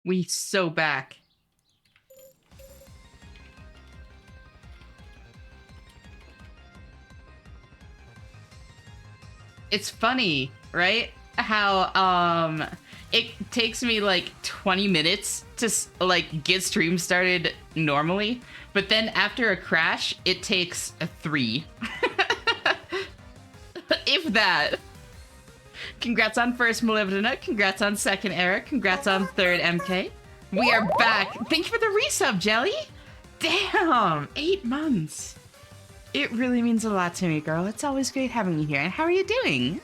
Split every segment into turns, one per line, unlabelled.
We so back. It's funny, right? How it takes me like 20 minutes to like get stream started normally, but then after a crash, it takes a 3. If that. Congrats on first Molybdena, congrats on second Eric, congrats on third MK. We are back. Thank you for the resub, Jelly. Damn, 8 months. It really means a lot to me, girl. It's always great having you here. And how are you doing?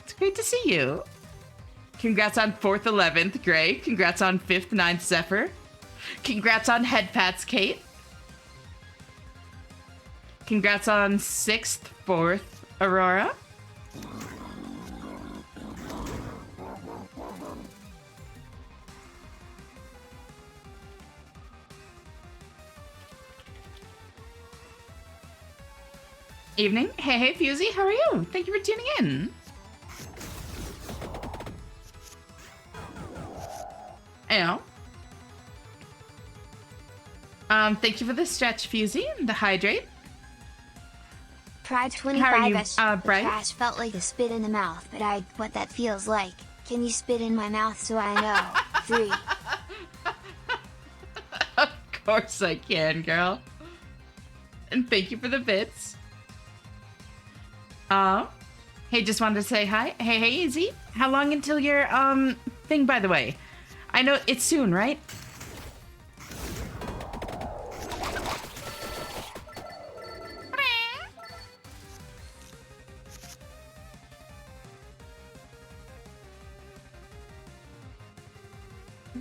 It's great to see you. Congrats on 4th, 11th, Gray. Congrats on 5th, 9th, Zephyr. Congrats on head pats, Kate. Congrats on 6th, 4th, Aurora. Evening. Hey, Fusey, how are you? Thank you for tuning in. Ow. Thank you for the stretch, Fusey, and the hydrate.
Pride 25 trash felt like a spit in the mouth, but what that feels like. Can you spit in my mouth so I know? 3.
Of course I can, girl. And thank you for the bits. Hey, just wanted to say hi. Hey, Easy. How long until your, thing, by the way? I know it's soon, right?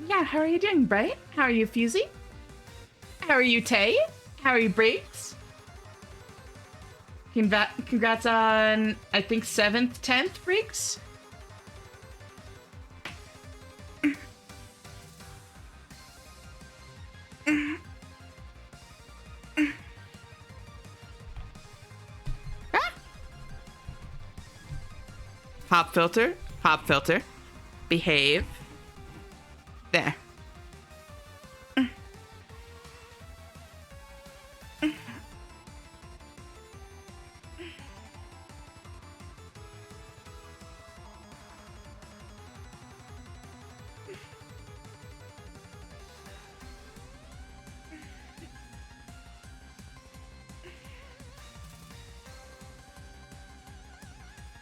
Yeah, how are you doing, Bright? How are you, Fusey? How are you, Tay? How are you, Breaks? Congrats on, I think, 7th, 10th, Breaks? Pop filter, behave. There.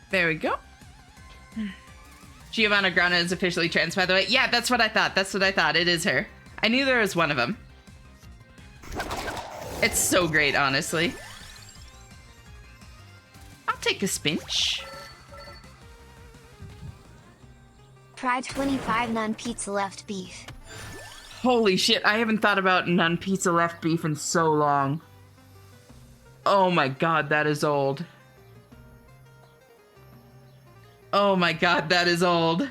There we go. Giovanna Grana is officially trans, by the way. Yeah, that's what I thought. That's what I thought. It is her. I knew there was one of them. It's so great, honestly. I'll take a spinch.
Pride 25 none pizza left beef.
Holy shit, I haven't thought about none pizza left beef in so long. Oh my god, that is old. Oh my god, that is old.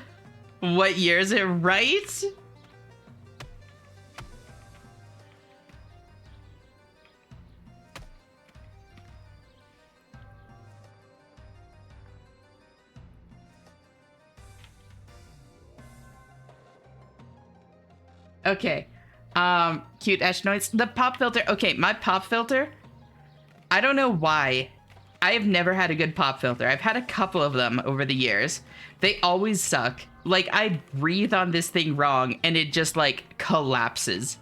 What year is it, right? Okay. Cute Ash noise. The pop filter. Okay, my pop filter. I don't know why. I have never had a good pop filter. I've had a couple of them over the years. They always suck. Like, I breathe on this thing wrong and it just, like, collapses.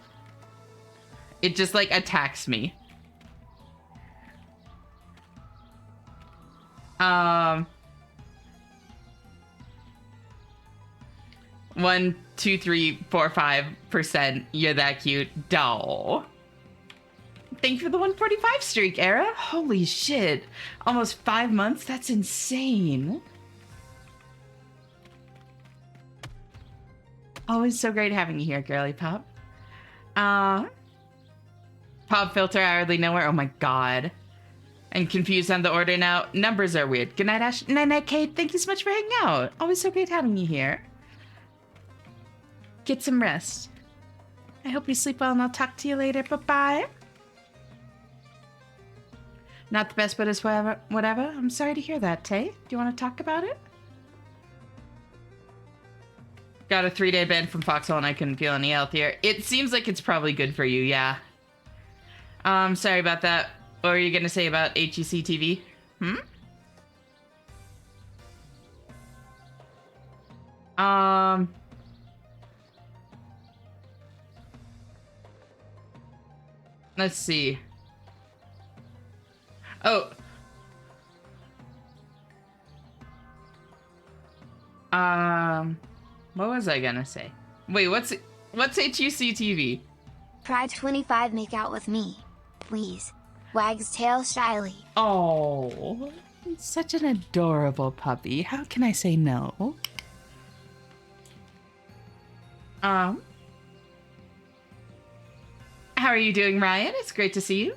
It just, like, attacks me. 1, 2, 3, 4, 5%. You're that cute. Doll. Thank you for the 145 streak, Era. Holy shit. Almost 5 months? That's insane. Always so great having you here, girly pop. Pop filter, I hardly know where. Oh my god. I'm confused on the order now. Numbers are weird. Good night, Ash. Night, night, Kate. Thank you so much for hanging out. Always so great having you here. Get some rest. I hope you sleep well and I'll talk to you later. Bye-bye. Not the best, but it's whatever. I'm sorry to hear that, Tay. Do you want to talk about it? Got a 3-day ban from Foxhole and I couldn't feel any healthier. It seems like it's probably good for you, yeah. Sorry about that. What were you gonna say about HEC TV? Let's see. Oh. What was I gonna say? Wait, what's HUC TV?
Pride 25 make out with me. Please. Wags tail shyly.
Oh, it's such an adorable puppy. How can I say no? How are you doing, Ryan? It's great to see you.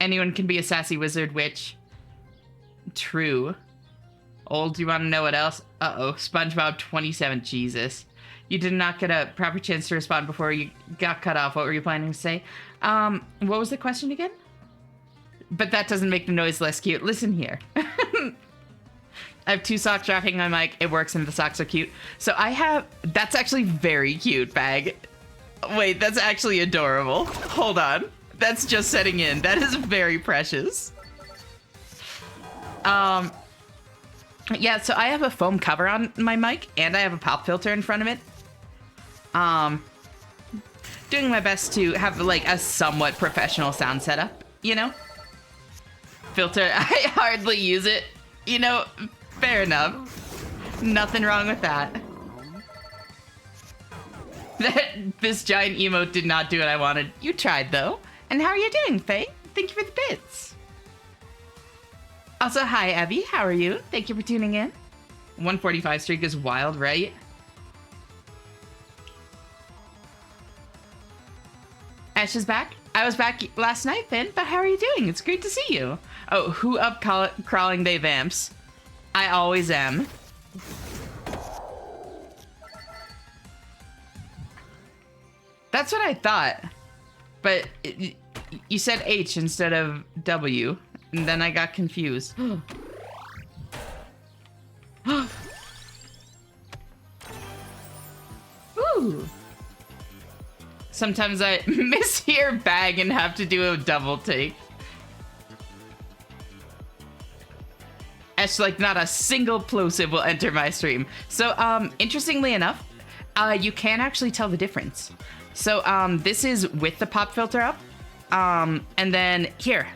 Anyone can be a sassy wizard witch. True. Old, do you want to know what else? Uh-oh, SpongeBob 27, Jesus. You did not get a proper chance to respond before you got cut off. What were you planning to say? What was the question again? But that doesn't make the noise less cute. Listen here. I have 2 socks wrapping my mic. It works and the socks are cute. So I have... That's actually very cute, Bag. Wait, that's actually adorable. Hold on. That's just setting in. That is very precious. Yeah, so I have a foam cover on my mic and I have a pop filter in front of it. Doing my best to have like a somewhat professional sound setup, you know? Filter, I hardly use it, you know, fair enough. Nothing wrong with that. This giant emote did not do what I wanted. You tried though. And how are you doing, Faye? Thank you for the bits. Also, hi, Abby. How are you? Thank you for tuning in. 145 streak is wild, right? Ash is back. I was back last night, Finn, but how are you doing? It's great to see you. Oh, who up crawling they vamps? I always am. That's what I thought. But you said H instead of W. And then I got confused. Ooh. Sometimes I mishear Bag and have to do a double take. It's like not a single plosive will enter my stream. So, interestingly enough, you can actually tell the difference. So, this is with the pop filter up. And then here.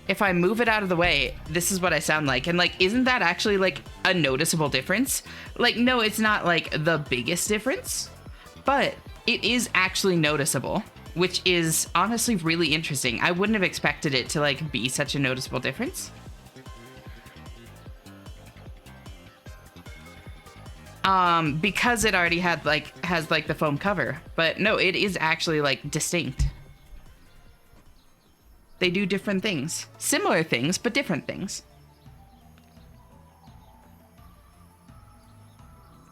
If I move it out of the way, this is what I sound like. And like, isn't that actually like a noticeable difference? Like, no, it's not like the biggest difference, but it is actually noticeable, which is honestly really interesting. I wouldn't have expected it to like be such a noticeable difference. Because it already has like the foam cover, but no, it is actually like distinct. They do different things. Similar things, but different things.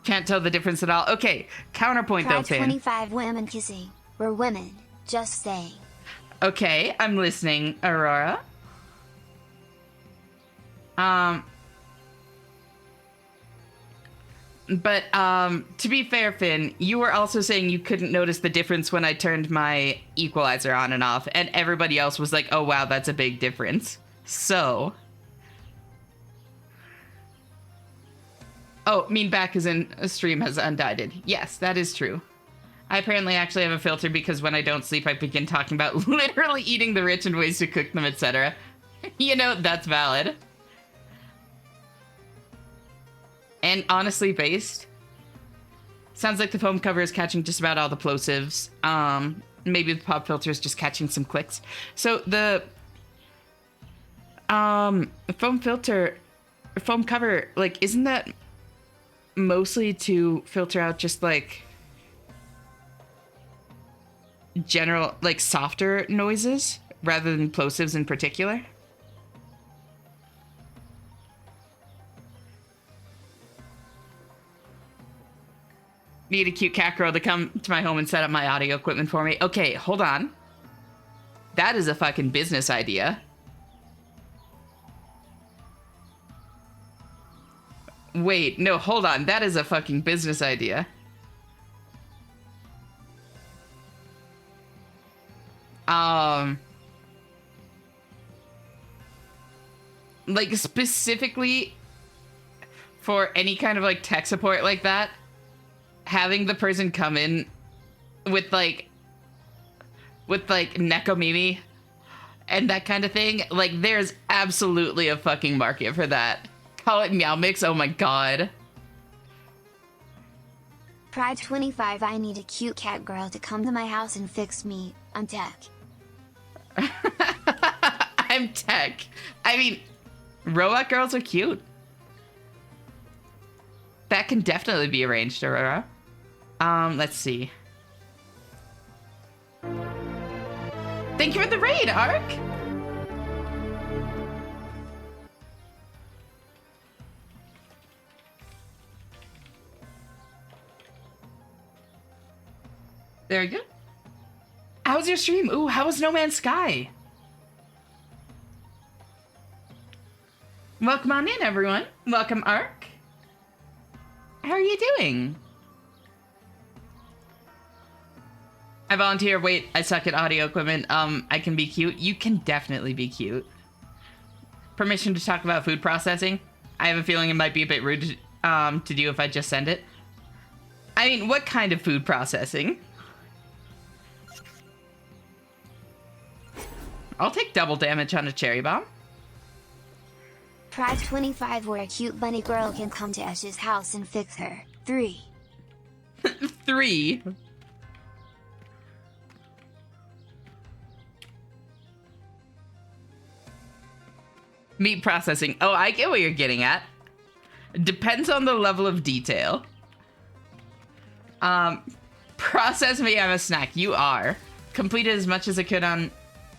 Can't tell the difference at all. Okay, counterpoint though, Fan.
25 women kissing. We're women. Just saying.
Okay, I'm listening, Aurora. But to be fair, Finn, you were also saying you couldn't notice the difference when I turned my equalizer on and off, and everybody else was like, oh wow, that's a big difference. So... Oh, mean back is in a stream has undied. Yes, that is true. I apparently actually have a filter because when I don't sleep, I begin talking about literally eating the rich and ways to cook them, etc. You know, that's valid. And honestly based. Sounds like the foam cover is catching just about all the plosives. Maybe the pop filter is just catching some clicks. So the foam cover, like, isn't that mostly to filter out just like general, like softer noises rather than plosives in particular? Need a cute cat girl to come to my home and set up my audio equipment for me. Okay, hold on. That is a fucking business idea. Wait, no, hold on. That is a fucking business idea. Like, specifically for any kind of, like, tech support like that, having the person come in with, like, Nekomimi and that kind of thing, like, there's absolutely a fucking market for that. Call it Meow Mix, oh my god.
Pride 25, I need a cute cat girl to come to my house and fix me. I'm tech.
I'm tech. I mean, robot girls are cute. That can definitely be arranged, Aurora. Let's see. Thank you for the raid, Ark! There we go. How's your stream? Ooh, how was No Man's Sky? Welcome on in, everyone. Welcome, Ark. How are you doing? I volunteer. Wait, I suck at audio equipment. I can be cute. You can definitely be cute. Permission to talk about food processing? I have a feeling it might be a bit rude to do if I just send it. I mean, what kind of food processing? I'll take double damage on a cherry bomb.
Pride 25, where a cute bunny girl can come to Ash's house and fix her. 3.
3. Meat processing. Oh, I get what you're getting at. Depends on the level of detail. Process me, I'm a snack. You are. Completed as much as I could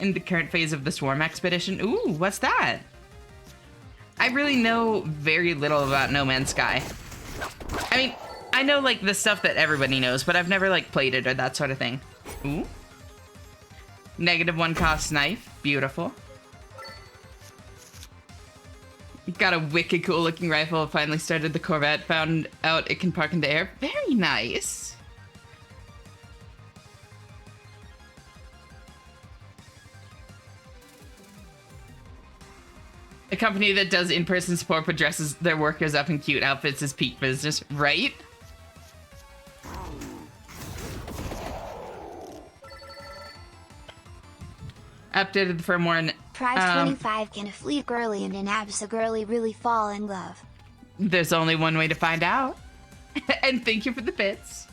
in the current phase of the Swarm Expedition. Ooh, what's that? I really know very little about No Man's Sky. I mean, I know, like, the stuff that everybody knows, but I've never, like, played it or that sort of thing. Ooh. -1 cost knife. Beautiful. Got a wicked cool looking rifle. Finally started the Corvette. Found out it can park in the air. Very nice. A company that does in-person support but dresses their workers up in cute outfits is peak business, right? Updated the firmware and
Pride 25, can a fleet girly and an Absa girly really fall in love?
There's only one way to find out. And thank you for the bits.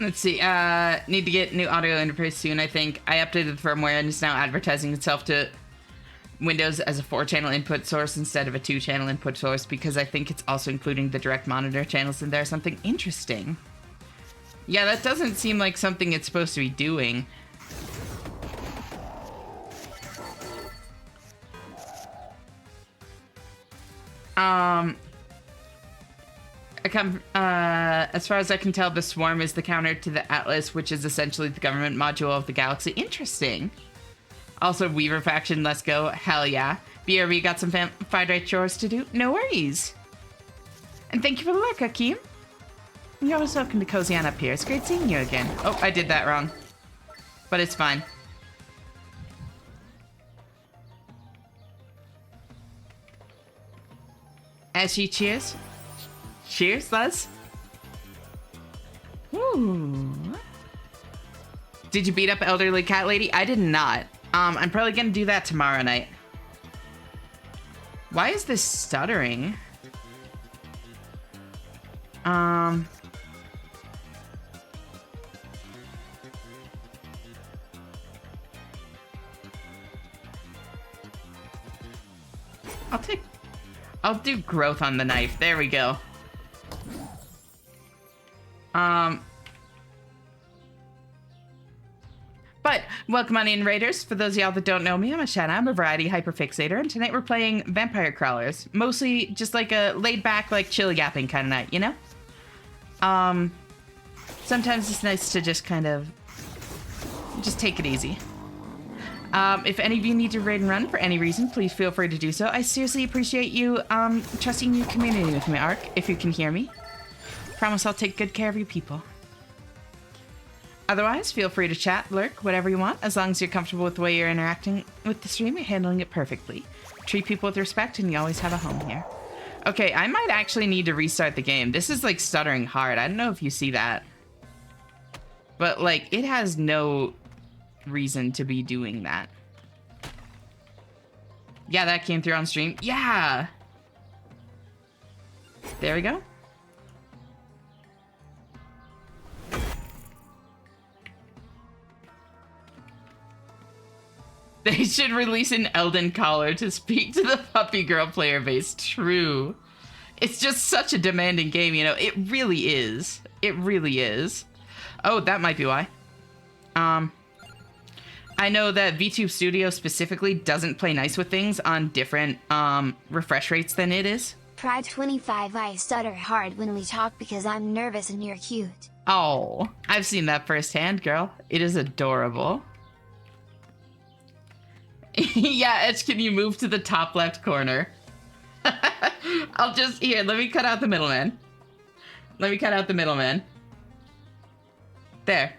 Let's see, need to get new audio interface soon, I think. I updated the firmware and it's now advertising itself to Windows as a 4-channel input source instead of a 2-channel input source because I think it's also including the direct monitor channels in there. Something interesting. Yeah, that doesn't seem like something it's supposed to be doing. As far as I can tell, the Swarm is the counter to the Atlas, which is essentially the government module of the galaxy. Interesting. Also, Weaver faction, let's go. Hell yeah. BRB got some Friday chores to do. No worries. And thank you for the look, Akeem. You're always welcome to cozy on up here. It's great seeing you again. Oh, I did that wrong. But it's fine. As she cheers. Cheers, Les. Ooh. Did you beat up Elderly Cat Lady? I did not. I'm probably gonna do that tomorrow night. Why is this stuttering? I'll do growth on the knife. There we go. But welcome on in, Raiders. For those of y'all that don't know me, I'm Ashana. I'm a variety hyperfixator, and tonight we're playing Vampire Crawlers. Mostly just like a laid-back, like chill-yapping kind of night, you know? Sometimes it's nice to just kind of just take it easy. If any of you need to raid and run for any reason, please feel free to do so. I seriously appreciate you trusting your community with me, Ark, if you can hear me. Promise I'll take good care of you people. Otherwise, feel free to chat, lurk, whatever you want, as long as you're comfortable with the way you're interacting with the stream. You're handling it perfectly. Treat people with respect, and you always have a home here. Okay, I might actually need to restart the game. This is, like, stuttering hard. I don't know if you see that. But, like, it has no reason to be doing that. Yeah, that came through on stream. Yeah! There we go. They should release an Elden Caller to speak to the puppy girl player base. True. It's just such a demanding game, you know? It really is. It really is. Oh, that might be why. I know that VTube Studio specifically doesn't play nice with things on different refresh rates than it is.
Pride 25, I stutter hard when we talk because I'm nervous and you're cute.
Oh, I've seen that firsthand, girl. It is adorable. Yeah, Edge, can you move to the top left corner? I'll just, here, let me cut out the middleman. Let me cut out the middleman. There.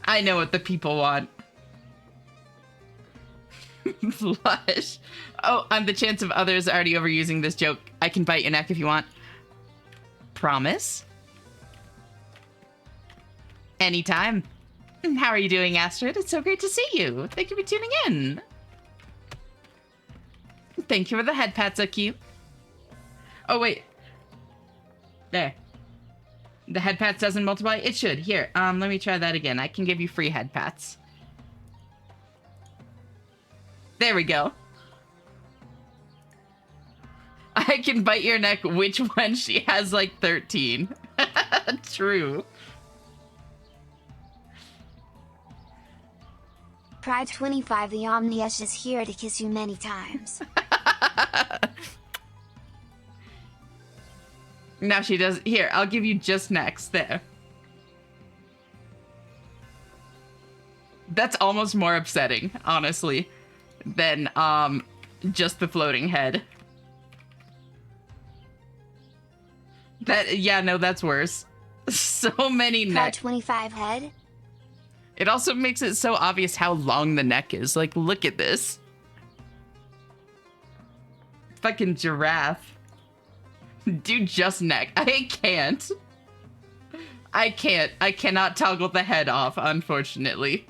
I know what the people want. Flush. Oh, on the chance of others already overusing this joke, I can bite your neck if you want. Promise? Anytime. How are you doing, Astrid? It's so great to see you. Thank you for tuning in. Thank you for the head pats, so cute. Oh, wait. There. The head pats doesn't multiply? It should. Here, let me try that again. I can give you free head pats. There we go. I can bite your neck, which one? She has like 13. True.
Pride 25, the Omnius is here to kiss you many times.
Now she does. Here, I'll give you just next. There. That's almost more upsetting, honestly, than just the floating head. That, yeah, no, that's worse. So many
Pride 25 head?
It also makes it so obvious how long the neck is. Like, look at this. Fucking giraffe. Do just neck. I can't. I can't. I cannot toggle the head off, unfortunately.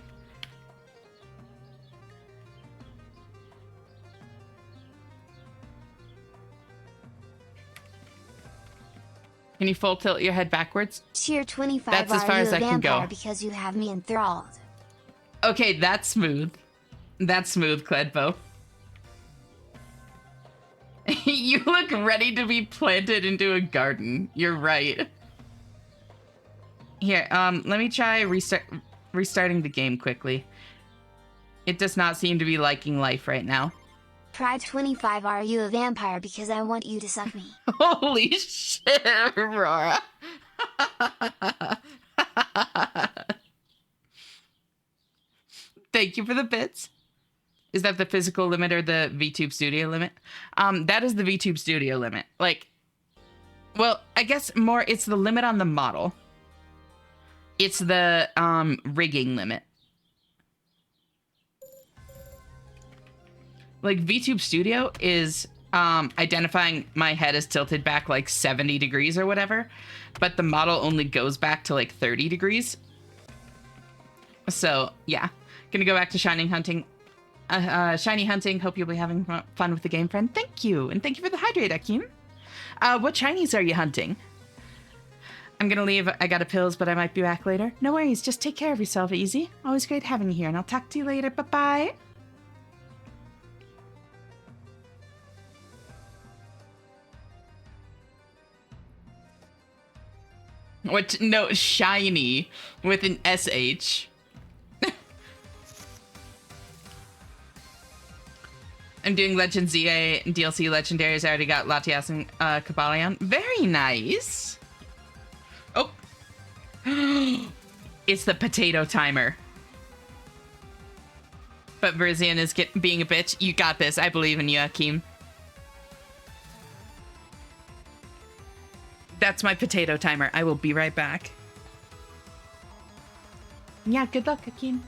Can you full tilt your head backwards?
Tier 25.
That's as far as I can go.
Because you have me enthralled.
Okay, that's smooth. That's smooth, Cledbo. You look ready to be planted into a garden. You're right. Here, let me try restarting the game quickly. It does not seem to be liking life right now.
Pride 25, are you a vampire? Because I want you to suck me.
Holy shit, Aurora. Thank you for the bits. Is that the physical limit or the VTube Studio limit? That is the VTube Studio limit. Like, well, I guess more it's the limit on the model. It's the rigging limit. Like, VTube Studio is identifying my head as tilted back like 70 degrees or whatever, but the model only goes back to like 30 degrees. So, yeah. Gonna go back to shiny hunting. Hope you'll be having fun with the game, friend. Thank you. And thank you for the hydrate, Akeem. What shinies are you hunting? I'm gonna leave. I got a pills, but I might be back later. No worries. Just take care of yourself, Easy. Always great having you here, and I'll talk to you later. Bye-bye. What? No, shiny with an SH. I'm doing Legend ZA and DLC Legendaries. I already got Latias and Kabalion. Very nice. Oh. It's the potato timer. but Verzian is being a bitch. You got this. I believe in you, Akeem. That's my potato timer. I will be right back. Yeah, good luck, Akeem.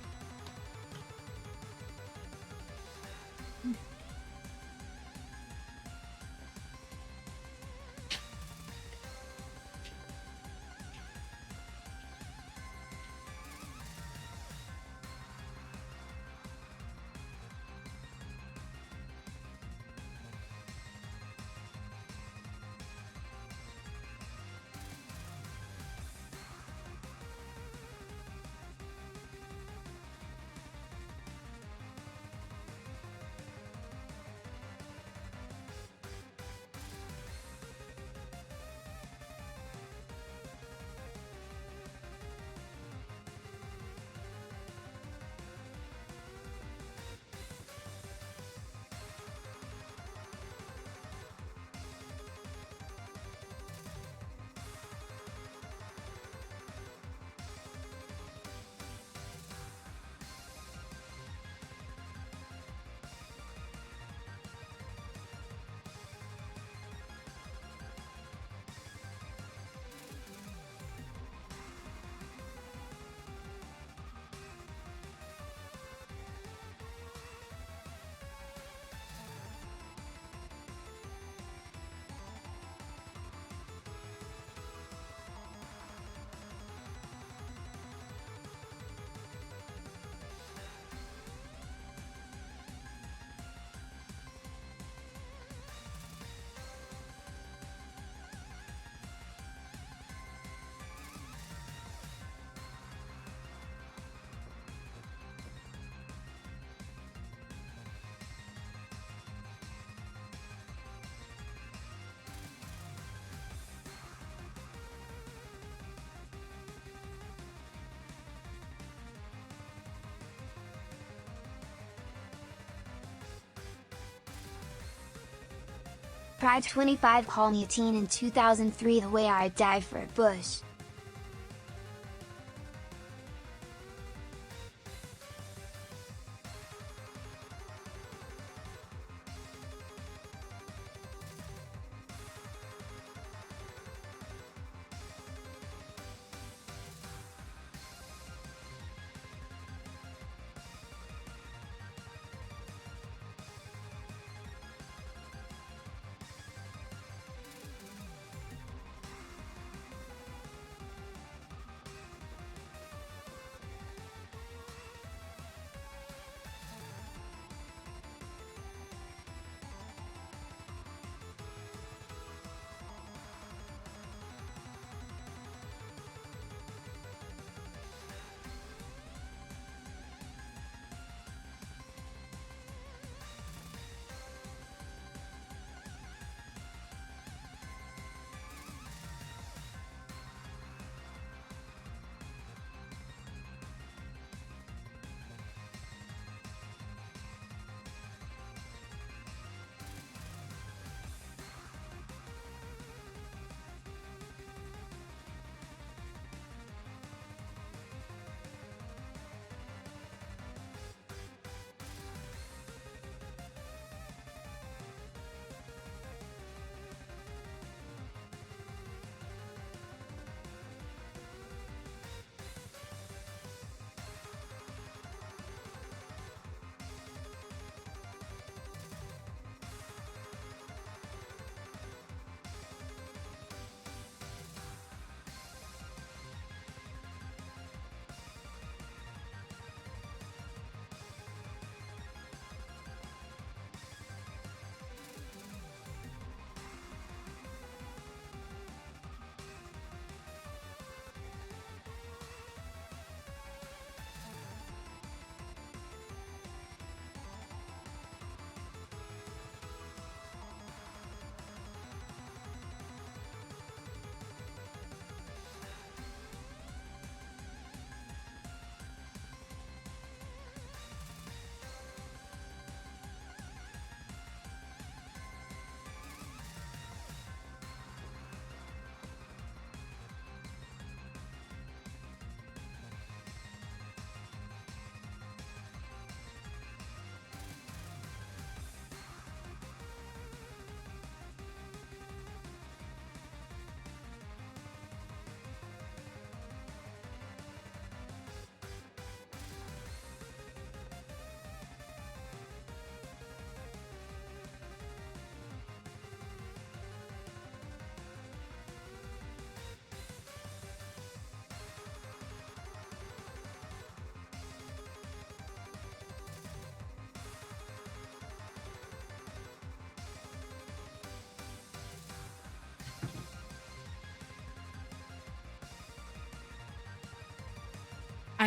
Pride 25 called me a teen in 2003 the way I'd die for a bush.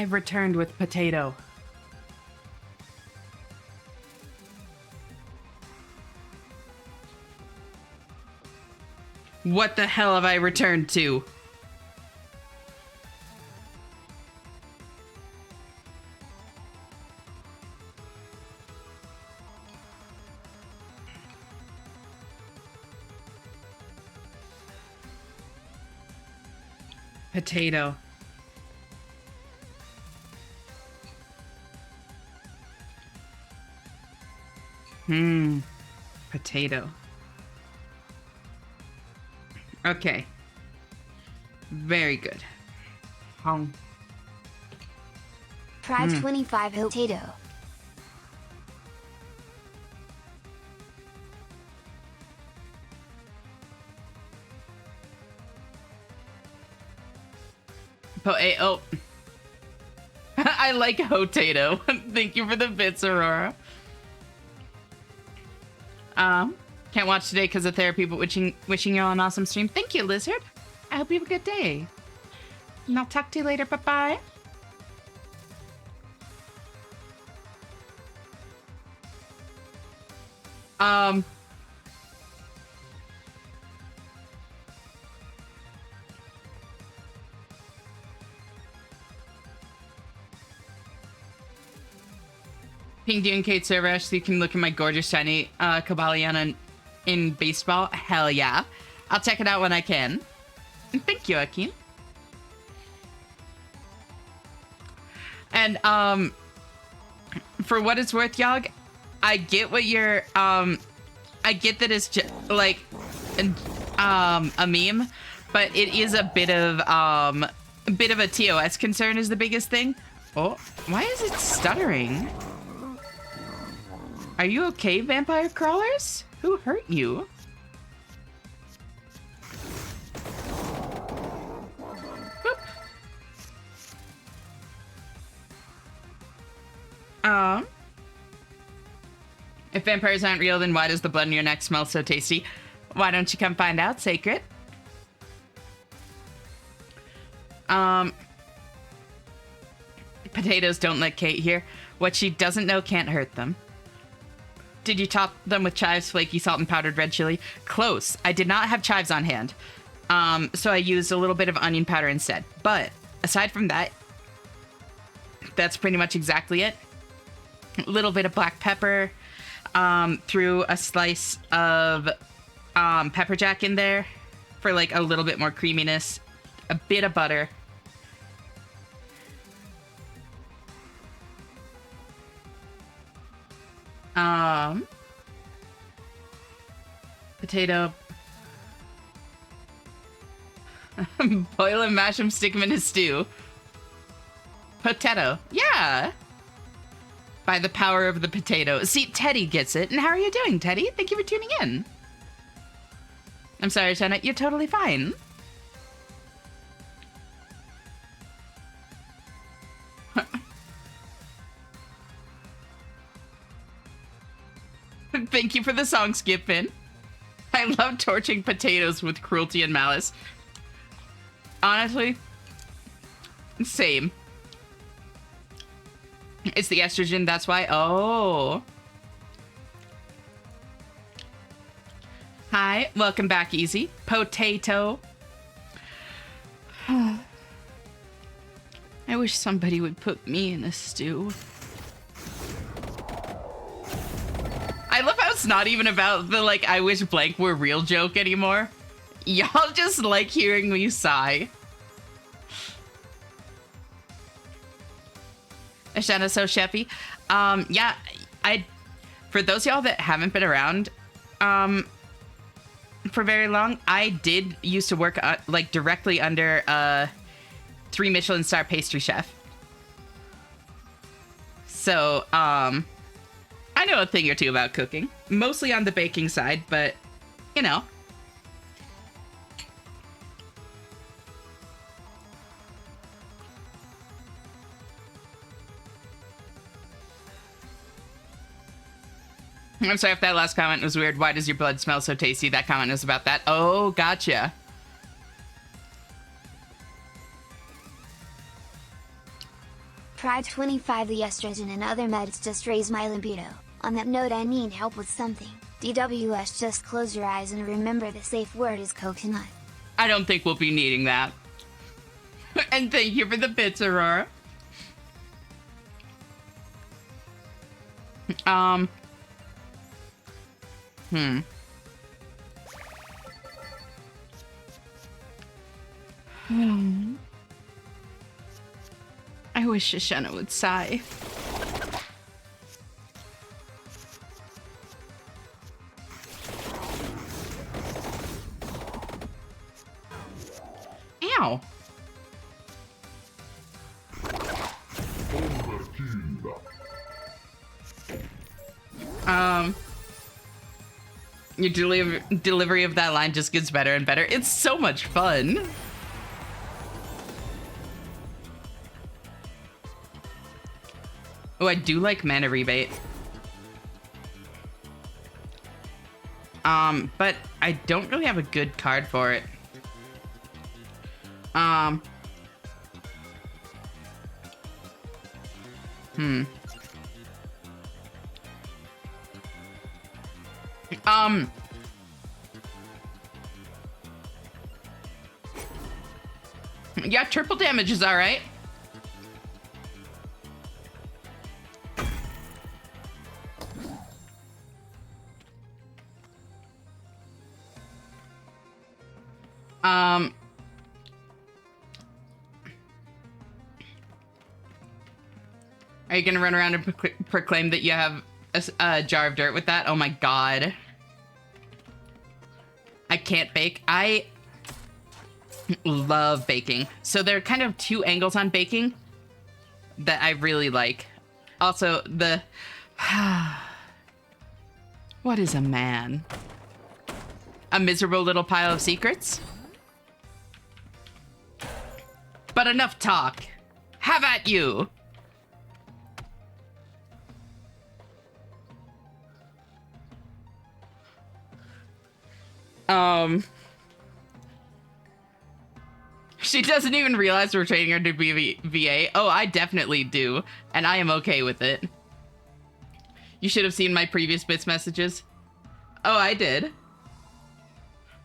I've returned with potato. What the hell have I returned to? Potato. Potato. Okay. Very good. Hong.
Pride 25 potato.
Oh. I like potato. Thank you for the bits, Aurora. Can't watch today because of therapy, but wishing you all an awesome stream. Thank you, Lizard. I hope you have a good day. And I'll talk to you later. Bye-bye. Pinged you in Kate server so you can look at my gorgeous shiny Kabaliana in baseball. Hell yeah. I'll check it out when I can. Thank you, Akeem. And for what it's worth, Yog, I get what you're I get that it's just like a meme, but it is a bit of a TOS concern is the biggest thing. Oh, why is it stuttering? Are you okay, vampire crawlers? Who hurt you? Boop. If vampires aren't real, then why does the blood in your neck smell so tasty? Why don't you come find out, Sacred? Potatoes don't let Kate hear. What she doesn't know can't hurt them. Did you top them with chives, flaky salt, and powdered red chili? Close. I did not have chives on hand. So I used a little bit of onion powder instead. But aside from that, that's pretty much exactly it. A little bit of black pepper. Threw a slice of pepper jack in there for like a little bit more creaminess. A bit of butter. Potato. Boil and mash them, stick them in a stew. Potato. Yeah. By the power of the potato. See, Teddy gets it. And how are you doing, Teddy? Thank you for tuning in. I'm sorry, Shanna. You're totally fine. Thank you for the song, Skipin. I love torching potatoes with cruelty and malice. Honestly, same. It's the estrogen, that's why. Oh. Hi, welcome back, Easy. Potato. I wish somebody would put me in a stew. I love how it's not even about the, like, I wish blank were real joke anymore. Y'all just like hearing me sigh. Ashana so Sheffy. Yeah, for those y'all that haven't been around for very long, I did used to work like directly under a 3 Michelin star pastry chef. So, I know a thing or two about cooking. Mostly on the baking side, but, you know. I'm sorry if that last comment was weird. Why does your blood smell so tasty? That comment is about that. Oh, gotcha.
Try 25. The estrogen and other meds just raise my libido. On that note, I need help with something. DWS, just close your eyes and remember the safe word is coconut.
I don't think we'll be needing that. And thank you for the bits, Aurora. I wish Shoshana would sigh. Ow. Your delivery of that line just gets better and better. It's so much fun. Oh, I do like mana rebate. But I don't really have a good card for it. Yeah, triple damage is all right. Are you gonna run around and proclaim that you have a jar of dirt with that? Oh my god. I can't bake. I love baking. So there are kind of two angles on baking that I really like. Also, the... What is a man? A miserable little pile of secrets? But enough talk. Have at you! She doesn't even realize we're training her to be a VA. Oh, I definitely do. And I am okay with it. You should have seen my previous bits messages. Oh, I did.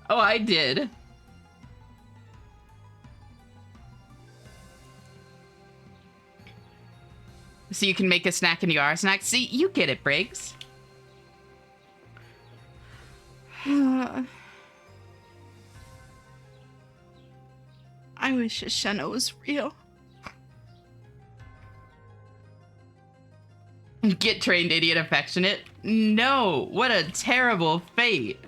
Oh, I did. So you can make a snack and you are a snack? See, you get it, Briggs. I wish Shoshana was real. Get trained, idiot affectionate. No, what a terrible fate.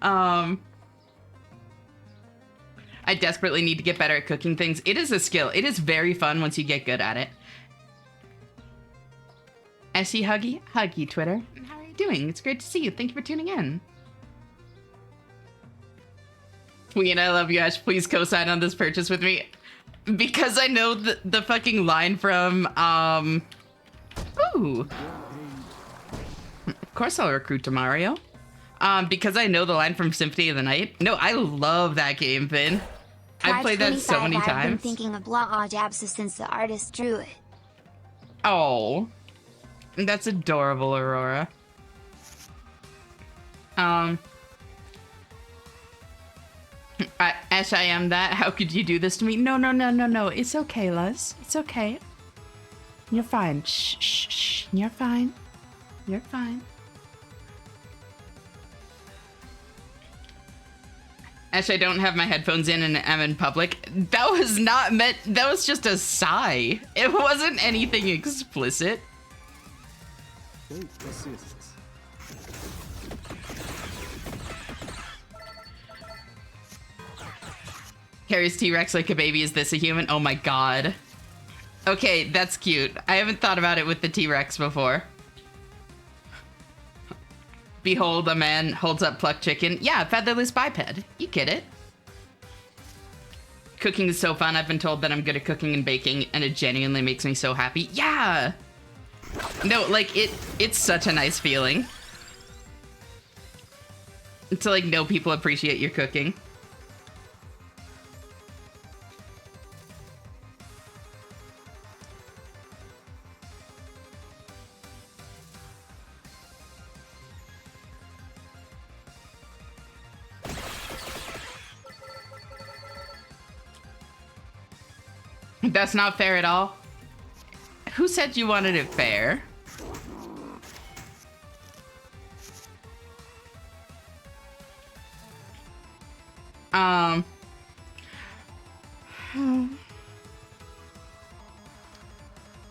I desperately need to get better at cooking things. It is a skill. It is very fun once you get good at it. Essie Huggy Twitter. How are you doing? It's great to see you. Thank you for tuning in. Queen, I love you, Ash. Please co-sign on this purchase with me. Because I know the fucking line from, Ooh. Of course I'll recruit to Mario. Because I know the line from Symphony of the Night. No, I love that game, Finn. I've played that so many times.
I've been thinking of blah Jabsa since the artist drew it.
Oh. That's adorable, Aurora. Ash, I am that. How could you do this to me? No. It's okay, Luz. It's okay. You're fine. Shh. You're fine. You're fine. Ash, I don't have my headphones in and I'm in public. That was not meant... That was just a sigh. It wasn't anything explicit.
Wait, let's see this.
Carries T-Rex like a baby. Is this a human? Oh my god. Okay, that's cute. I haven't thought about it with the T-Rex before. Behold, a man holds up plucked chicken. Yeah, featherless biped. You get it. Cooking is so fun. I've been told that I'm good at cooking and baking, and it genuinely makes me so happy. Yeah! No, like, it's such a nice feeling. To, like, know people appreciate your cooking. That's not fair at all. Who said you wanted it fair?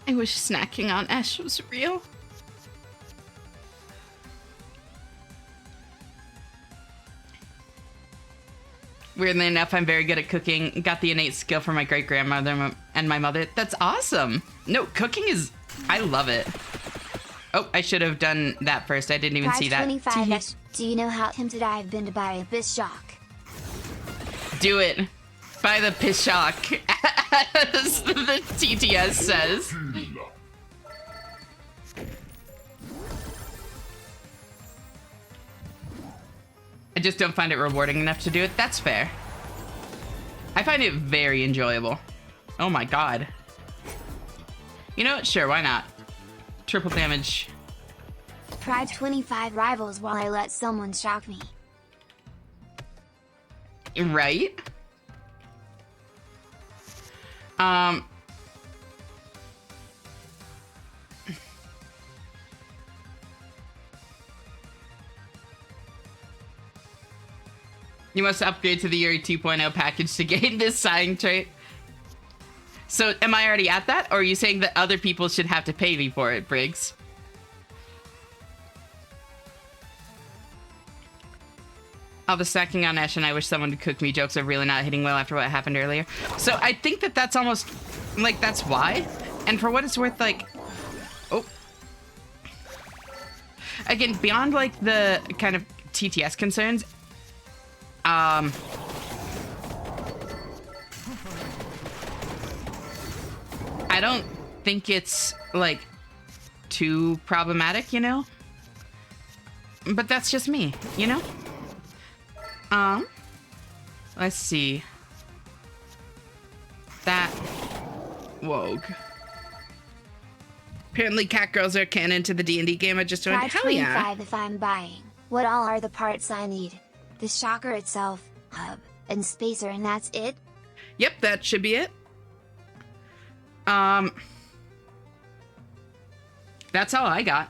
I wish snacking on Ash was real. Weirdly enough, I'm very good at cooking. Got the innate skill from my great-grandmother and my mother. That's awesome. No, cooking is... I love it. Oh, I should have done that first. I didn't even see that.
25. Do you know how tempted I've been to buy a Bishock?
Do it. Buy the Bishock, as the TTS says. I just don't find it rewarding enough to do it. That's fair. I find it very enjoyable. Oh my god. You know what? Sure, why not? Triple damage.
Pride 25 rivals while I let someone shock me.
Right? You must upgrade to the Yuri 2.0 package to gain this sighing trait. So, am I already at that? Or are you saying that other people should have to pay me for it, Briggs? All the snacking on Ash and I wish someone would cook me jokes are really not hitting well after what happened earlier. So, I think that that's almost... like, that's why. And for what it's worth, like... Oh. Again, beyond, like, the kind of TTS concerns... I don't think it's, like, too problematic, you know? But that's just me, you know? Let's see. That... Wogue. Apparently cat girls are canon to the D&D game I just joined. Hell yeah.
If I'm buying. What all are the parts I need? The shocker itself, hub, and spacer, and that's it?
Yep, that should be it. That's all I got.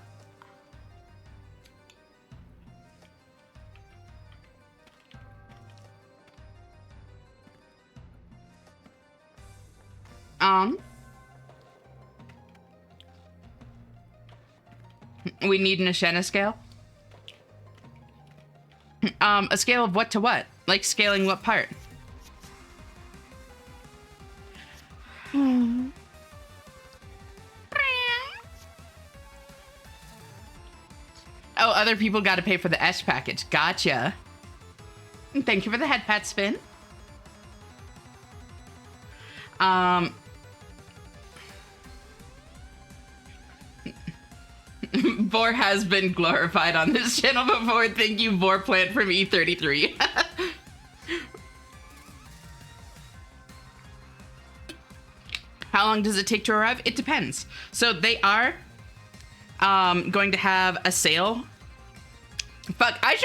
We need an Ashena scale. A scale of what to what? Like scaling what part? Oh, other people got to pay for the Esh package. Gotcha. Thank you for the head pat spin. Vor has been glorified on this channel before. Thank you, Vor Plant from E33. How long does it take to arrive? It depends. So they are going to have a sale. Fuck, I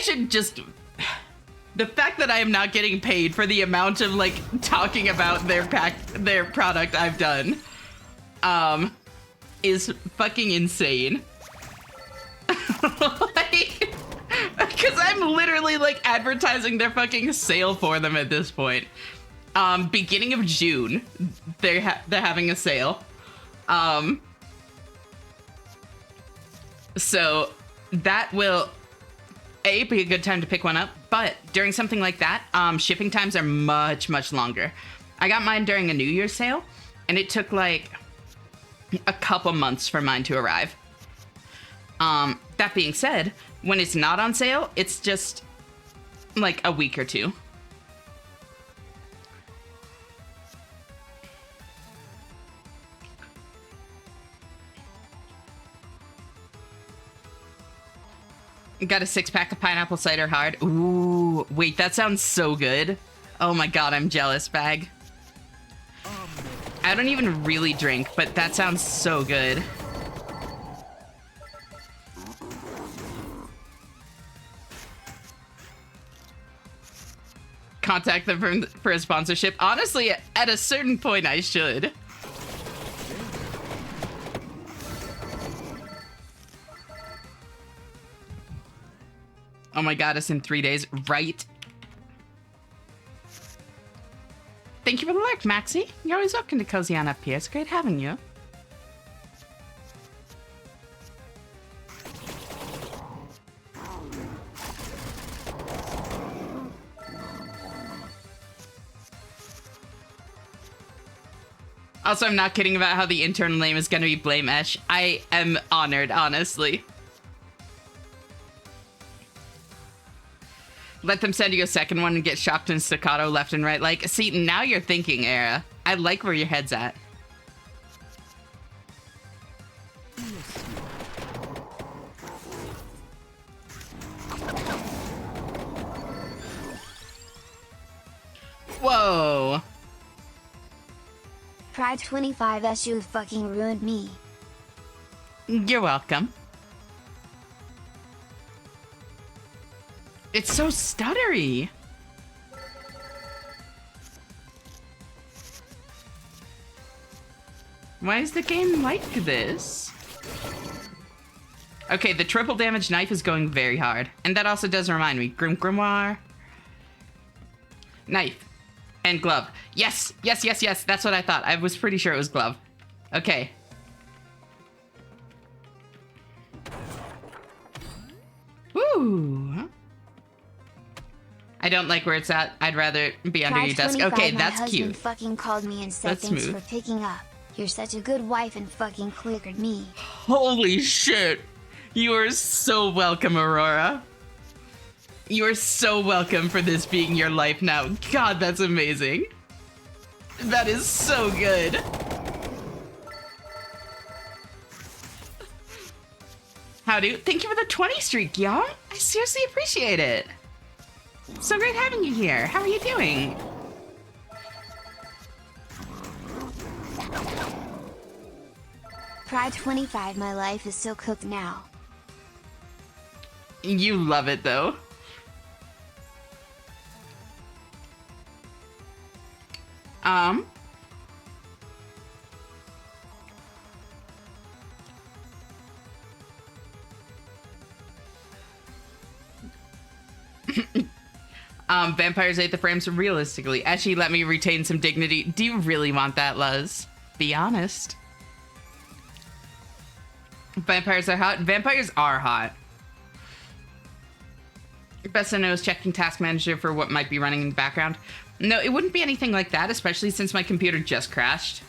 should just... The fact that I am not getting paid for the amount of, like, talking about their product I've done, is fucking insane. Like, because I'm literally, like, advertising their fucking sale for them at this point. Beginning of June, they're having a sale. So that will be a good time to pick one up, but during something like that, shipping times are much longer. I got mine during a New Year's sale, and it took like a couple months for mine to arrive. That being said, when it's not on sale, it's just like a week or two. Got a 6-pack of pineapple cider hard. Ooh, wait, that sounds so good. Oh my god, I'm jealous, Bag. I don't even really drink, but that sounds so good. contact them for a sponsorship. Honestly, at a certain point, I should. Oh my god, it's in 3 days. Right. Thank you for the lurk, Maxie. You're always welcome to cozy on up here. It's great having you. Also, I'm not kidding about how the internal name is going to be Blamesh. I am honored, honestly. Let them send you a second one and get shocked in staccato left and right. Like, see, now you're thinking, Era. I like where your head's at. Whoa.
Pride 25s, you fucking ruined me.
You're welcome. It's so stuttery. Why is the game like this? Okay, the triple damage knife is going very hard. And that also does remind me. Grimoire. Knife. And glove. Yes, yes, yes, yes. That's what I thought. I was pretty sure it was glove. Okay. Woo. I don't like where it's at. I'd rather be under your desk. Okay, that's cute.
My husband fucking called me and said thanks for picking up. You're such a good wife and fucking clickered me.
Holy shit. You are so welcome, Aurora. You are so welcome for this being your life now. God, that's amazing. That is so good. Howdy. Thank you for the 20 streak, y'all. I seriously appreciate it. So great having you here. How are you doing?
Pride 25, my life is so cooked now.
You love it, though. Vampires ate the frames realistically. Actually, let me retain some dignity. Do you really want that, Luz? Be honest. Vampires are hot. Vampires are hot. Best I know is checking Task Manager for what might be running in the background. No, it wouldn't be anything like that, especially since my computer just crashed.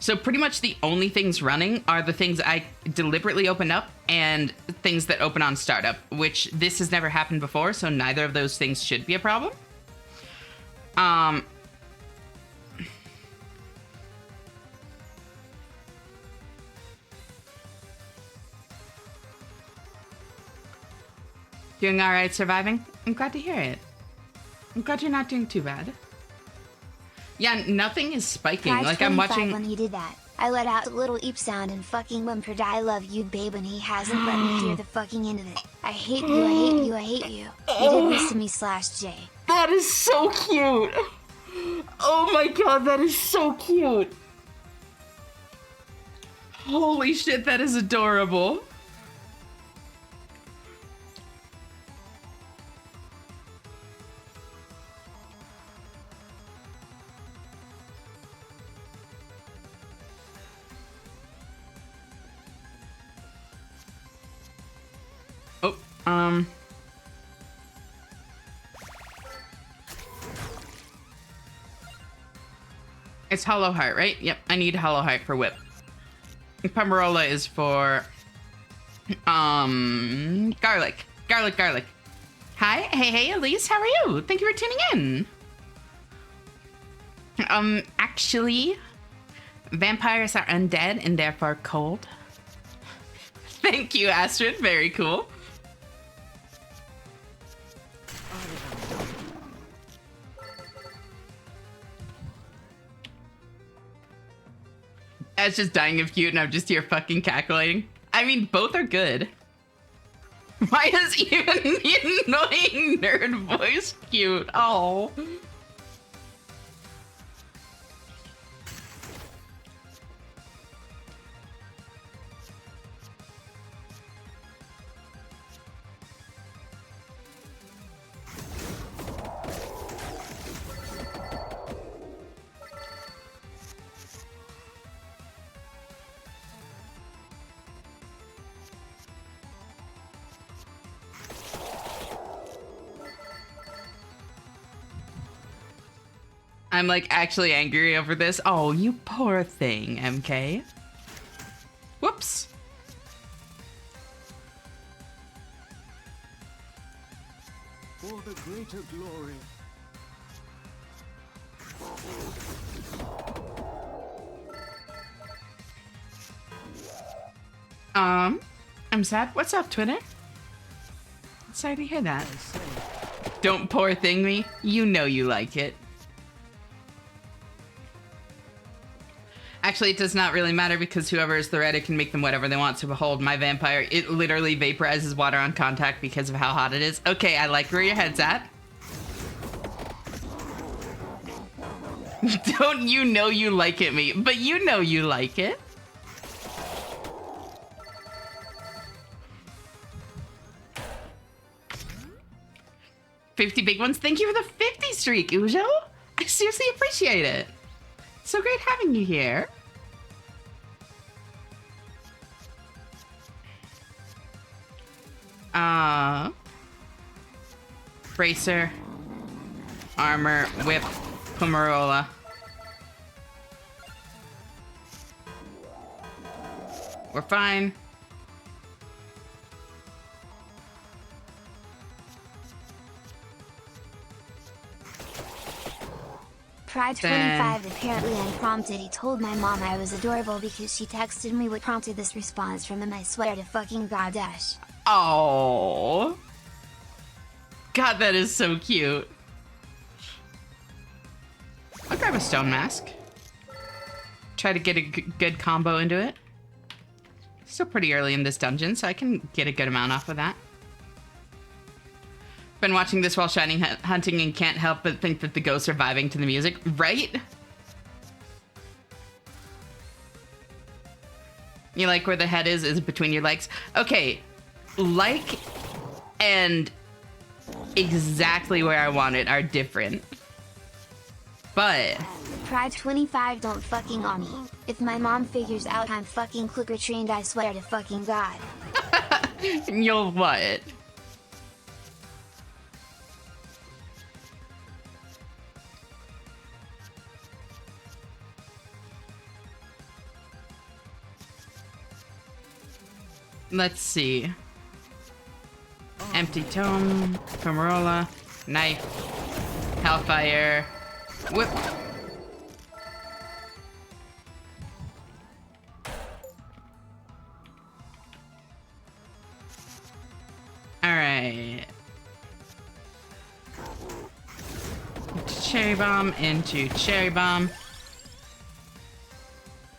So pretty much the only things running are the things I deliberately open up and things that open on startup, which this has never happened before, so neither of those things should be a problem. Doing all right, surviving? I'm glad to hear it. I'm glad you're not doing too bad. Yeah, nothing is spiking. Like, I'm watching...
When he did that, I let out a little eep sound and fucking whimpered, I love you, babe, and he hasn't let me hear the fucking end of it. I hate you, I hate you, I hate you. He did this to me /J.
That is so cute! Oh my god, that is so cute! Holy shit, that is adorable. It's Hollow Heart, right? Yep, I need Hollow Heart for Whip. Pomerola is for... Garlic. Garlic. Hi, hey, Elise, how are you? Thank you for tuning in. Actually, vampires are undead and therefore cold. Thank you, Astrid, very cool. I was just dying of cute and I'm just here fucking cackling. I mean, both are good. Why is even the annoying nerd voice cute? Oh. I'm like actually angry over this. Oh, you poor thing, MK. Whoops.
For the greater glory.
I'm sad. What's up, Twitter? Sorry to hear that. Don't poor thing me. You know you like it. Actually, it does not really matter because whoever is the Reddit can make them whatever they want. So behold, my vampire, it literally vaporizes water on contact because of how hot it is. Okay, I like where your head's at. Don't you know you like it, me? But you know you like it. $50 big ones. Thank you for the 50 streak, Ujo. I seriously appreciate it. So great having you here. Bracer, armor, whip, Pomerola. We're fine.
Pride 25 apparently unprompted. He told my mom I was adorable because she texted me what prompted this response from him. I swear to fucking God, Dash.
Oh. God, that is so cute. I'll grab a stone mask. Try to get a good combo into it. Still pretty early in this dungeon, so I can get a good amount off of that. Been watching this while shining hunting and can't help but think that the ghosts are vibing to the music, right? You like where the head is between your legs? Okay, like and exactly where I want it are different. But
Pride 25 don't fucking on me. If my mom figures out I'm fucking clicker trained, I swear to fucking God.
You'll what? Let's see. Empty tome, Pomerola, knife, Hellfire, whip. Alright. Cherry bomb into cherry bomb.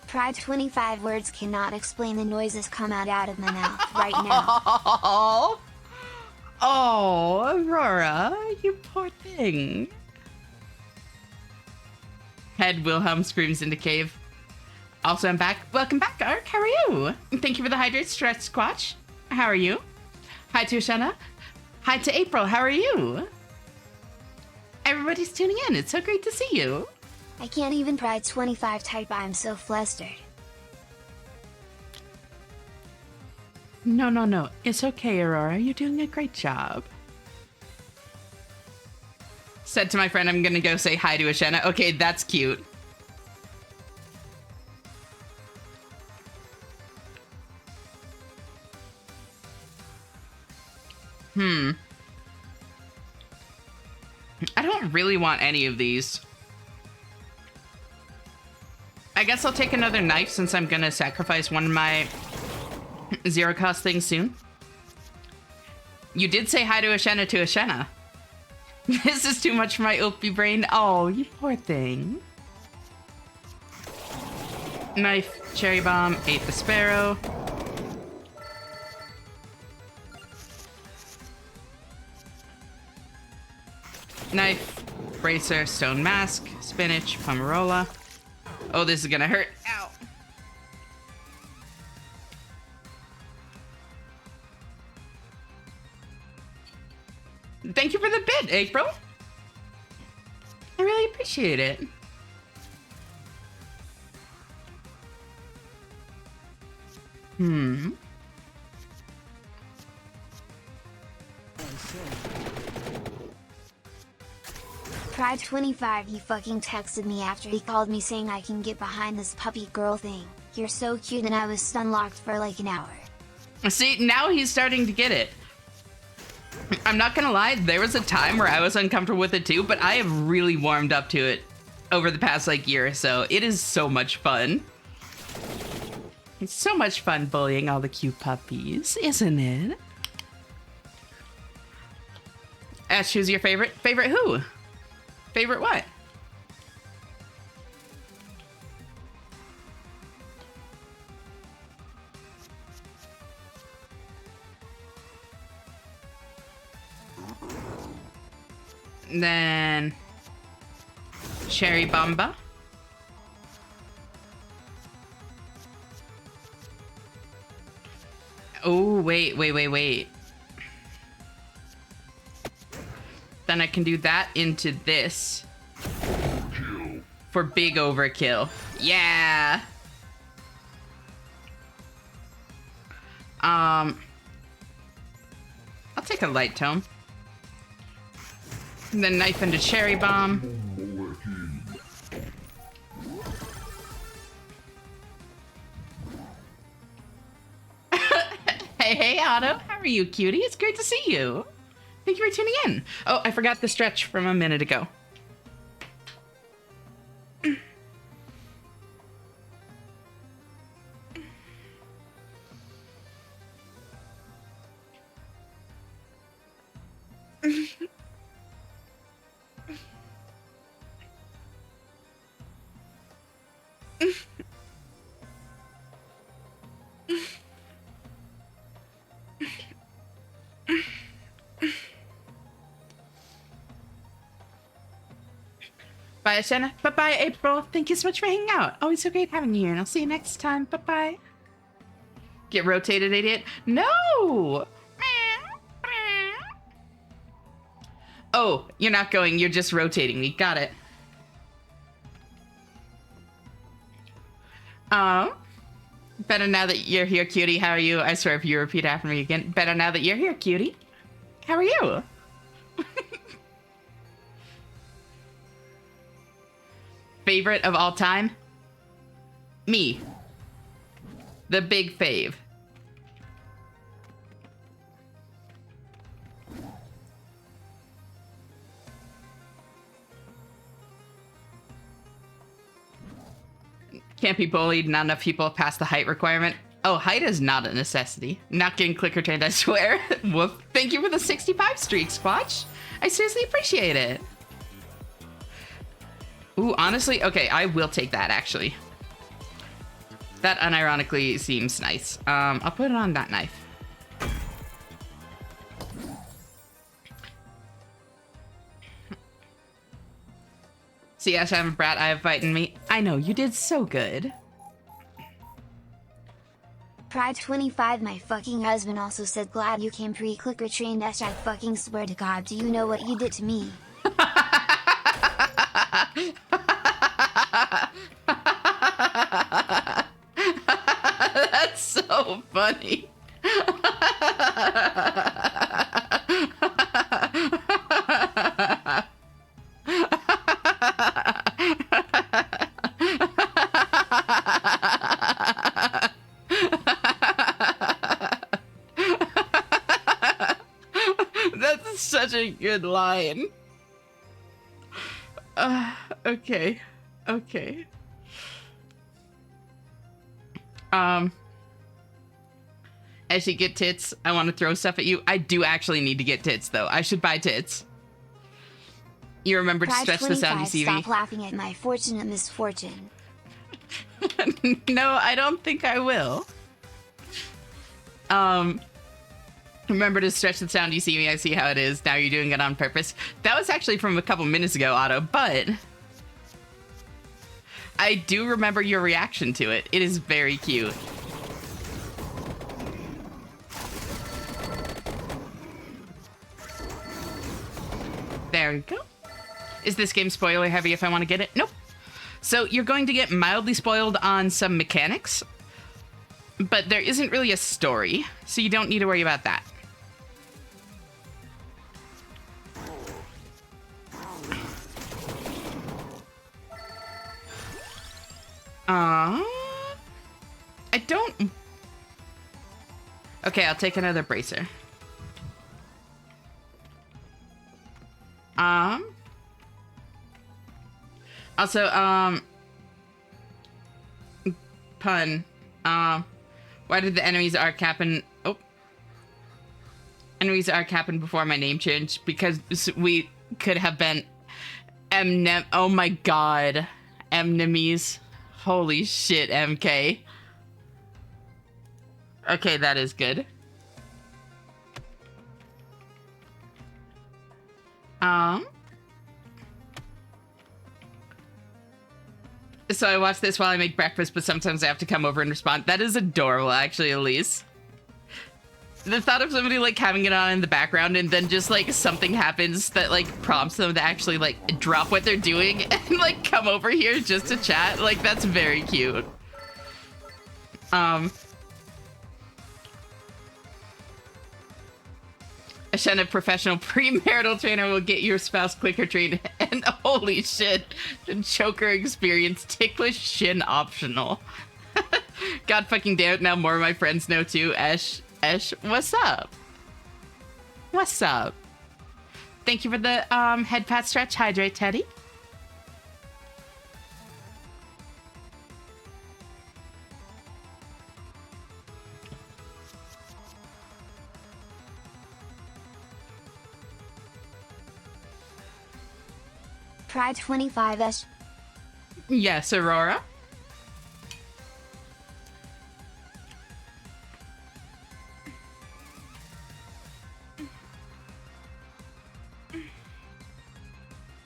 Pride 25 words cannot explain the noises come out of my mouth right now.
Oh, Aurora, you poor thing. Head Wilhelm screams into cave. Also, I'm back. Welcome back, Ark. How are you? Thank you for the hydrate stretch squatch. How are you? Hi to Shanna. Hi to April. How are you? Everybody's tuning in. It's so great to see you.
I can't even Pride 25 type. I'm so flustered.
No. It's okay, Aurora. You're doing a great job. Said to my friend, I'm gonna go say hi to Ashena. Okay, that's cute. I don't really want any of these. I guess I'll take another knife since I'm gonna sacrifice one of my zero cost things soon. You did say hi to Ashena. This is too much for my Opie brain. Oh, you poor thing. Knife, cherry bomb, ate the sparrow. Knife, bracer, stone mask, spinach, pomarola. Oh, this is gonna hurt. Ow. Thank you for the bid, April. I really appreciate it.
Pride 25, he fucking texted me after he called me saying I can get behind this puppy girl thing. You're so cute, and I was stun locked for like an hour.
See, now he's starting to get it. I'm not gonna lie, there was a time where I was uncomfortable with it too, but I have really warmed up to it over the past like year or so. It is so much fun. It's so much fun bullying all the cute puppies, isn't it? Ash, who's your favorite? Favorite who? Favorite what? Then Cherry Bomba. Oh, wait. Then I can do that into this for big overkill. Yeah. I'll take a light tome. And then knife into cherry bomb. Hey, Otto. How are you, cutie? It's great to see you. Thank you for tuning in. Oh, I forgot the stretch from a minute ago. Bye, Shanna. Bye-bye, April. Thank you so much for hanging out. Always so great having you here, and I'll see you next time. Bye-bye. Get rotated, idiot. No! Oh, you're not going. You're just rotating me. Got it. Better now that you're here, cutie. How are you? I swear if you repeat after me again. Better now that you're here, cutie. How are you? Favorite of all time? Me. The big fave. Can't be bullied. Not enough people pass the height requirement. Oh, height is not a necessity. Not getting clicker trained, I swear. Woof. Thank you for the 65 streak, Squatch. I seriously appreciate it. Ooh, honestly, okay, I will take that, actually. That unironically seems nice. I'll put it on that knife. See, Ash, I'm a brat. I have fight in me. I know, you did so good.
Pride 25, my fucking husband also said glad you came pre-clicker trained. Ash, I fucking swear to God, do you know what you did to me?
That's so funny. That's such a good line. Okay. As you get tits, I want to throw stuff at you. I do actually need to get tits, though. I should buy tits. You remember to stretch the sound you
Stop laughing at my fortunate misfortune.
No, I don't think I will. Remember to stretch the sound. You see me, I see how it is. Now you're doing it on purpose. That was actually from a couple minutes ago, Otto, but I do remember your reaction to it. It is very cute. There we go. Is this game spoiler heavy if I want to get it? Nope. So you're going to get mildly spoiled on some mechanics, but there isn't really a story, so you don't need to worry about that. I don't... Okay, I'll take another bracer. Also, pun. Why did the enemies arc happen? Oh. Enemies arc happen before my name changed because we could have been oh my god. Enemies. Holy shit, MK. Okay, that is good. So I watch this while I make breakfast, but sometimes I have to come over and respond. That is adorable, actually, Elise. The thought of somebody, like, having it on in the background and then just, like, something happens that, like, prompts them to actually, like, drop what they're doing and, like, come over here just to chat. Like, that's very cute. A Shen, a professional premarital trainer, will get your spouse quicker trained. And holy shit, choker experience, ticklish shin optional. God fucking damn it, now more of my friends know too. Esh, what's up? What's up? Thank you for the head pat stretch. Hydrate, Teddy.
Pride 25S.
Yes, Aurora.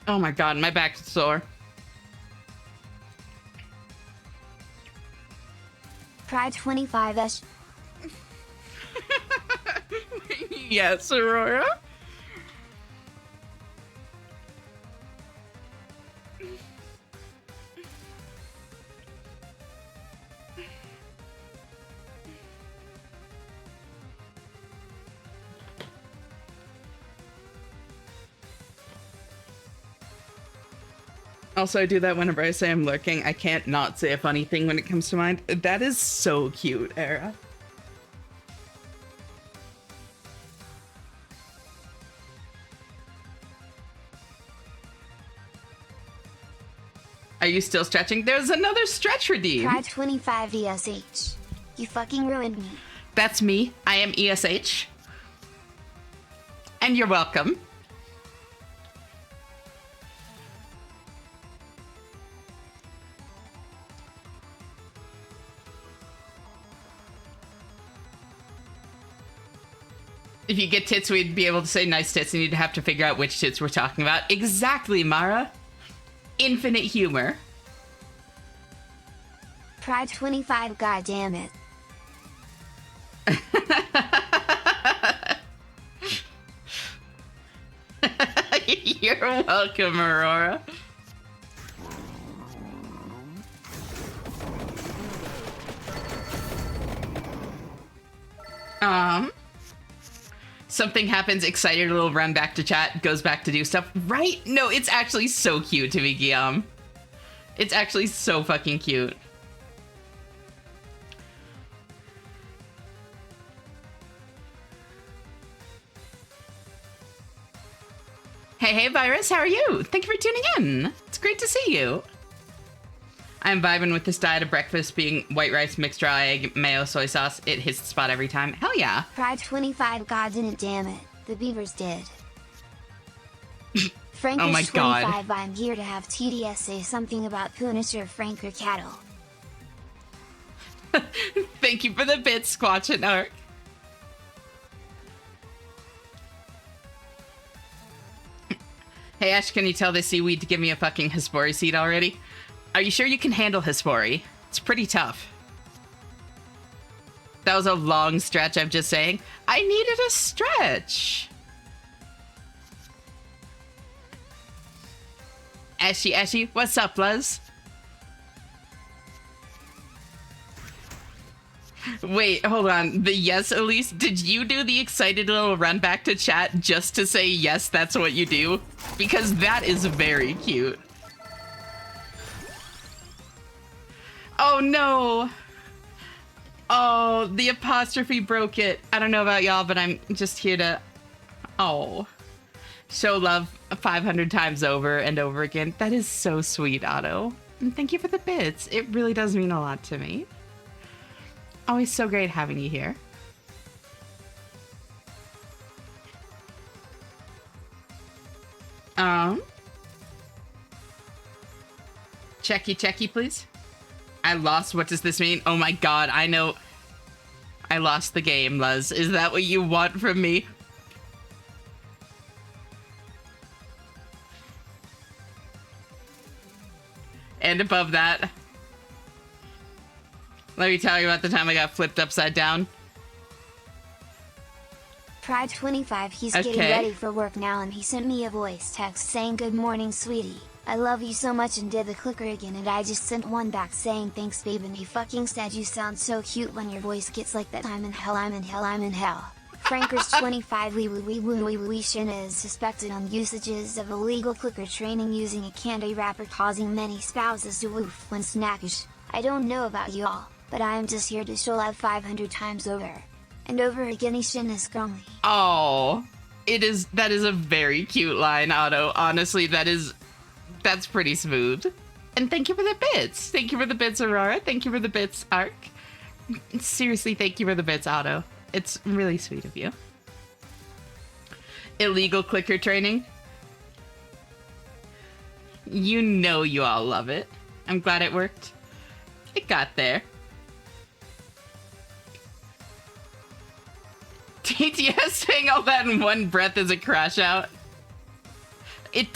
Oh my god, my back's sore.
Pride 25S.
Yes, Aurora. Also, I do that whenever I say I'm lurking. I can't not say a funny thing when it comes to mind. That is so cute, Era. Are you still stretching? There's another stretch redeem.
Pride 25 ESH. You fucking ruined me.
That's me. I am ESH. And you're welcome. If you get tits, we'd be able to say nice tits, and you'd have to figure out which tits we're talking about. Exactly, Mara. Infinite humor.
Pride 25, goddammit.
You're welcome, Aurora. Something happens, excited, a little run back to chat, goes back to do stuff. Right? No, it's actually so cute to me, Guillaume. It's actually so fucking cute. Hey, Virus, how are you? Thank you for tuning in. It's great to see you. I'm vibing with this diet of breakfast being white rice, mixed dry egg, mayo, soy sauce. It hits the spot every time. Hell yeah.
Pride 25, God didn't, damn it. The beavers did. Frankish
oh my
25,
God.
I'm here to have TDS say something about Punisher, Frank, or cattle.
Thank you for the bit, Squatch and Ark. Hey, Ash, can you tell this seaweed to give me a fucking Hespori seed already? Are you sure you can handle Hespori? It's pretty tough. That was a long stretch, I'm just saying. I needed a stretch. Ashy, what's up, Luz? Wait, hold on. The yes, Elise, did you do the excited little run back to chat just to say yes, that's what you do? Because that is very cute. Oh no! Oh, the apostrophe broke it. I don't know about y'all, but I'm just here to... Oh. Show love 500 times over and over again. That is so sweet, Otto. And thank you for the bits. It really does mean a lot to me. Always so great having you here. Checky, please. I lost. What does this mean? Oh my god, I know. I lost the game, Luz. Is that what you want from me? And above that, let me tell you about the time I got flipped upside down.
Pride 25, he's getting ready for work now and he sent me a voice text saying good morning sweetie, I love you so much and did the clicker again and I just sent one back saying thanks babe and he fucking said you sound so cute when your voice gets like that. I'm in hell, I'm in hell, I'm in hell. Frankers 25 we Shin is suspected on usages of illegal clicker training using a candy wrapper causing many spouses to woof when snackish. I don't know about y'all, but I am just here to show love 500 times over. And over again Shin is strongly.
Oh, that is a very cute line, Otto. Honestly, that's pretty smooth. And thank you for the bits. Thank you for the bits, Aurora. Thank you for the bits, Ark. Seriously, thank you for the bits, Otto. It's really sweet of you. Illegal clicker training. You know you all love it. I'm glad it worked. It got there. TTS saying all that in one breath is a crash out. It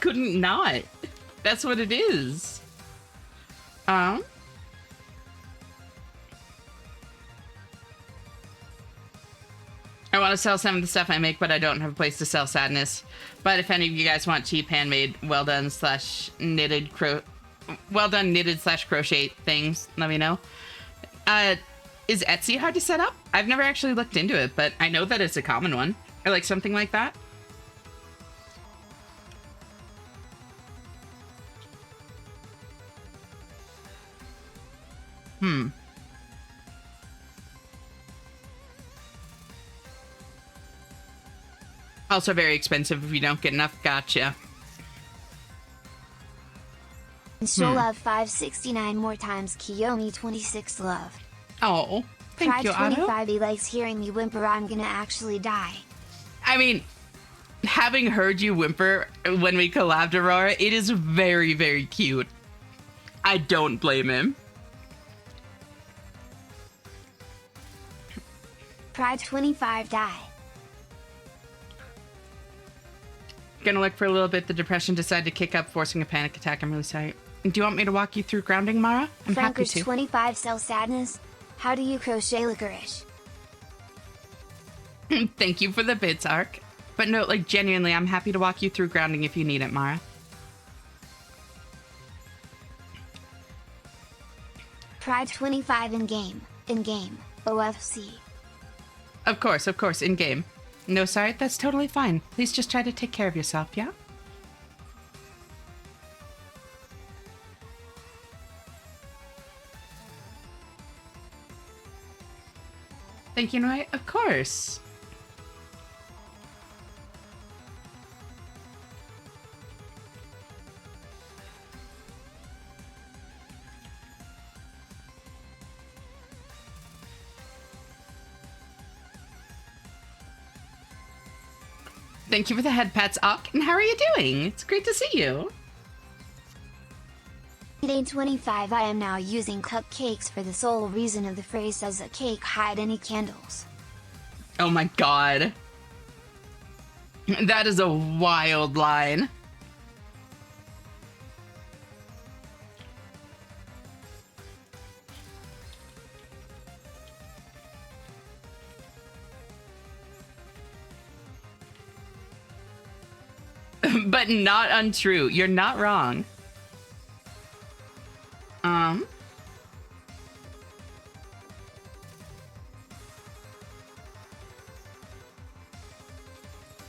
couldn't not. That's what it is. I want to sell some of the stuff I make, but I don't have a place to sell sadness. But if any of you guys want cheap handmade, well done knitted crochet things, let me know. Is Etsy hard to set up? I've never actually looked into it, but I know that it's a common one. Or like something like that. Also very expensive if you don't get enough. Gotcha.
Show love 569 more times. Kiyomi 26 love.
Oh, thank you, Otto.
25 he likes hearing me whimper. I'm gonna actually die.
I mean, having heard you whimper when we collabed, Aurora, it is very, very cute. I don't blame him.
Pride 25 die.
Gonna look for a little bit. The depression decided to kick up, forcing a panic attack. I'm really sorry. Do you want me to walk you through grounding, Mara? I'm happy to.
25 sell sadness. How do you crochet licorice?
Thank you for the bits, Ark. But no, like genuinely, I'm happy to walk you through grounding if you need it, Mara.
Pride 25 in game. OFC.
Of course, in game. No, sorry, that's totally fine. Please just try to take care of yourself, yeah? Thank you, Noi. Of course. Thank you for the head pats, Ock. And how are you doing? It's great to see you.
Day 25 I am now using cupcakes for the sole reason of the phrase does a cake hide any candles?
Oh my god. That is a wild line. But not untrue. You're not wrong.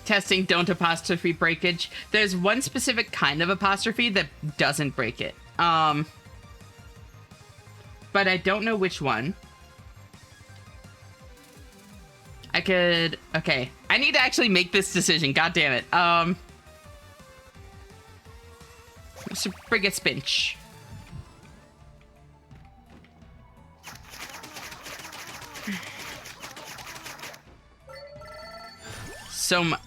Testing don't apostrophe breakage. There's one specific kind of apostrophe that doesn't break it. But I don't know which one. I could... Okay. I need to actually make this decision. God damn it. Mr. Frigate Spinch. So much.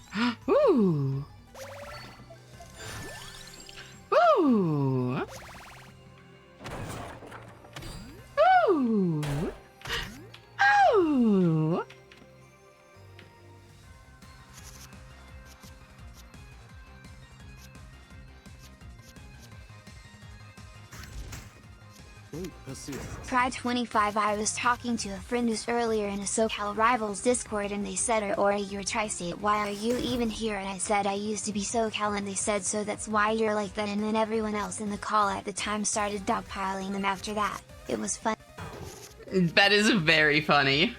Ooh. Ooh. Ooh. Ooh.
Pride 25. I was talking to a friend who's earlier in a SoCal Rivals Discord and they said, Aurora, you're tri-state, why are you even here? And I said I used to be SoCal and they said, so that's why you're like that. And then everyone else in the call at the time started dogpiling them after that. It was fun.
That is very funny.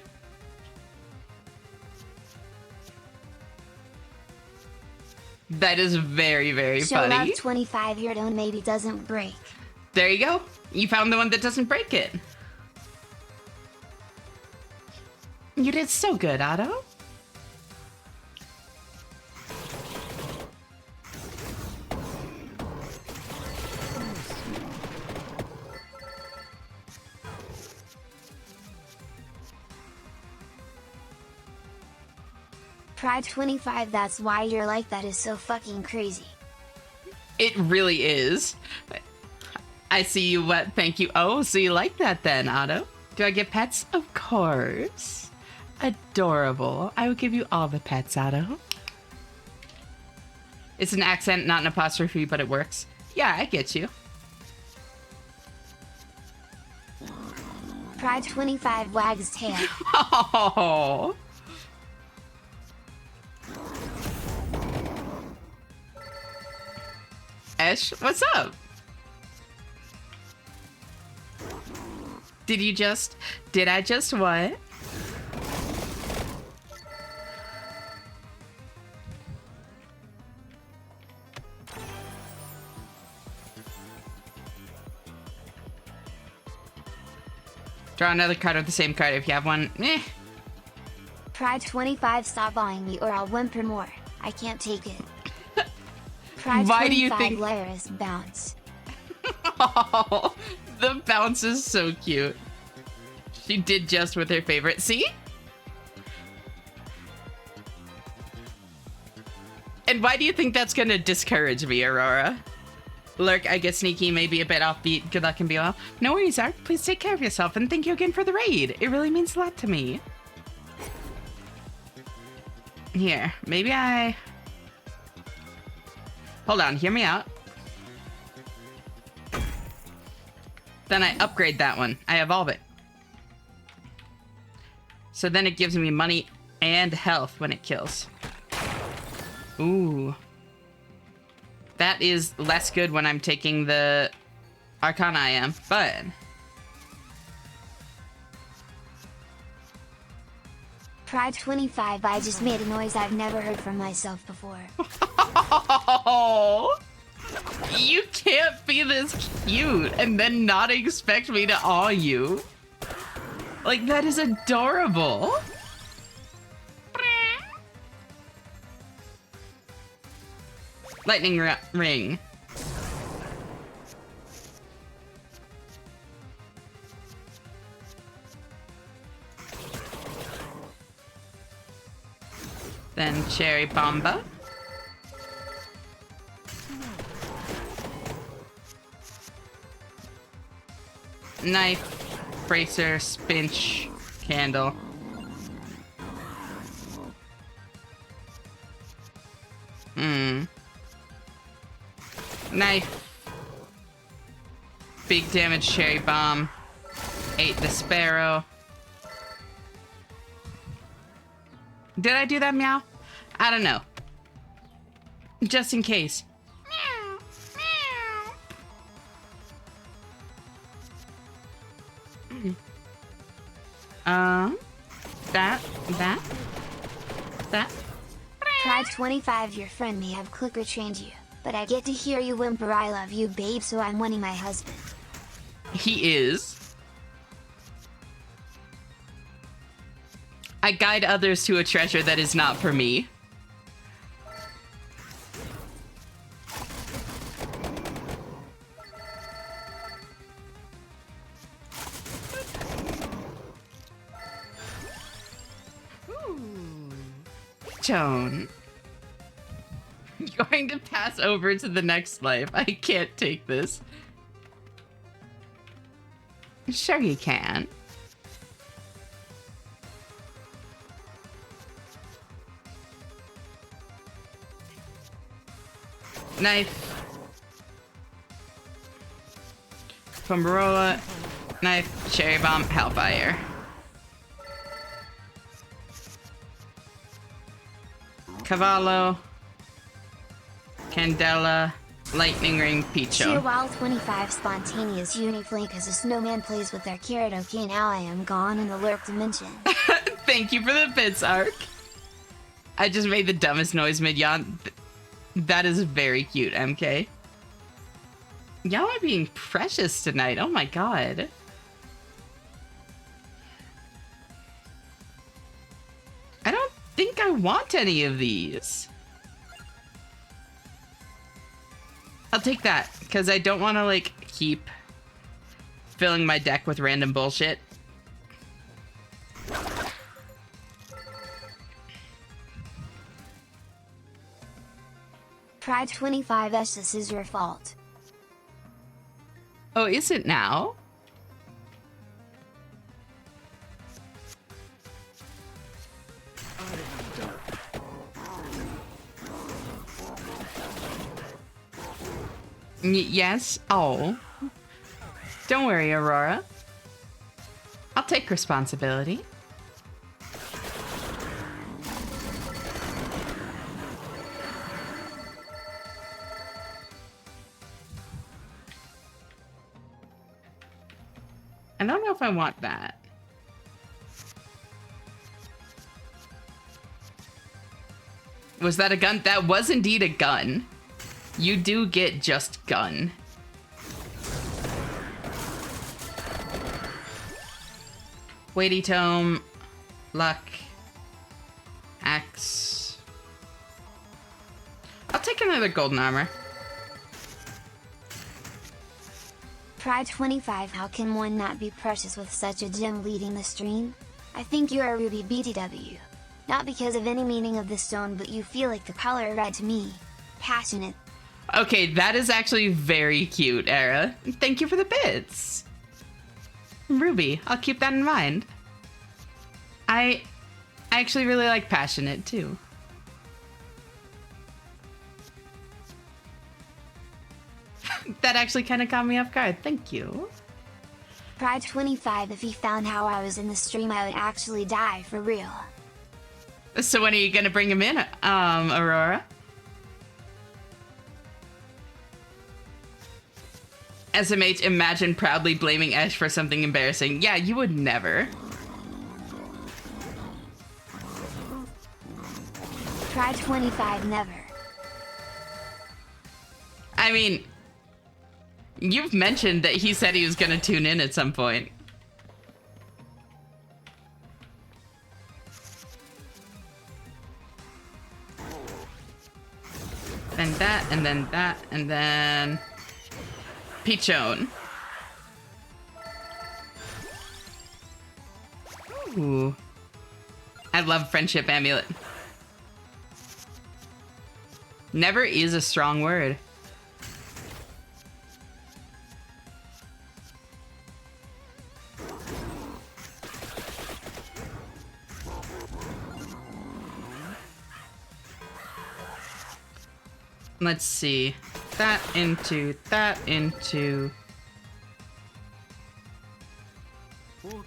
That is very, very
Show
funny.
love 25 here don't maybe doesn't break.
There you go. You found the one that doesn't break it. You did so good, Otto.
Pride 25. That's why you're like that is so fucking crazy.
It really is. I see you. What? Thank you. Oh, so you like that then, Otto? Do I get pets? Of course. Adorable. I will give you all the pets, Otto. It's an accent, not an apostrophe, but it works. Yeah, I get you.
Pride 25 wags tail.
Oh. Esh, what's up? Did I just what? Draw another card with the same card if you have one. Eh.
Pride 25, stop buying me or I'll whimper more. I can't take it. Pride
Why
25,
do you think
Laris bounce?
Oh, the bounce is so cute. She did just with her favorite. See? And why do you think that's gonna discourage me, Aurora? Lurk, I get sneaky, maybe a bit offbeat. Good luck and be well. No worries, Ark. Please take care of yourself and thank you again for the raid. It really means a lot to me. Here, maybe I... Hold on, hear me out. Then I upgrade that one. I evolve it. So then it gives me money and health when it kills. Ooh. That is less good when I'm taking the Arcana I am, but...
Pride 25, I just made a noise I've never heard from myself before.
Oh, you can't be this cute and then not expect me to awe you. Like, that is adorable. Lightning ring. Then cherry bomba. Knife, bracer, spinch, candle. Knife. Big damage cherry bomb. Ate the sparrow. Did I do that meow? I don't know. Just in case. Meow. Meow. That.
Pride 25, your friend may have clicker trained you, but I get to hear you whimper I love you babe, so I'm winning my husband.
He is. I guide others to a treasure that is not for me. Joan. Going to pass over to the next life. I can't take this. Sure you can. Knife. Fumarola. Knife. Cherry bomb. Hellfire. Cavallo, Candela, Lightning Ring, Picho.
Cheer while 25 spontaneous uniflake as a snowman plays with their carrot. Okay, now I am gone in the lurk dimension.
Thank you for the bits, Ark. I just made the dumbest noise mid-yawn. That is very cute, MK. Y'all are being precious tonight. Oh my god. I don't think I want any of these. I'll take that, because I don't want to, like, keep filling my deck with random bullshit.
Pride 25s, this is your fault.
Oh, is it now? Yes? Oh. Don't worry, Aurora. I'll take responsibility. I don't know if I want that. Was that a gun? That was indeed a gun. You do get just gun. Weighty Tome. Luck. Axe. I'll take another golden armor.
Pride 25, how can one not be precious with such a gem leading the stream? I think you're a Ruby BTW. Not because of any meaning of the stone, but you feel like the color red to me. Passionate.
Okay, that is actually very cute, Era. Thank you for the bits. Ruby, I'll keep that in mind. I actually really like passionate, too. That actually kind of caught me off guard. Thank you.
Pride 25, if he found how I was in the stream, I would actually die for real.
So when are you gonna bring him in, Aurora? SMH, imagine proudly blaming Esh for something embarrassing. Yeah, you would never.
Pride 25, never.
I mean, you've mentioned that he said he was gonna tune in at some point. Then that, and then that, and then... Pichon. Ooh. I love Friendship Amulet. Never is a strong word. Let's see. that, into that, into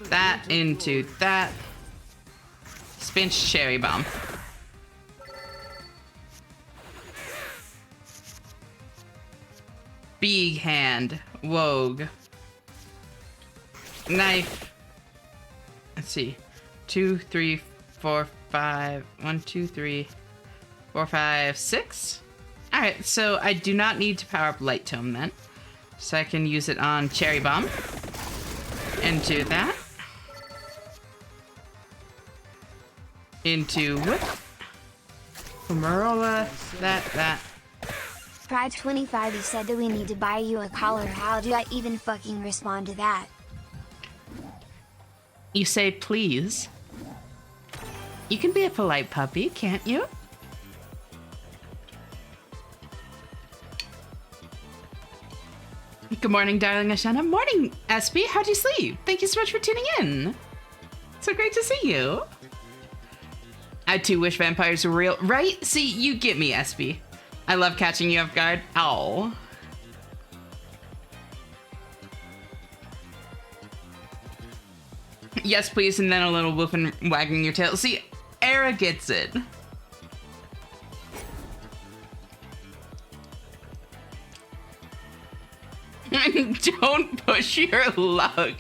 that, into that. Spinch cherry bomb. Big hand. Wogue. Knife. Let's see. 2, 3, 4, 5. 1, 2, 3, 4, 5, 6. Alright, so I do not need to power up Light Tome then. So I can use it on Cherry Bomb. Into that. Into Whip. Fumarola. That.
Pride25, he said that we need to buy you a collar. How do I even fucking respond to that?
You say please. You can be a polite puppy, can't you? Good morning, darling Ashana. Morning, SB. How'd you sleep? Thank you so much for tuning in. So great to see you. I too wish vampires were real. Right? See, you get me, SB. I love catching you off guard. Ow. Yes, please, and then a little woof and wagging your tail. See, Era gets it. Don't push your luck.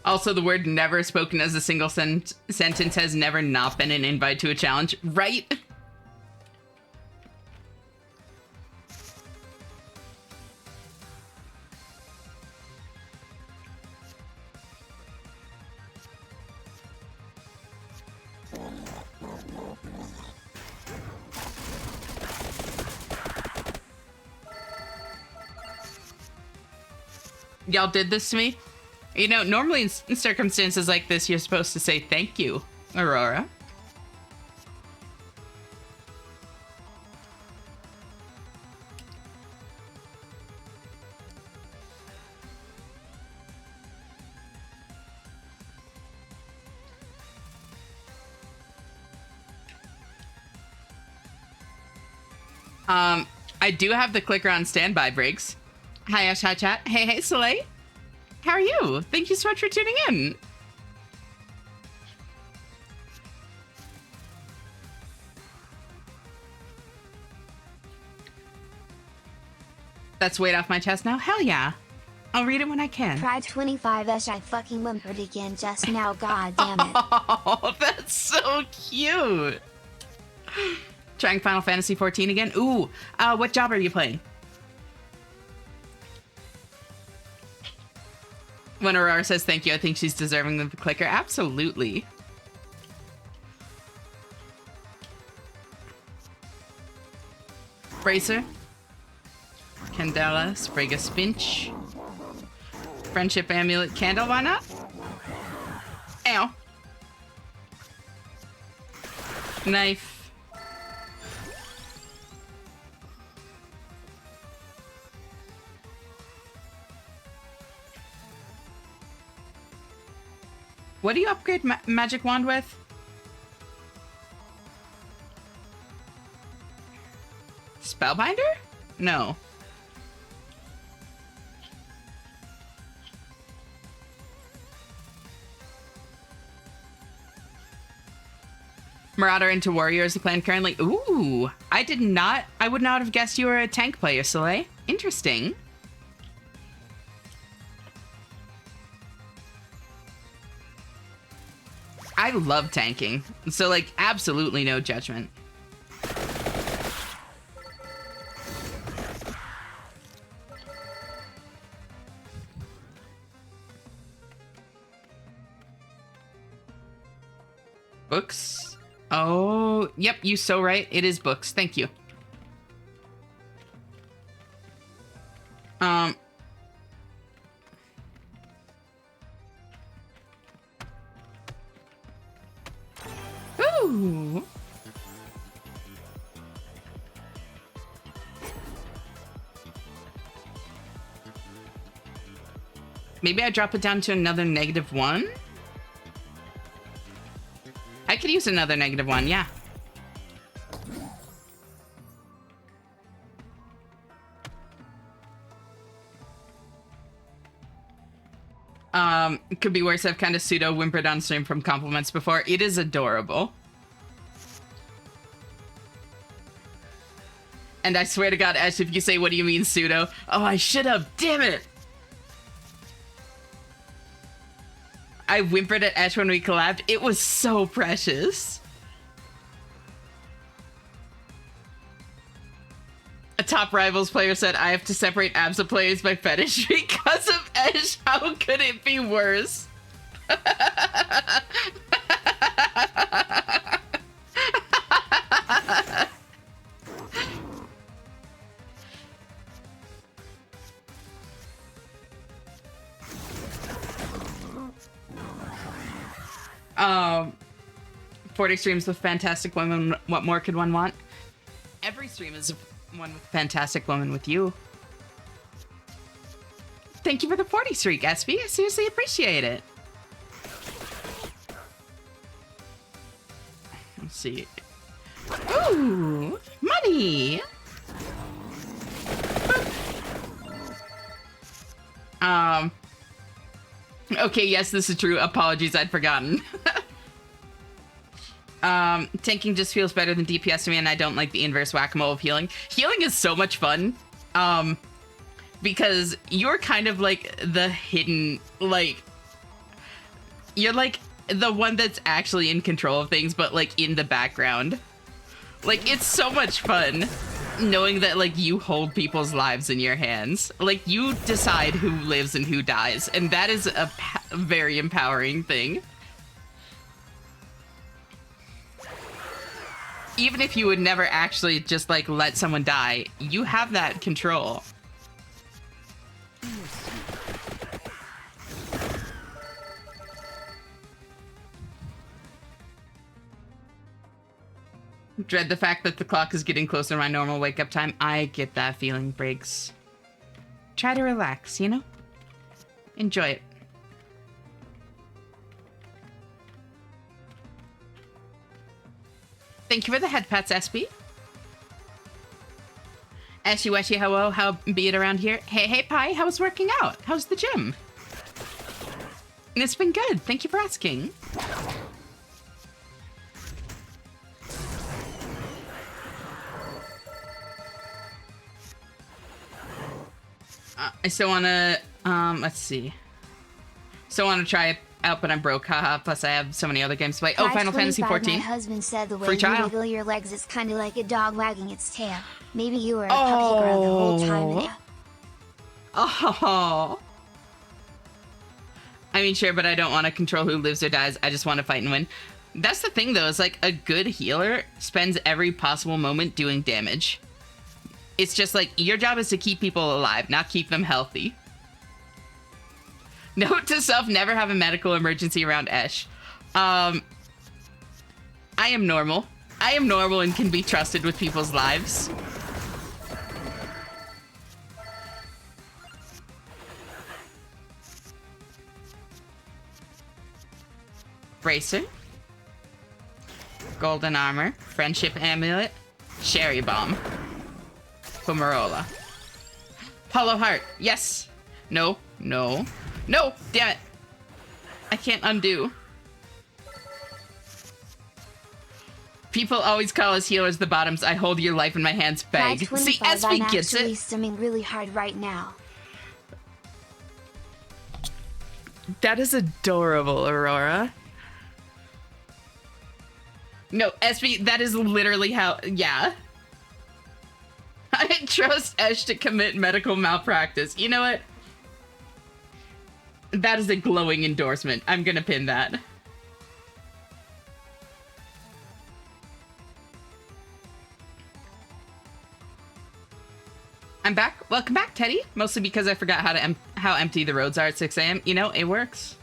Also, the word never spoken as a single sentence has never not been an invite to a challenge, right? Y'all did this to me? You know, normally in circumstances like this, you're supposed to say thank you, Aurora. I do have the clicker on standby, Briggs. Hi, Ash, hi, chat. Hey, Soleil. How are you? Thank you so much for tuning in. That's weight off my chest now? Hell yeah. I'll read it when I can.
Pride25, I fucking whimpered again just now, god damn it.
Oh, that's so cute. Trying Final Fantasy 14 again? Ooh, what job are you playing? When Aurora says thank you, I think she's deserving of the clicker. Absolutely. Bracer. Candela. Sprigga Spinch. Friendship Amulet Candle, why not? Ow. Knife. What do you upgrade Magic Wand with? Spellbinder? No. Marauder into Warrior is the plan currently. Ooh, I would not have guessed you were a tank player, Soleil. Interesting. I love tanking, so like absolutely no judgment. Books? Oh, yep, you so right. It is books. Thank you. Ooh. Maybe I drop it down to another -1? I could use another -1, yeah. It could be worse. I've kind of pseudo whimpered on stream from compliments before. It is adorable. And I swear to God, Ash, if you say, what do you mean pseudo? Oh, I should have. Damn it. I whimpered at Ash when we collabed. It was so precious. A top Rivals player said, I have to separate ABSA players by fetish because of Ash. How could it be worse? Um, 40 streams with fantastic women. What more could one want? Every stream is one with fantastic woman with you. Thank you for the 40 streak, SB. I seriously appreciate it. Let's see. Ooh, money. Okay, yes, this is true. Apologies, I'd forgotten. Tanking just feels better than DPS to me, and I don't like the inverse whack-a-mole of healing. Healing is so much fun, because you're kind of like the hidden, like, you're like the one that's actually in control of things, but like in the background. Like, it's so much fun knowing that, like, you hold people's lives in your hands. Like, you decide who lives and who dies, and that is a very empowering thing. Even if you would never actually just, like, let someone die, you have that control. Dread the fact that the clock is getting closer to my normal wake-up time. I get that feeling, Briggs. Try to relax, you know? Enjoy it. Thank you for the head pats, SB. Ashy Weshy, how be it around here? Hey, Pi, how's working out? How's the gym? It's been good. Thank you for asking. I still want to, let's see. Still want to try it out, but I'm broke. Haha. Plus, I have so many other games to play. Oh, Final Fantasy 14.
My husband said the way
Free
you
trial.
wiggle your legs is kind of like a dog wagging its tail. Maybe you were a puppy girl the whole time. Yeah.
Oh. I mean, sure, but I don't want to control who lives or dies. I just want to fight and win. That's the thing, though. Is like a good healer spends every possible moment doing damage. It's just like, your job is to keep people alive, not keep them healthy. Note to self, never have a medical emergency around Esh. I am normal. I am normal and can be trusted with people's lives. Bracer. Golden armor. Friendship amulet. Cherry bomb. Pomerola. Hollow heart. Yes. No. No. No! Damn it. I can't undo. People always call us healers the bottoms. I hold your life in my hands, beg. See, SB gets it.
I'm actually stimming really hard right now.
That is adorable, Aurora. No, SB, that is literally how... Yeah. I trust Esh to commit medical malpractice. You know what? That is a glowing endorsement. I'm gonna pin that. I'm back. Welcome back, Teddy. Mostly because I forgot how empty the roads are at 6 a.m. You know, it works.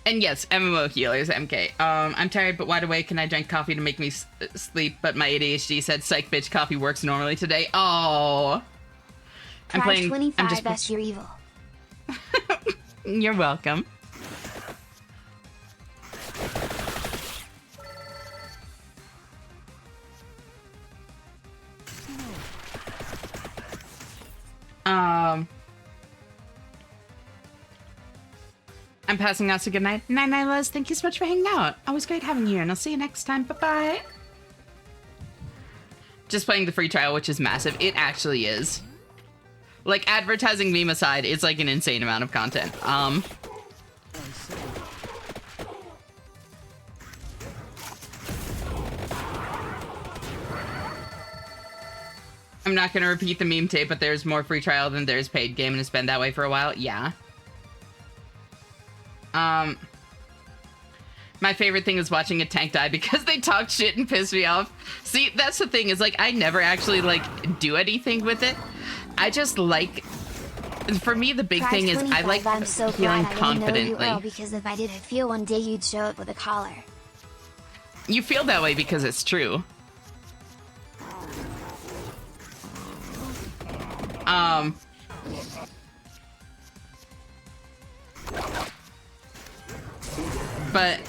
And yes, MMO healers, MK. I'm tired but wide awake and I drank coffee to make me sleep, but my ADHD said, psych bitch, coffee works normally today. Oh. I'm playing
25, I'm just you're evil.
You're welcome. I'm passing out, so good night. Night night, Liz. Thank you so much for hanging out. Always great having you here, and I'll see you next time. Bye-bye. Just playing the free trial, which is massive. It actually is. Like, advertising meme aside, it's like an insane amount of content. I'm not gonna repeat the meme tape, but there's more free trial than there's paid game, and it's been that way for a while. Yeah. My favorite thing is watching a tank die because they talk shit and piss me off. See, that's the thing, is like, I never actually like do anything with it. I just like, for me, the big thing is I like feeling confidently.
Because if I didn't feel one day you'd show up with a collar.
You feel that way because it's true. But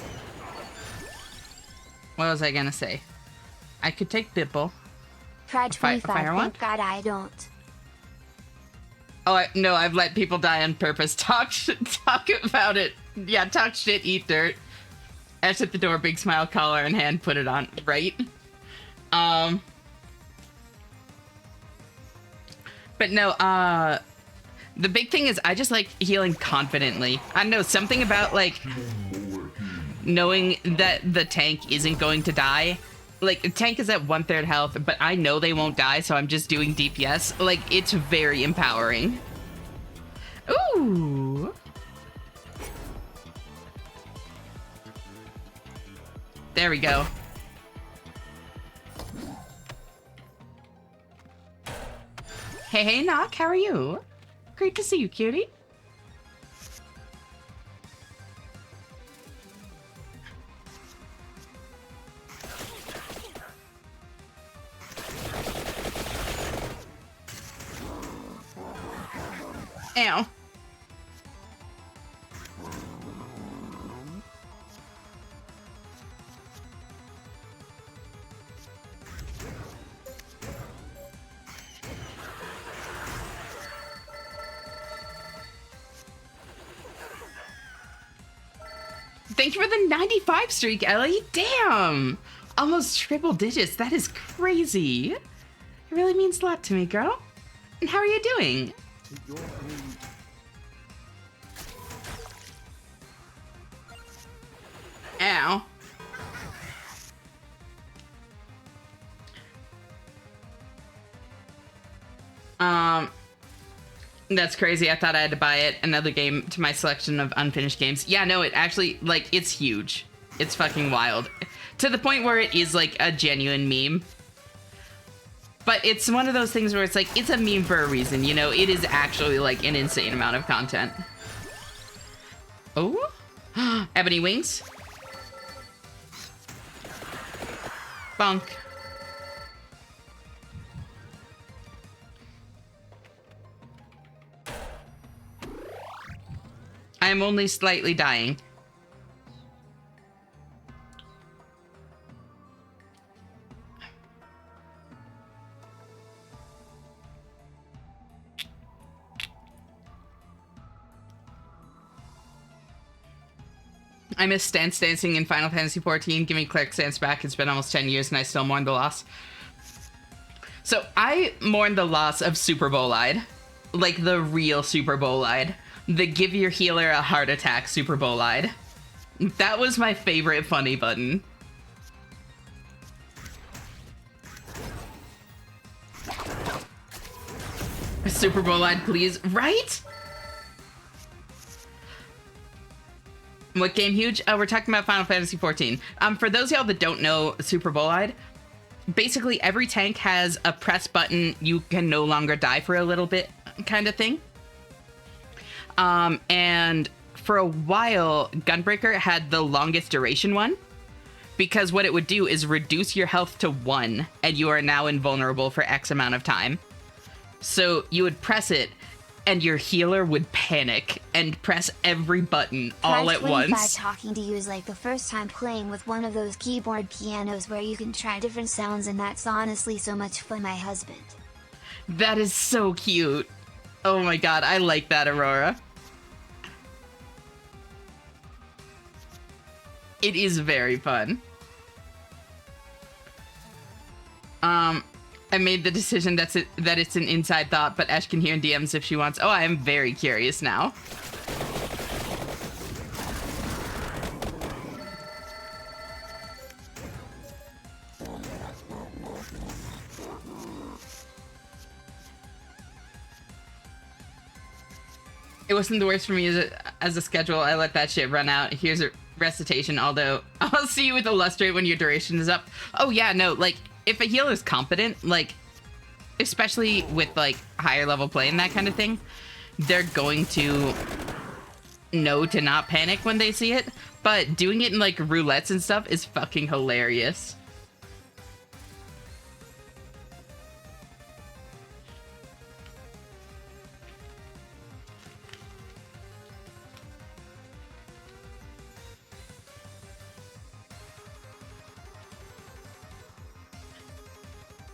what was I gonna say? I could take Bipple.
Pride 25, thank God I don't.
Oh, no, I've let people die on purpose. Talk about it. Yeah, talk shit, eat dirt. Ash at the door, big smile, collar in hand, put it on. Right? But no, the big thing is I just like healing confidently. I don't know, something about like knowing that the tank isn't going to die. Like, the tank is at 1/3 health, but I know they won't die, so I'm just doing DPS. Like, it's very empowering. Ooh. There we go. Hey, hey, Knock, how are you? Great to see you, cutie. Ow. Thank you for the 95 streak, Ellie. Damn. Almost triple digits. That is crazy. It really means a lot to me, girl. And how are you doing? Ow. That's crazy. I thought I had to buy it. Another game to my selection of unfinished games. Yeah, no, it actually, like, it's huge. It's fucking wild. To the point where it is, like, a genuine meme. But it's one of those things where it's like, it's a meme for a reason, you know? It is actually, like, an insane amount of content. Oh? Ebony Wings? Bonk. I am only slightly dying. I miss stance dancing in Final Fantasy XIV. Give me Cleric stance back. It's been almost 10 years and I still mourn the loss. So I mourn the loss of Super Bolide. Like the real Super Bolide. The give your healer a heart attack Super Bolide. That was my favorite funny button. Super Bolide, please. Right? What game huge? We're talking about Final Fantasy XIV. For those of y'all that don't know Super Bolide, basically every tank has a press button, you can no longer die for a little bit kind of thing. And for a while, Gunbreaker had the longest duration one, because what it would do is reduce your health to 1, and you are now invulnerable for X amount of time. So you would press it, and your healer would panic and press every button all at once.
Talking to you is like the first time playing with one of those keyboard pianos where you can try different sounds, and that's honestly so much fun, my husband.
That is so cute. Oh my god, I like that, Aurora. It is very fun. I made the decision that it's an inside thought, but Ash can hear in DMs if she wants. Oh, I am very curious now. It wasn't the worst for me as a schedule. I let that shit run out. Here's a recitation, although I'll see you with Illustrate when your duration is up. Oh yeah, no, like, if a healer's competent, like, especially with, like, higher level play and that kind of thing, they're going to know to not panic when they see it. But doing it in, like, roulettes and stuff is fucking hilarious.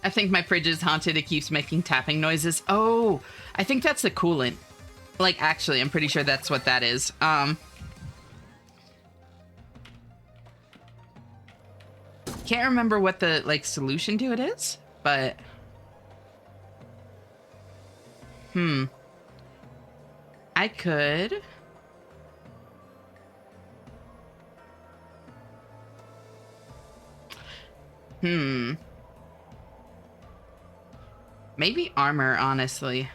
I think my fridge is haunted. It keeps making tapping noises. Oh, I think that's the coolant. Like, actually, I'm pretty sure that's what that is. Can't remember what the, like, solution to it is, but... I could... Maybe armor, honestly.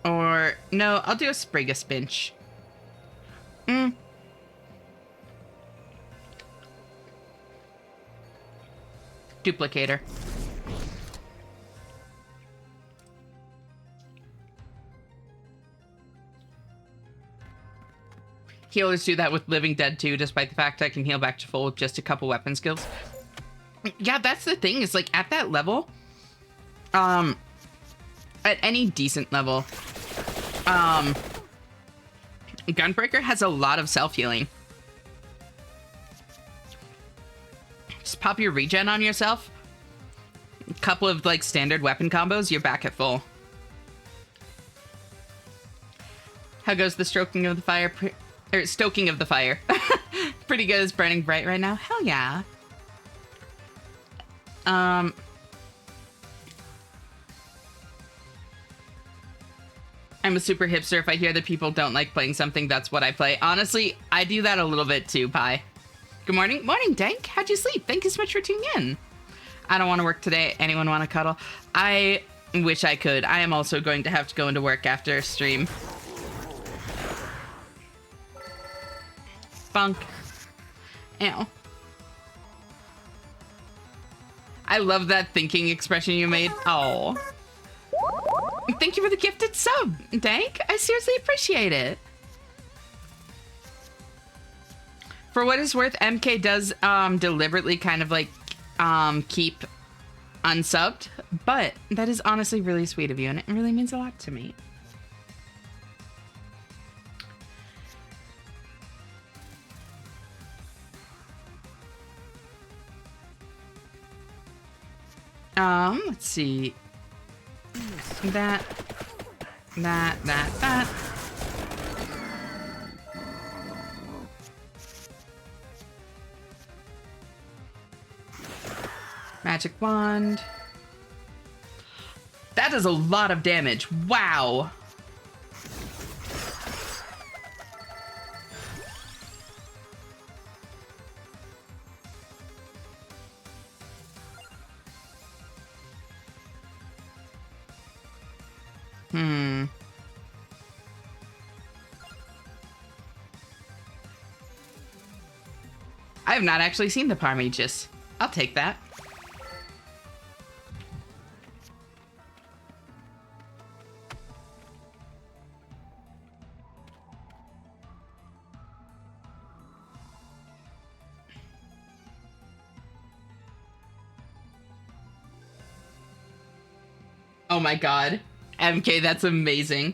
Or, no, I'll do a sprig of spinch. Duplicator. Healers do that with Living Dead too, despite the fact I can heal back to full with just a couple weapon skills. Yeah, that's the thing, is like at that level, at any decent level, Gunbreaker has a lot of self-healing. Just pop your regen on yourself, a couple of like standard weapon combos, you're back at full. How goes the stroking of the fire, or stoking of the fire? Pretty good, it's burning bright right now. Hell yeah. I'm a super hipster. If I hear that people don't like playing something, that's what I play. Honestly, I do that a little bit too, Pi. Good morning. Morning, Dank. How'd you sleep? Thank you so much for tuning in. I don't want to work today. Anyone want to cuddle? I wish I could. I am also going to have to go into work after stream. Funk. Ew. I love that thinking expression you made. Oh. Thank you for the gifted sub, Dank. I seriously appreciate it. For what it's worth, MK does deliberately kind of like keep unsubbed, but that is honestly really sweet of you, and it really means a lot to me. Let's see. That. Magic wand. That is a lot of damage. Wow. I have not actually seen the Parmagus. I'll take that. Oh my god. MK, that's amazing.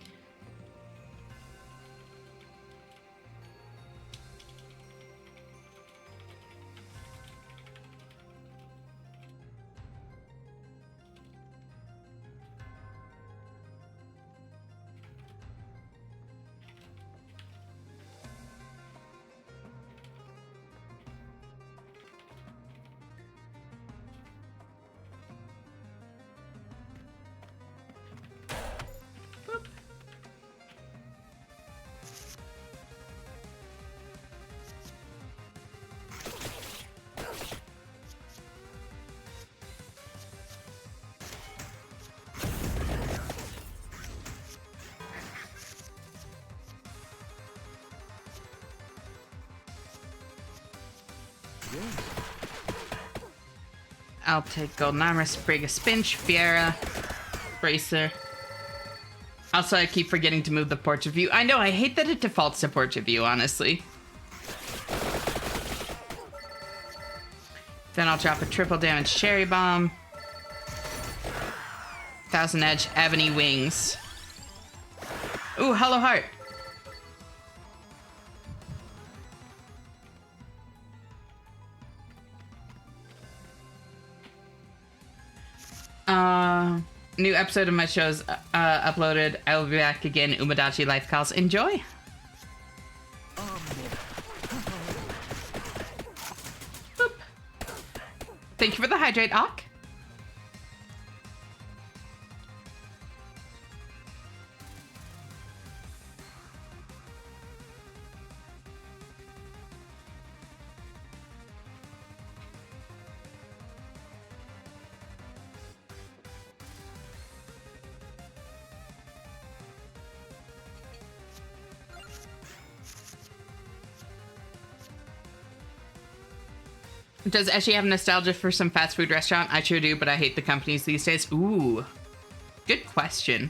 I'll take Golden Armor, Sprig of Spinch, Fiera, Bracer. Also, I keep forgetting to move the Portrait View. I know, I hate that it defaults to Portrait View, honestly. Then I'll drop a triple damage Cherry Bomb. 1000 Edge, Ebony Wings. Ooh, Hollow Heart. New episode of my show's uploaded. I will be back again. Umadachi Life Calls. Enjoy. Boop. Thank you for the hydrate, Ak. Does Eshi have nostalgia for some fast food restaurant? I sure do, but I hate the companies these days. Ooh, good question.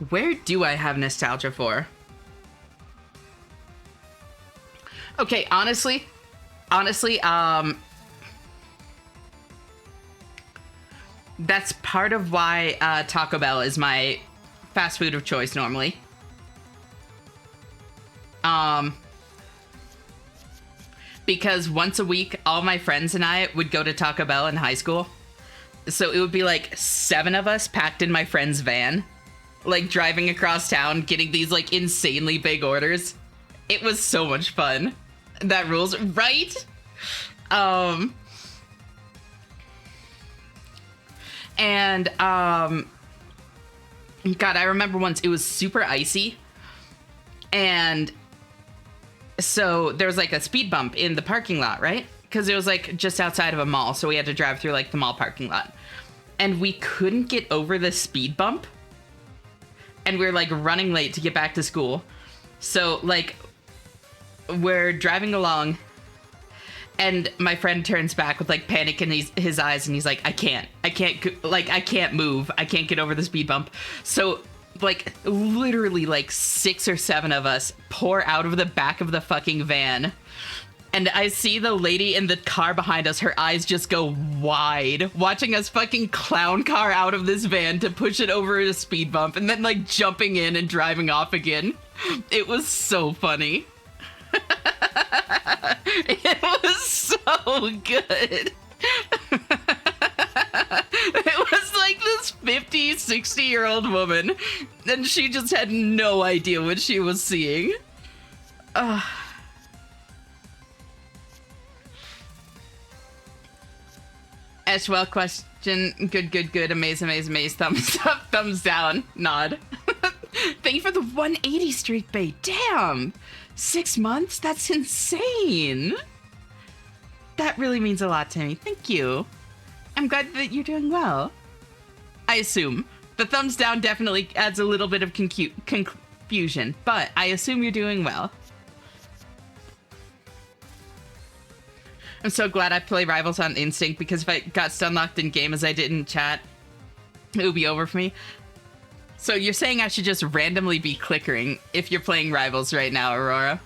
Where do I have nostalgia for? Okay, honestly, that's part of why Taco Bell is my fast food of choice normally. Because once a week, all my friends and I would go to Taco Bell in high school. So it would be like 7 of us packed in my friend's van, like driving across town, getting these like insanely big orders. It was so much fun. That rules, right? God, I remember once it was super icy, and so there was like a speed bump in the parking lot, right? Because it was like just outside of a mall, so we had to drive through like the mall parking lot, and we couldn't get over the speed bump, and we were like running late to get back to school. So like we're driving along, and my friend turns back with like panic in his eyes, and he's like, I can't move. I can't get over the speed bump. So like literally like 6 or 7 of us pour out of the back of the fucking van. And I see the lady in the car behind us, her eyes just go wide, watching us fucking clown car out of this van to push it over a speed bump, and then like jumping in and driving off again. It was so funny. It was so good. It was like this 50, 60-year-old woman, and she just had no idea what she was seeing. Ashwell question. Good. Amaze. Thumbs up, thumbs down, nod. Thank you for the 180 streak bait. Damn. 6 months? That's insane. That really means a lot to me. Thank you. I'm glad that you're doing well. I assume. The thumbs down definitely adds a little bit of confusion, but I assume you're doing well. I'm so glad I play Rivals on Instinct, because if I got stun locked in game as I did in chat, it would be over for me. So you're saying I should just randomly be clickering if you're playing Rivals right now, Aurora?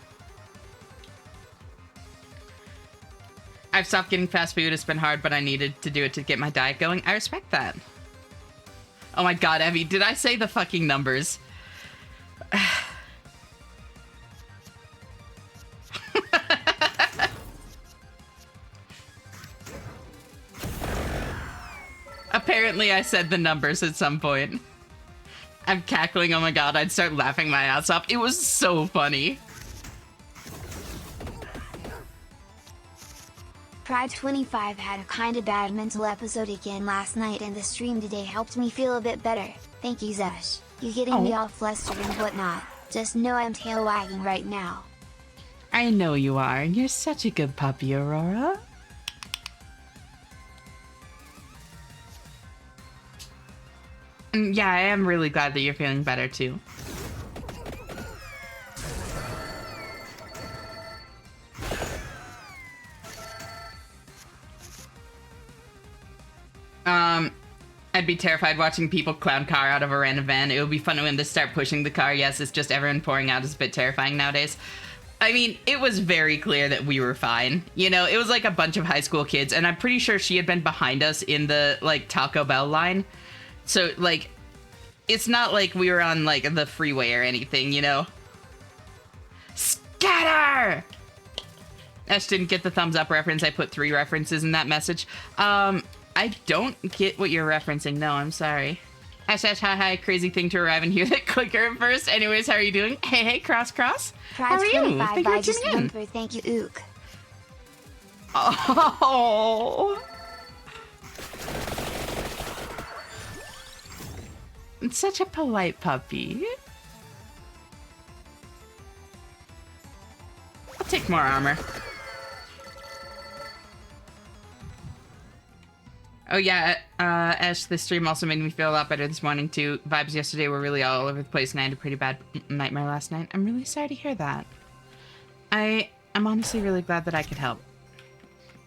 I've stopped getting fast food. It's been hard, but I needed to do it to get my diet going. I respect that. Oh my god, Evie, did I say the fucking numbers? Apparently I said the numbers at some point. I'm cackling, oh my god, I'd start laughing my ass off. It was so funny.
Pride 25 had a kinda bad mental episode again last night, and the stream today helped me feel a bit better. Thank you, Zesh. You getting me all flustered and whatnot. Just know I'm tail wagging right now.
I know you are. You're such a good puppy, Aurora. And yeah, I am really glad that you're feeling better too. I'd be terrified watching people clown car out of a random van. It would be fun when they start pushing the car. Yes, it's just everyone pouring out is a bit terrifying nowadays. I mean, it was very clear that we were fine. You know, it was like a bunch of high school kids, and I'm pretty sure she had been behind us in the, like, Taco Bell line. So, like, it's not like we were on, like, the freeway or anything, you know? Scatter! Ash didn't get the thumbs up reference. I put 3 references in that message. I don't get what you're referencing. No, I'm sorry. Ash, hi, crazy thing to arrive and hear that clicker at first. Anyways, how are you doing? Hey, cross. How are you? Thank you for tuning in.
Thank you, Ook.
Oh. It's such a polite puppy. I'll take more armor. Oh yeah, Ash, this stream also made me feel a lot better this morning too. Vibes yesterday were really all over the place and I had a pretty bad nightmare last night. I'm really sorry to hear that. I'm honestly really glad that I could help.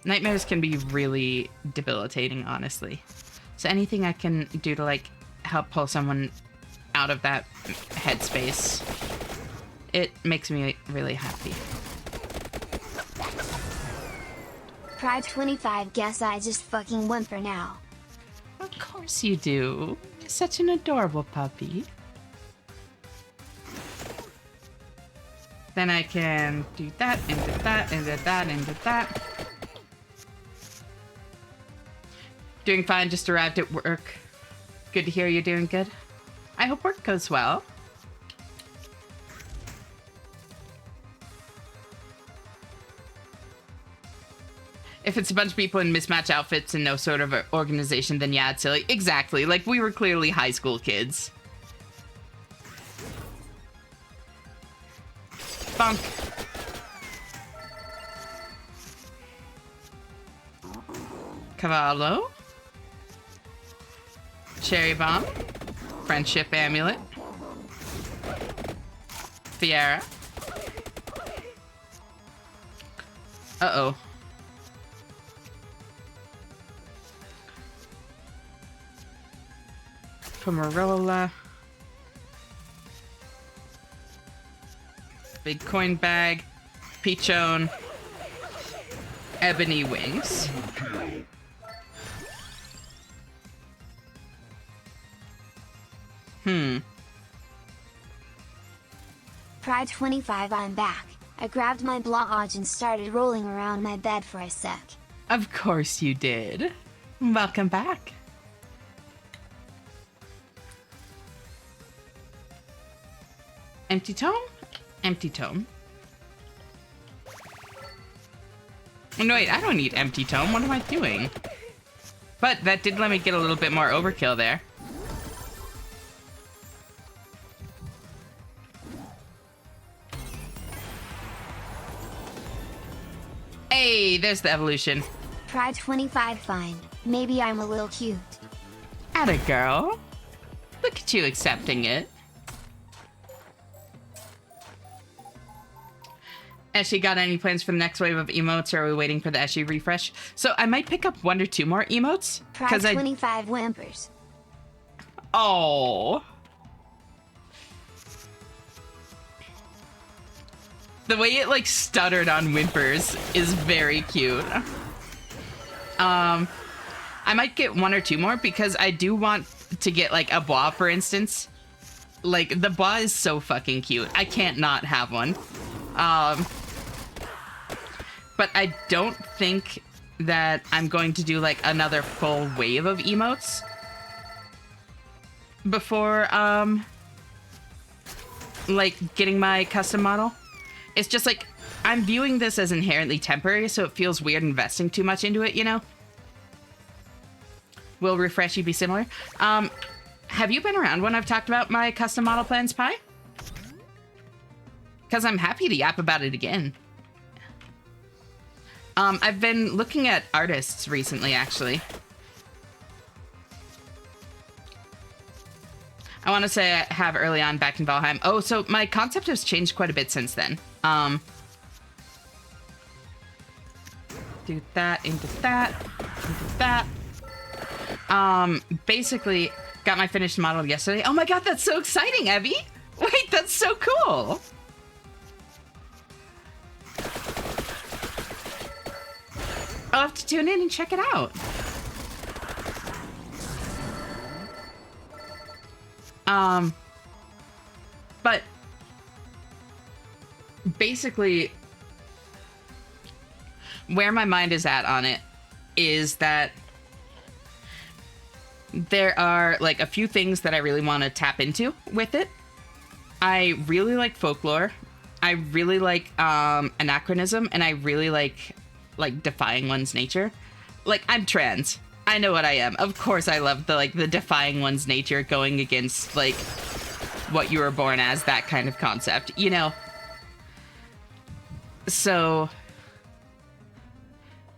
Nightmares can be really debilitating, honestly. So anything I can do to, like, help pull someone out of that headspace, it makes me really happy.
Pride 25, guess I just fucking won for now.
Of course you do. You're such an adorable puppy. Then I can do that, and do that, and do that, and do that. Doing fine, just arrived at work. Good to hear you're doing good. I hope work goes well. If it's a bunch of people in mismatched outfits and no sort of organization, then yeah, it's silly. Exactly. Like, we were clearly high school kids. Bonk. Cavallo. Cherry Bomb. Friendship Amulet. Fiera. Uh-oh. Pomerola. Big coin bag. Peachone. Ebony wings.
Pride 25, I'm back. I grabbed my blodge and started rolling around my bed for a sec.
Of course you did. Welcome back. Empty tome? Empty tome. Oh, no, wait, I don't need empty tome. What am I doing? But that did let me get a little bit more overkill there. Hey, there's the evolution.
Pride 25, fine. Maybe I'm a little cute.
Atta girl. Look at you accepting it. Eshy, got any plans for the next wave of emotes, or are we waiting for the Eshy refresh? So I might pick up 1 or 2 more emotes.
Pride 25 whimpers.
Oh. The way it, like, stuttered on whimpers is very cute. I might get 1 or 2 more because I do want to get, like, a boa, for instance. Like, the boa is so fucking cute. I can't not have one. But I don't think that I'm going to do, like, another full wave of emotes before, like, getting my custom model. It's just, like, I'm viewing this as inherently temporary, so it feels weird investing too much into it, you know? Will Refreshy be similar? Have you been around when I've talked about my custom model plans, Pi? Because I'm happy to yap about it again. I've been looking at artists recently, actually. I want to say I have early on back in Valheim. Oh, so my concept has changed quite a bit since then. Do that, into that, into that. Basically, got my finished model yesterday. Oh my god, that's so exciting, Evie! Wait, that's so cool! I'll have to tune in and check it out. But basically, where my mind is at on it is that there are, like, a few things that I really want to tap into with it. I really like folklore. I really like anachronism, and I really like defying one's nature. Like, I'm trans. I know what I am. Of course I love the defying one's nature, going against, like, what you were born as, that kind of concept, you know? So,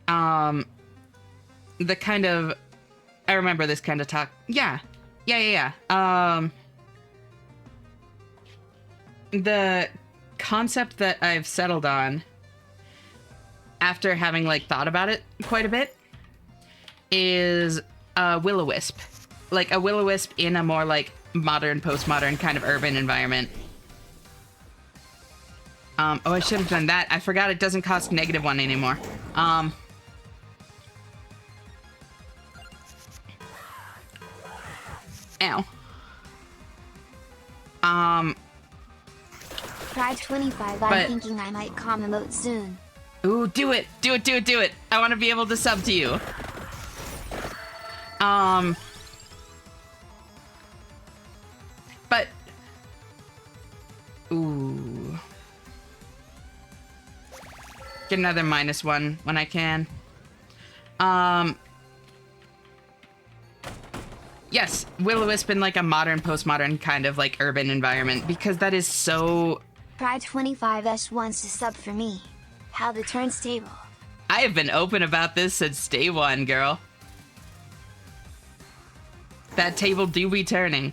the kind of, I remember this kind of talk. Yeah. The concept that I've settled on after having, like, thought about it quite a bit is a will-o-wisp. Like, a will-o-wisp in a more, like, modern, postmodern kind of urban environment. Oh, I should have done that. I forgot it doesn't cost -1 anymore. Ow.
Pride 25, I'm thinking I might calm emote soon.
Ooh, do it! Do it, do it, do it! I want to be able to sub to you. But... Ooh. Get another -1 when I can. Yes, will-o-wisp in, like, a modern, postmodern kind of, like, urban environment, because that is so...
Pride 25S wants to sub for me. How the turnstable.
I have been open about this since day one, girl. That table do be turning.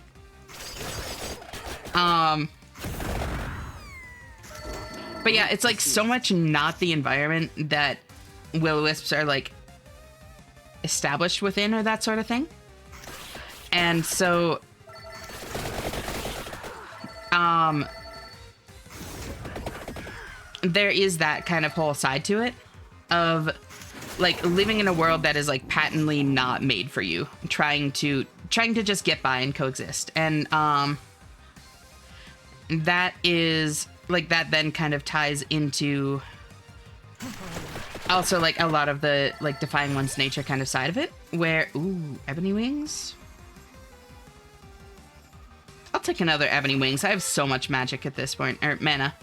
But yeah, it's, like, so much not the environment that will-o-wisps are, like, established within, or that sort of thing. And so, there is that kind of whole side to it of, like, living in a world that is, like, patently not made for you, trying to just get by and coexist. And that is, like, that then kind of ties into also, like, a lot of the, like, defying one's nature kind of side of it, where, ooh, ebony wings. I'll take another ebony wings. I have so much magic at this point, or mana.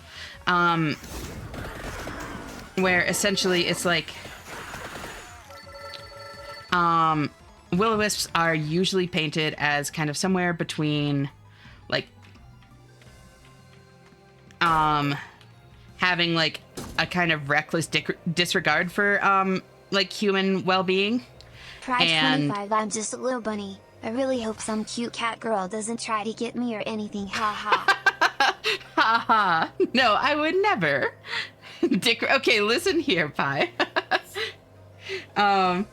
Where essentially it's like, will-o-wisps are usually painted as kind of somewhere between, like, having, like, a kind of reckless disregard for, like, human well-being.
Pride 25, I'm just a little bunny. I really hope some cute cat girl doesn't try to get me or anything, ha ha.
Ha ha. No, I would never. Dick. Okay, listen here, Pi. Also,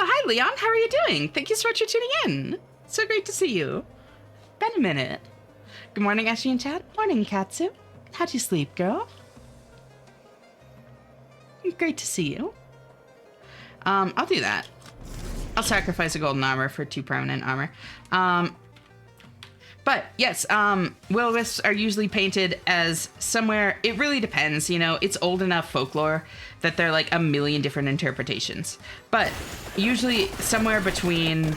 hi, Leon. How are you doing? Thank you so much for tuning in. So great to see you. Been a minute. Good morning, Ashley and Chad. Morning, Katsu. How'd you sleep, girl? Great to see you. I'll do that. I'll sacrifice a golden armor for 2 permanent armor. But yes, will-o-wisps are usually painted as somewhere, it really depends, you know, it's old enough folklore that there are like a million different interpretations. But usually somewhere between,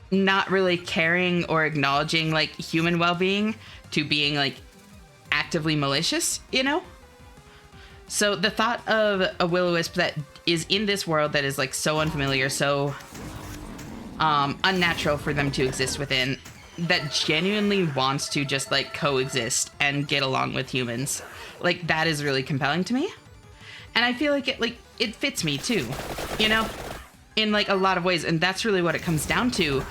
not really caring or acknowledging like human well-being to being like actively malicious, you know? So the thought of a will-o-wisp that is in this world that is like so unfamiliar, so unnatural for them to exist within, that genuinely wants to just like coexist and get along with humans, like that is really compelling to me. And I feel like it fits me too, you know, in like a lot of ways. And that's really what it comes down to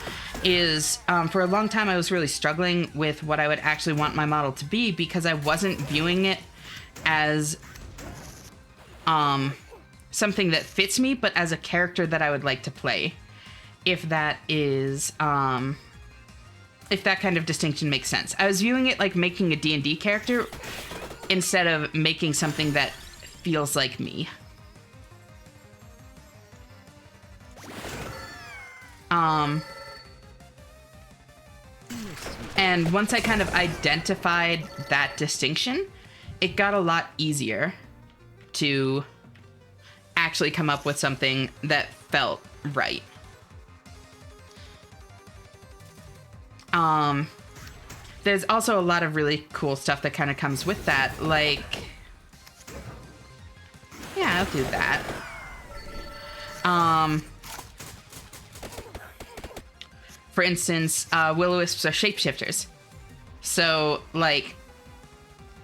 is for a long time I was really struggling with what I would actually want my model to be, because I wasn't viewing it as something that fits me, but as a character that I would like to play. If that is, if that kind of distinction makes sense. I was viewing it like making a D&D character instead of making something that feels like me. And once I kind of identified that distinction, it got a lot easier to actually come up with something that felt right. There's also a lot of really cool stuff that kind of comes with that, like, yeah, I'll do that. For instance, will-o-wisps are shapeshifters. So, like,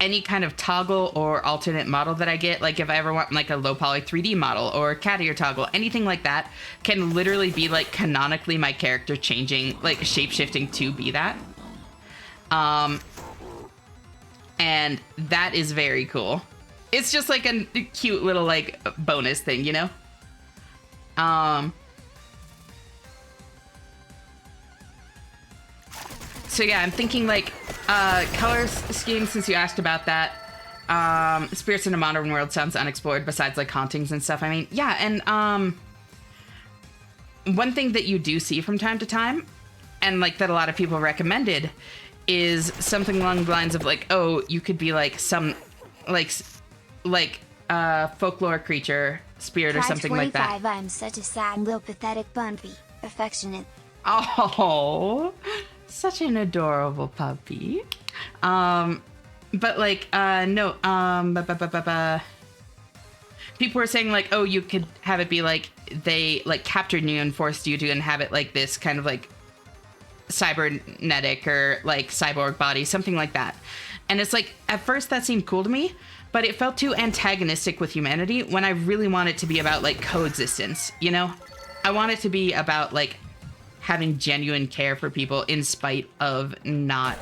any kind of toggle or alternate model that I get, like if I ever want like a low poly 3D model or cat ear toggle, anything like that can literally be like canonically my character changing, like shapeshifting to be that. And that is very cool. It's just like a cute little like bonus thing, you know? So yeah, I'm thinking like color scheme, since you asked about that. Spirits in a Modern World sounds unexplored besides like hauntings and stuff. I mean, yeah, and one thing that you do see from time to time, and like that a lot of people recommended, is something along the lines of like, oh, you could be like some like folklore creature, spirit, or something like that.
I'm such a sad little pathetic bumpy, affectionate.
Oh, such an adorable puppy. But like, no, people were saying like, oh, you could have it be like they like captured you and forced you to inhabit like this kind of like cybernetic or like cyborg body, something like that. And it's like, at first that seemed cool to me, but it felt too antagonistic with humanity when I really want it to be about like coexistence, you know? I want it to be about like having genuine care for people in spite of not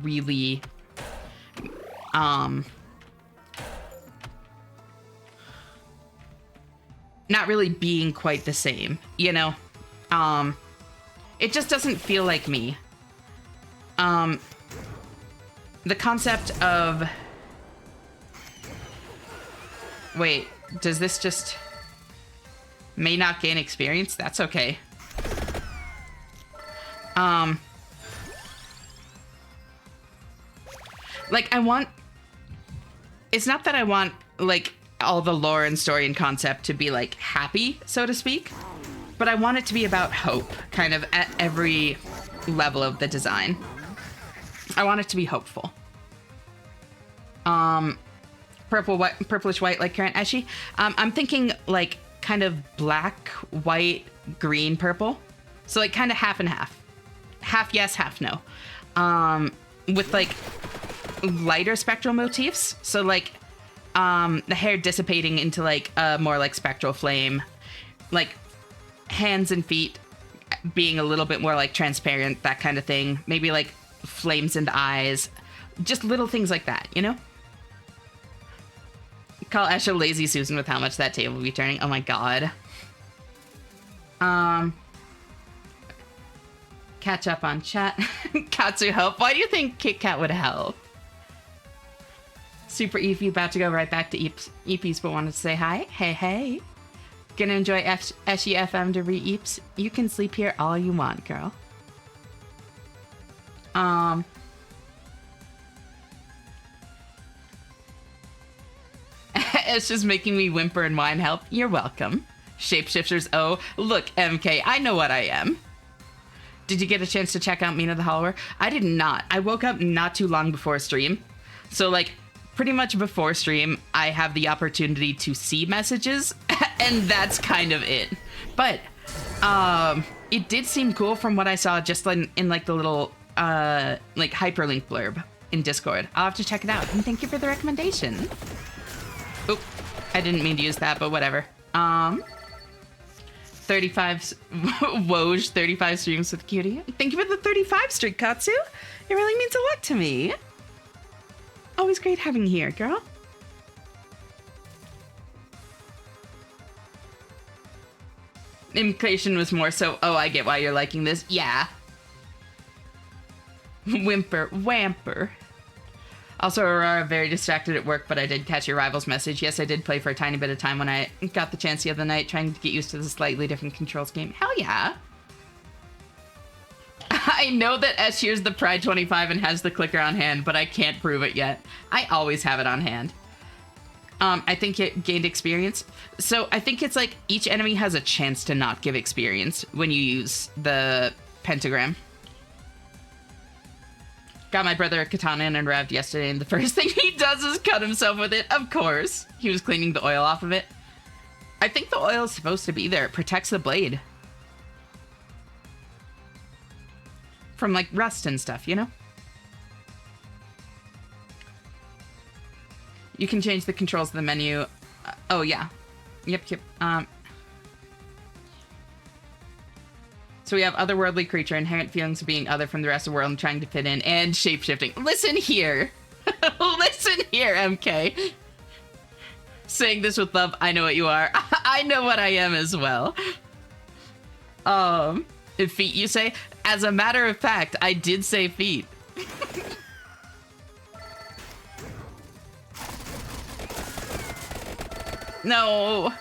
really not really being quite the same, you know? It just doesn't feel like me. The concept of... Wait, does this just... May not gain experience? That's okay. Like, I want... It's not that I want, like, all the lore and story and concept to be, like, happy, so to speak. But I want it to be about hope, kind of, at every level of the design. I want it to be hopeful. Purplish white, like current Eshi. I'm thinking, like, kind of black, white, green, purple. So, like, kind of half and half. Half yes, half no. With, like, lighter spectral motifs. So, like, the hair dissipating into, like, a more, like, spectral flame. Like, hands and feet being a little bit more like transparent, that kind of thing. Maybe like flames in the eyes. Just little things like that, you know? Call Esha Lazy Susan with how much that table will be turning. Oh my god. Catch up on chat. Katsu help. Why do you think Kit Kat would help? Super Eepy about to go right back to Eepies, but wanted to say hi. Hey, hey. Gonna enjoy Eshy FM to re-Eeps. You can sleep here all you want, girl. It's just making me whimper and whine. Help. You're welcome. Shapeshifters. Oh, look, MK. I know what I am. Did you get a chance to check out Mina the Hollower? I did not. I woke up not too long before stream. So, like, pretty much before stream, I have the opportunity to see messages, and that's kind of it. But, it did seem cool from what I saw just in like, the little, like, hyperlink blurb in Discord. I'll have to check it out, and thank you for the recommendation. Oop, I didn't mean to use that, but whatever. 35 Woj, 35 streams with Cutie. Thank you for the 35 streak, Katsu. It really means a lot to me. Always great having you here, girl. Implication was more so, oh, I get why you're liking this. Yeah. Whimper, whamper. Also, Aurora, very distracted at work, but I did catch your rival's message. Yes, I did play for a tiny bit of time when I got the chance the other night, trying to get used to the slightly different controls game. Hell yeah. I know that S hears the Pride 25 and has the clicker on hand, but I can't prove it yet. I always have it on hand. I think it gained experience. So I think it's like each enemy has a chance to not give experience when you use the pentagram. Got my brother a katana and arrived yesterday, and the first thing he does is cut himself with it. Of course. He was cleaning the oil off of it. I think the oil is supposed to be there. It protects the blade. From, like, rust and stuff, you know? You can change the controls of the menu. Oh, yeah. Yep. So we have otherworldly creature, inherent feelings of being other from the rest of the world and trying to fit in, and shapeshifting. Listen here. Listen here, MK. Saying this with love, I know what you are. I know what I am as well. Feet, you say? As a matter of fact, I did say feet. No.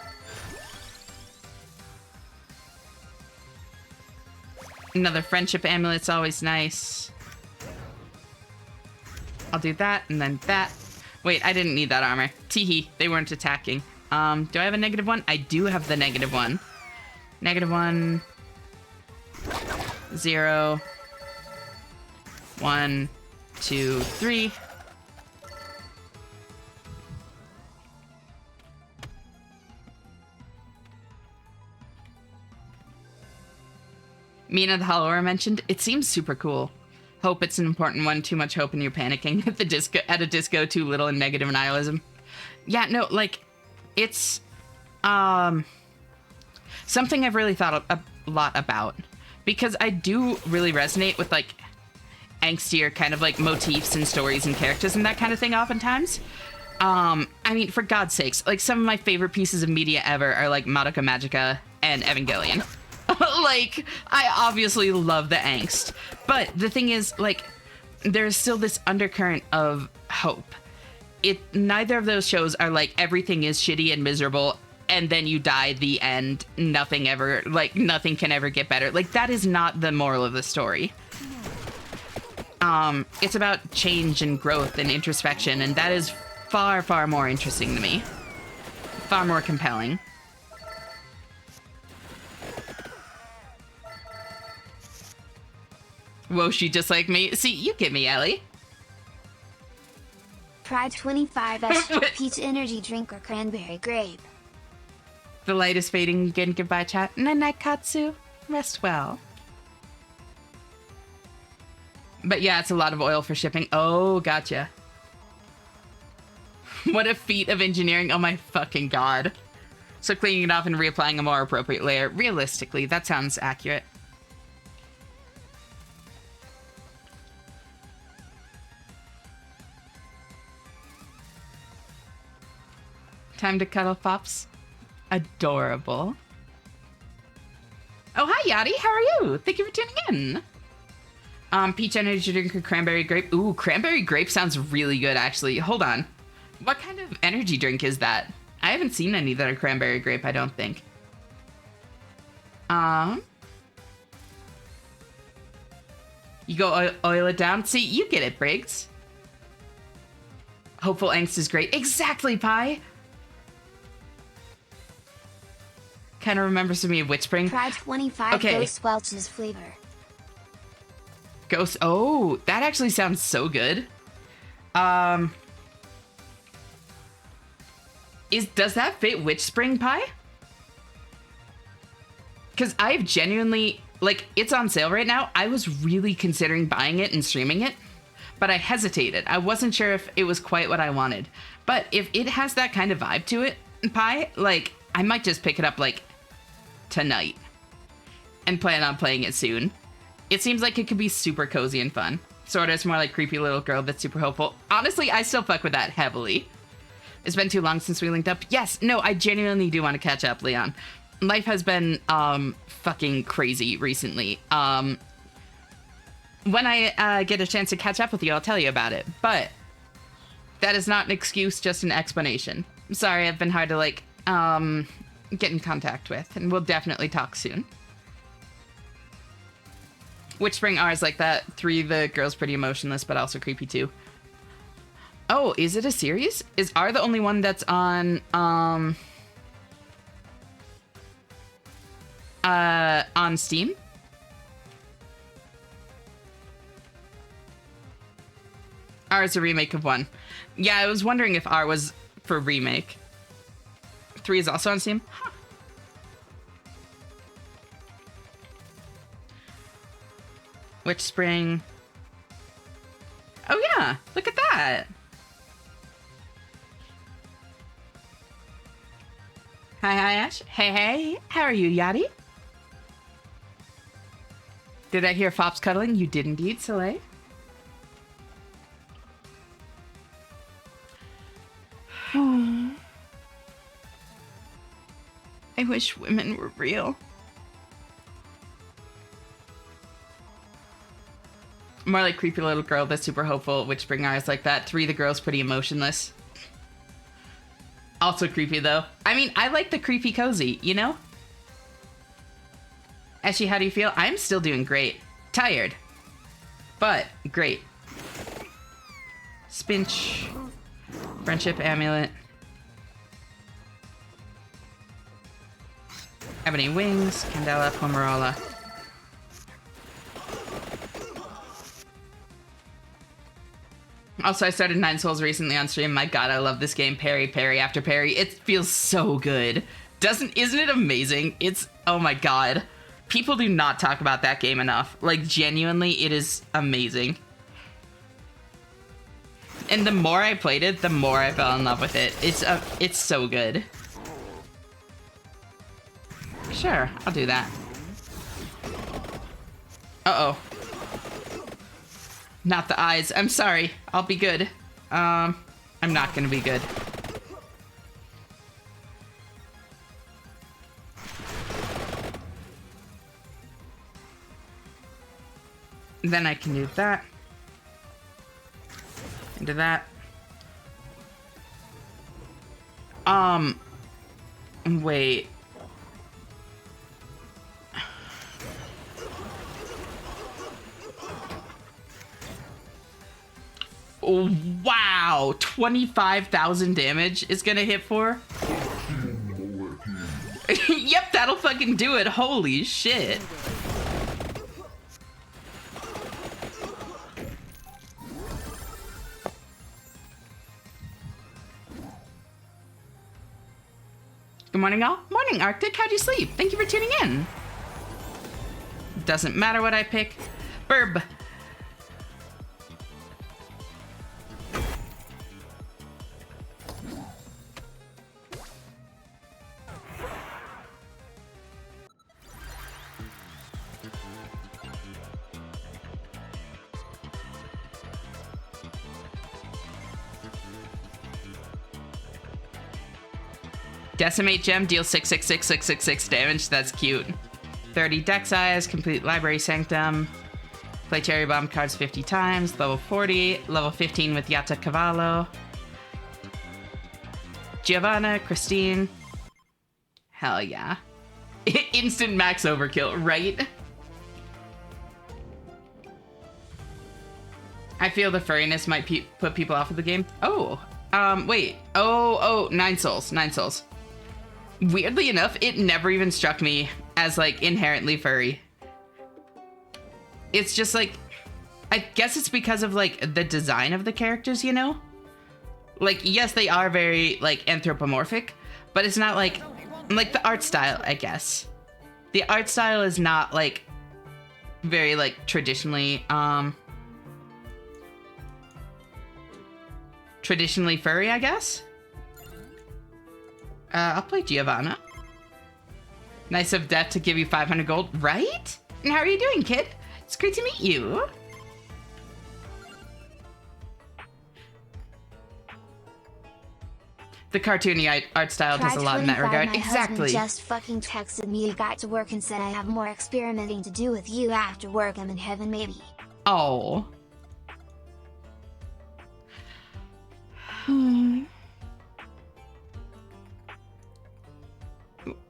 Another friendship amulet's always nice. I'll do that, and then that. Wait, I didn't need that armor. Teehee, they weren't attacking. Do I have a -1? I do have the -1. -1. 0. 1, 2, 3. Mina the Hollower mentioned, it seems super cool. Hope it's an important one. Too much hope and you're panicking at a disco. Too little and negative nihilism. Yeah, no, like, it's something I've really thought a lot about, because I do really resonate with, like, angstier kind of, like, motifs and stories and characters and that kind of thing oftentimes. I mean, for God's sakes, like, some of my favorite pieces of media ever are, like, Madoka Magica and Evangelion. Like, I obviously love the angst. But the thing is, like, there's still this undercurrent of hope. Neither of those shows are like, everything is shitty and miserable, and then you die, the end, nothing can ever get better. Like, that is not the moral of the story. It's about change and growth and introspection, and that is far, far more interesting to me. Far more compelling. Woshi just like me. See, you get me, Ellie.
Pride 25 extra peach energy drink or cranberry grape.
The light is fading again. Goodbye, chat. Night-night, Katsu. Rest well. But yeah, it's a lot of oil for shipping. Oh, gotcha. What a feat of engineering. Oh my fucking god. So cleaning it off and reapplying a more appropriate layer. Realistically, that sounds accurate. Time to cuddle pops. Adorable. Oh, hi, Yachty. How are you? Thank you for tuning in. Peach energy drink or cranberry grape? Ooh, cranberry grape sounds really good, actually. Hold on. What kind of energy drink is that? I haven't seen any that are cranberry grape, I don't think. You go oil it down? See, you get it, Briggs. Hopeful angst is great. Exactly, Pie. Kind of remembers me of Witchspring.
Try 25
okay.
Ghost Welch's flavor.
Ghost. Oh, that actually sounds so good. Does that fit Witchspring Pie? Because I've genuinely, like, it's on sale right now. I was really considering buying it and streaming it, but I hesitated. I wasn't sure if it was quite what I wanted. But if it has that kind of vibe to it, Pie, like, I might just pick it up, like, tonight and plan on playing it soon. It seems like it could be super cozy and fun. Sorta, it's more like creepy little girl that's super hopeful. Honestly, I still fuck with that heavily. It's been too long since we linked up. Yes, no, I genuinely do want to catch up, Leon. Life has been fucking crazy recently. When I get a chance to catch up with you, I'll tell you about it. But that is not an excuse, just an explanation. I'm sorry, I've been hard to, like, get in contact with, and we'll definitely talk soon. Witchspring R is like that. 3, the girl's pretty emotionless, but also creepy too. Oh, is it a series? Is R the only one that's on Steam? R is a remake of 1. Yeah, I was wondering if R was for remake. 3 is also on Steam? Huh. Witchspring. Oh yeah, look at that. Hi, Ash. Hey, how are you, Yachty? Did I hear Fops cuddling? You did indeed, Soleil. I wish women were real. More like creepy little girl that's super hopeful, Witchspring eyes like that. 3, the girl's pretty emotionless. Also creepy, though. I mean, I like the creepy cozy, you know? Ashley, how do you feel? I'm still doing great. Tired. But great. Spinch. Friendship amulet. Ebony wings. Candela, Pomerola. Also, I started 9 Souls recently on stream. My god, I love this game. Parry, parry after parry. It feels so good. Isn't it amazing? It's, oh my god. People do not talk about that game enough. Like, genuinely, it is amazing. And the more I played it, the more I fell in love with it. It's so good. Sure, I'll do that. Uh-oh. Not the eyes. I'm sorry. I'll be good. I'm not gonna be good. Then I can do that. Into that. Wait. Oh, wow, 25,000 damage is gonna hit for? Yep, that'll fucking do it. Holy shit. Good morning, all. Morning, Arctic. How'd you sleep? Thank you for tuning in. Doesn't matter what I pick. Burb. Decimate gem, deal 666 damage. That's cute. 30 deck size, complete library sanctum. Play cherry bomb cards 50 times. Level 40, level 15 with Yata Cavallo. Giovanna, Christine. Hell yeah. Instant max overkill, right? I feel the furriness might put people off of the game. Oh, wait. Oh, 9 souls, 9 souls. Weirdly enough, it never even struck me as, like, inherently furry. It's just, like, I guess it's because of, like, the design of the characters, you know? Like, yes, they are very, like, anthropomorphic, but it's not, like the art style, I guess. The art style is not, like, very, like, traditionally furry, I guess? I'll play Giovanna. Nice of Death to give you 500 gold, right? And how are you doing, kid? It's great to meet you. The cartoony art style does a lot in that regard.
My
exactly.
Husband just fucking texted me. He got to work and said I have more experimenting to do with you after work. I'm in heaven, maybe.
Oh.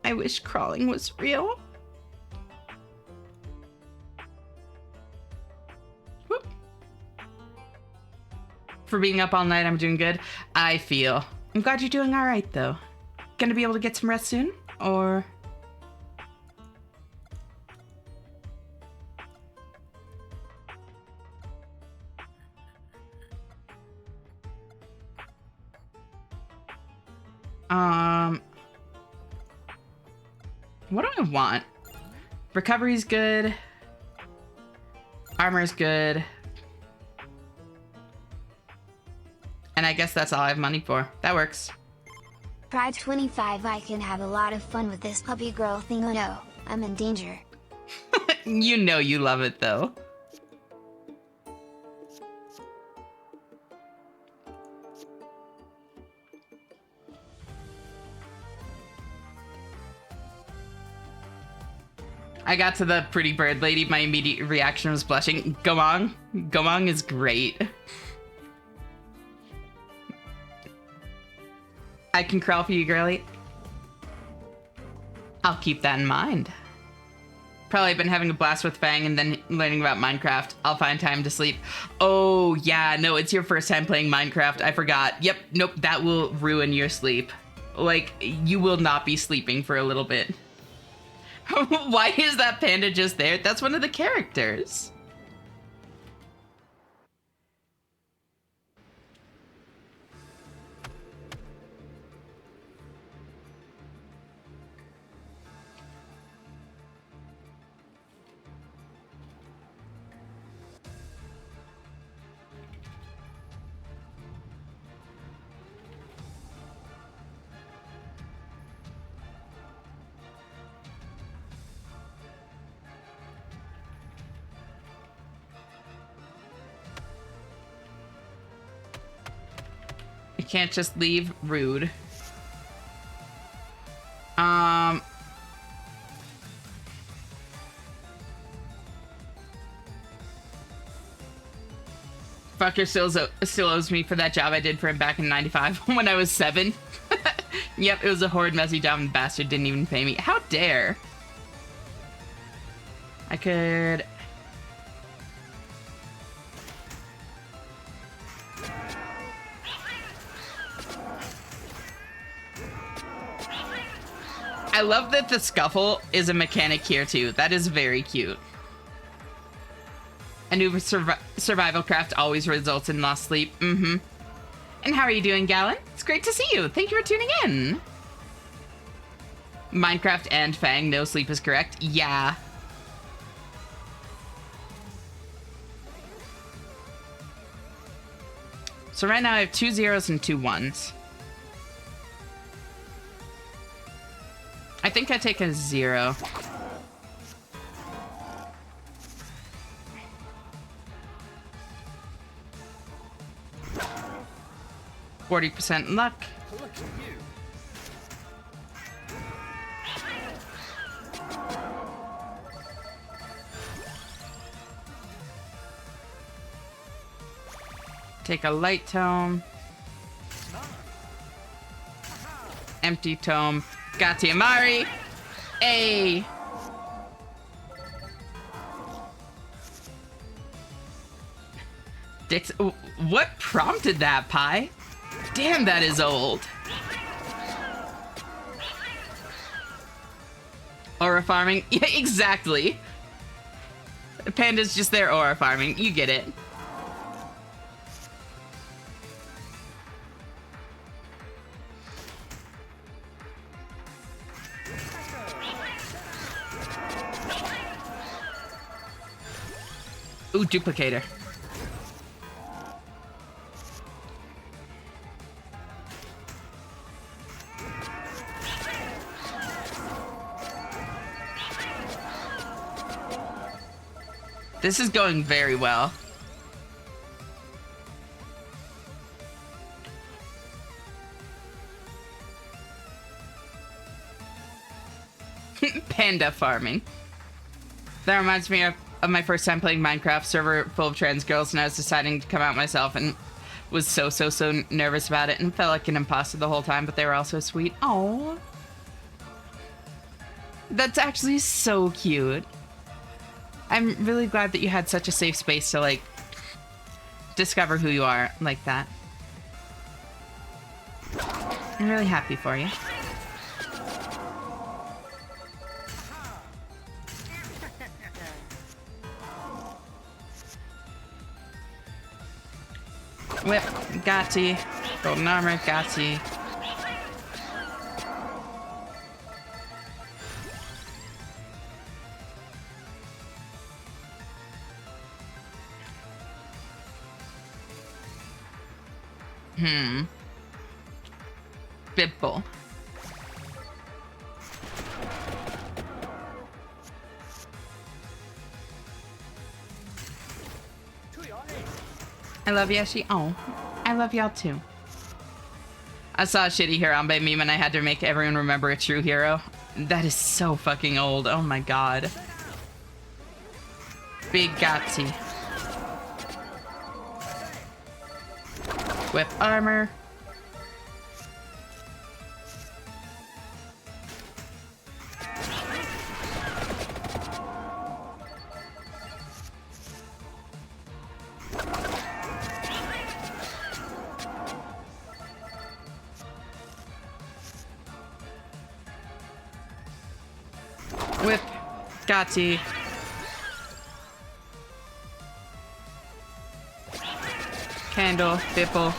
I wish crawling was real. Whoop. For being up all night, I'm doing good. I feel. I'm glad you're doing all right, though. Gonna be able to get some rest soon, or? What do I want? Recovery's good. Armor's good. And I guess that's all I have money for. That works.
Pride 25, I can have a lot of fun with this puppy girl thing. Oh no, I'm in danger.
You know you love it, though. I got to the pretty bird lady. My immediate reaction was blushing. Gomong. Gomong is great. I can crawl for you, girly. I'll keep that in mind. Probably been having a blast with Fang and then learning about Minecraft. I'll find time to sleep. Oh, yeah, no, it's your first time playing Minecraft. I forgot. Yep, nope, that will ruin your sleep. Like, you will not be sleeping for a little bit. Why is that panda just there? That's one of the characters. You can't just leave. Rude. Fucker still owes me for that job I did for him back in 95 when I was 7. Yep, it was a horrid, messy job and the bastard didn't even pay me. How dare? I could... I love that the scuffle is a mechanic here too. That is very cute. A new survival craft always results in lost sleep. Mm-hmm. And how are you doing, Galen? It's great to see you. Thank you for tuning in. Minecraft and Fang, no sleep is correct. Yeah. So right now I have 2 zeros and 2 1s. I think I take a 0. %40 luck. Take a light tome. Empty tome. Gatti Amari. A. Dix. What prompted that, Pi? Damn, that is old. Aura farming? Yeah, exactly. Panda's just there aura farming. You get it. Ooh, duplicator. This is going very well. Panda farming. That reminds me of my first time playing Minecraft, server full of trans girls, and I was deciding to come out myself and was so nervous about it and felt like an imposter the whole time, but they were all so sweet. Oh, that's actually so cute. I'm really glad that you had such a safe space to, like, discover who you are like that. I'm really happy for you. Whip, Gatti. Golden armor, Gatti. Bibble. I love Yeshi. Oh, I love y'all too. I saw a shitty Harambe meme and I had to make everyone remember a true hero. That is so fucking old. Oh my god. Big Gatti. Whip armor. Whip, Gatti. Candle, Bipple.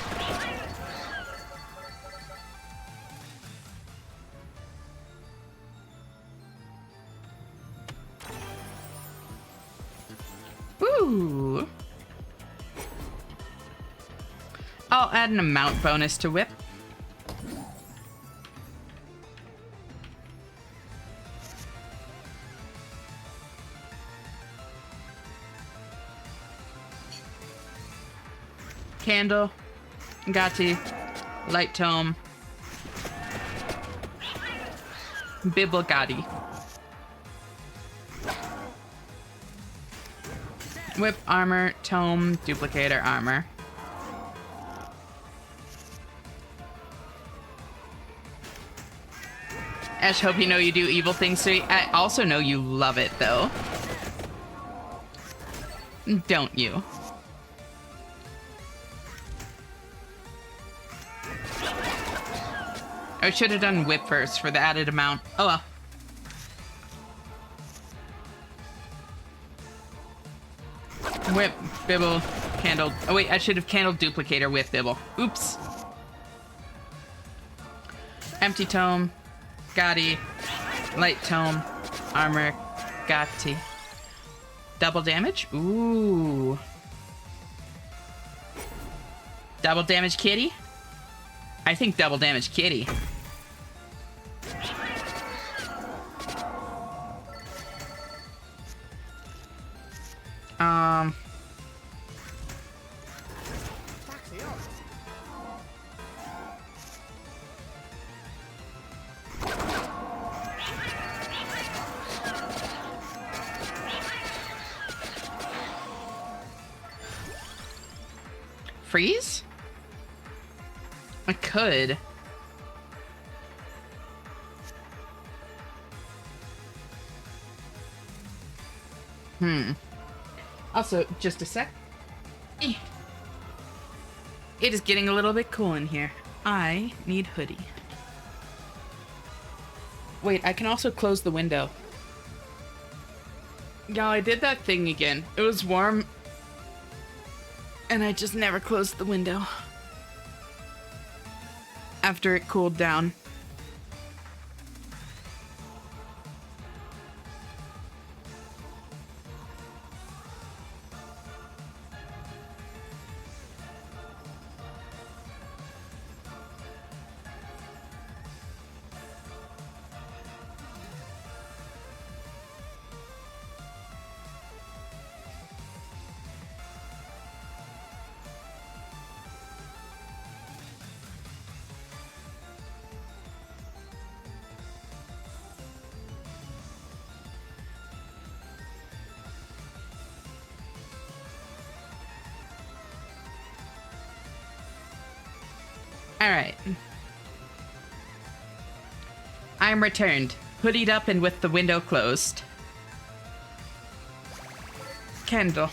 Ooh. I'll add an amount bonus to Whip. Candle, Gatti, Light Tome, Bibble Gatti. Whip armor, Tome, Duplicator armor. Ash, hope you know you do evil things, so I also know you love it, though. Don't you? I should have done Whip first for the added amount. Oh well. Whip, Bibble, Candle. Oh wait, I should have Candle Duplicator with Bibble. Oops. Empty Tome, Gatti, Light Tome, Armor, Gatti. Double damage? Ooh. Double damage Kitty? I think double damage Kitty. freeze? I could. Also, just a sec. It is getting a little bit cool in here. I need hoodie. Wait, I can also close the window. Y'all, I did that thing again. It was warm, and I just never closed the window after it cooled down. Alright. I'm returned, hoodied up and with the window closed. Candle.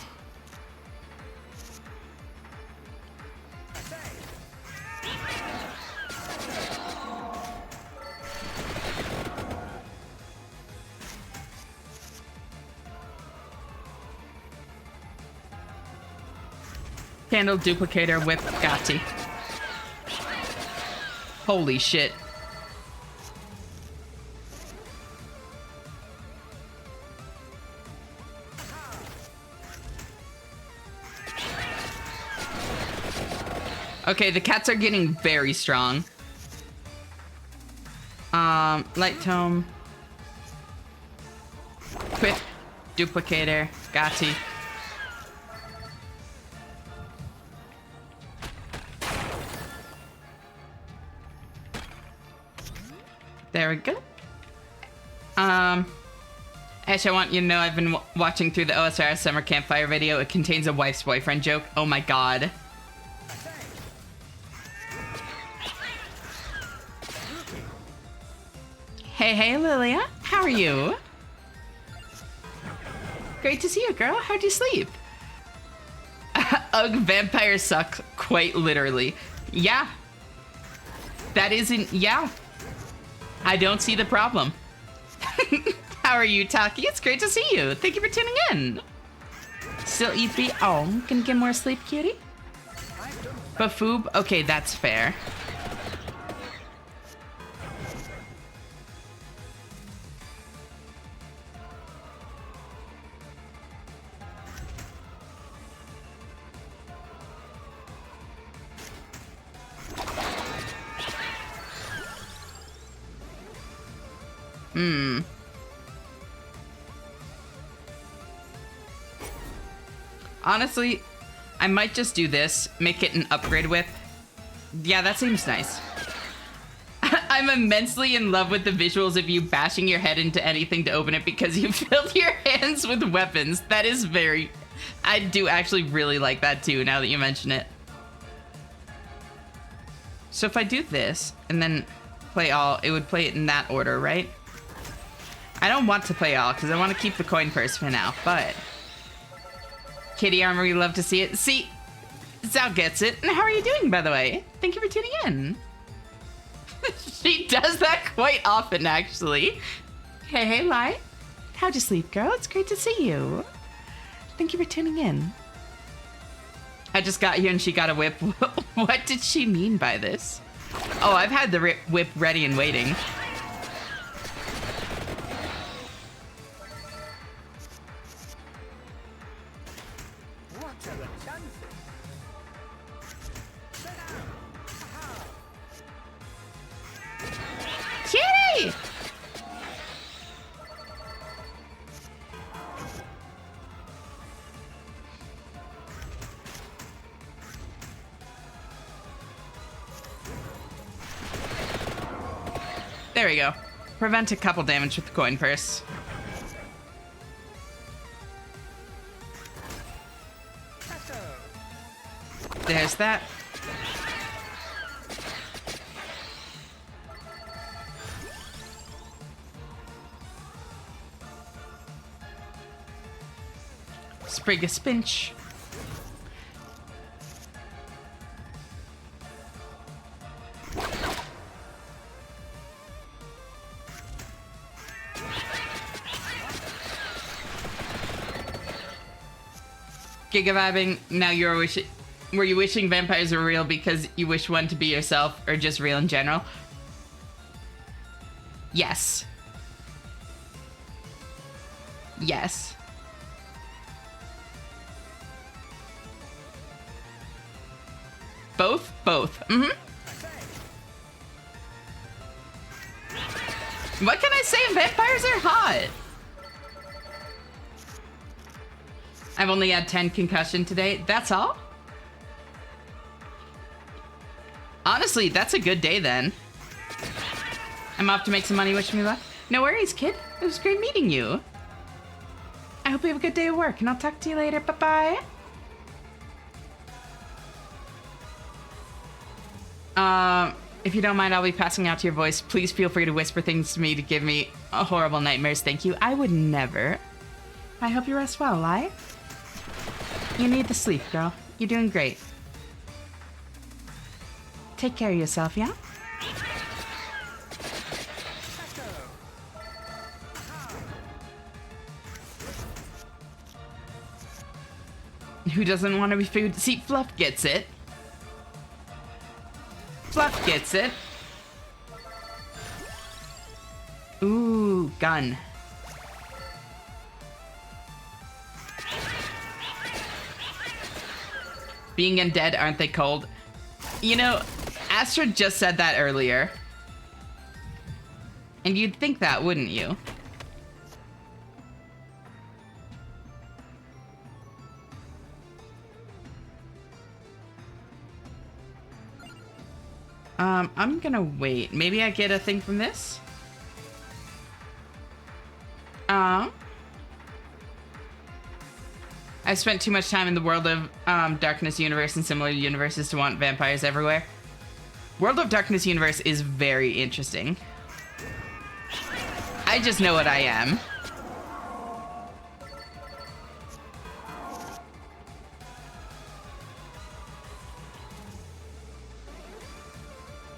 Candle duplicator with Gotti. Holy shit. Okay, the cats are getting very strong. Light tome. Quip. Duplicator. Gotti. There we go. Ash, I want you to know I've been watching through the OSR Summer Campfire video. It contains a wife's boyfriend joke. Oh my god. Hey, Lilia. How are you? Great to see you, girl. How'd you sleep? Ugh, vampires suck. Quite literally. Yeah. That isn't... Yeah. I don't see the problem. How are you, Taki? It's great to see you. Thank you for tuning in. Still eat beat. Oh, can you get more sleep, cutie? Bafoob? Okay, that's fair. Honestly, I might just do this, make it an upgrade whip. Yeah, that seems nice. I'm immensely in love with the visuals of you bashing your head into anything to open it because you filled your hands with weapons. That is very... I do actually really like that too, now that you mention it. So if I do this, and then play all, it would play it in that order, right? I don't want to play all, because I want to keep the coin purse for now, but... Kitty Armor, we love to see it. See, Zal gets it. And how are you doing, by the way? Thank you for tuning in. She does that quite often, actually. Hey, Light. How'd you sleep, girl? It's great to see you. Thank you for tuning in. I just got here and she got a whip. What did she mean by this? Oh, I've had the whip ready and waiting. Kitty! There we go. Prevent a couple damage with the coin purse. There's that. Sprig of Spinch. Giga vibing. Now you're wishing. Were you wishing vampires were real because you wish one to be yourself, or just real in general? Yes. Yes. Both? Both. Mm-hmm. What can I say? Vampires are hot. I've only had 10 concussion today. That's all? Honestly, that's a good day then. I'm off to make some money. Wish me luck. No worries, kid. It was great meeting you. I hope you have a good day at work, and I'll talk to you later. Bye-bye. If you don't mind, I'll be passing out to your voice. Please feel free to whisper things to me to give me horrible nightmares. Thank you. I would never. I hope you rest well, Lai. You need the sleep, girl. You're doing great. Take care of yourself, yeah? Who doesn't want to be food? See, Fluff gets it. Fluff gets it. Ooh, gun. Being undead, aren't they cold? You know, Astra just said that earlier. And you'd think that, wouldn't you? I'm gonna wait. Maybe I get a thing from this? I've spent too much time in the World of Darkness universe and similar universes to want vampires everywhere. World of Darkness universe is very interesting. I just know what I am.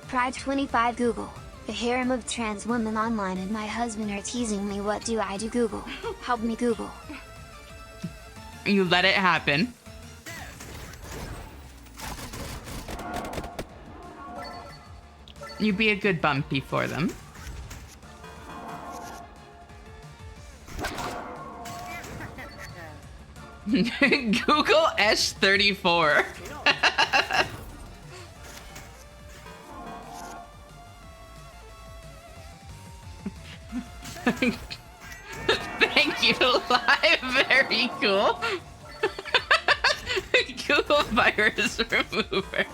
Pride 25 Google. The harem of trans women online and my husband are teasing me. What do I do, Google? Help me, Google.
You let it happen. You be a good bumpy for them. Google Esh34. Thank you, Live. Very cool. Google virus remover.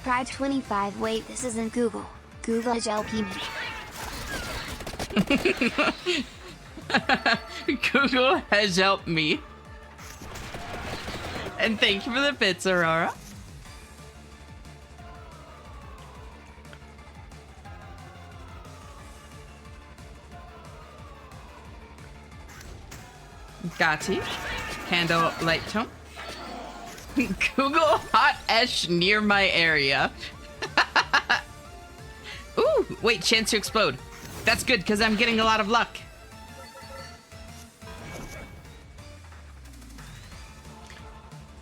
Pride 25. Wait, this isn't Google. Google HLP me.
Google has helped me. And thank you for the bits, Aurora. Gati. Candle light tone. Google hot esh near my area. Ooh, wait, chance to explode. That's good, because I'm getting a lot of luck.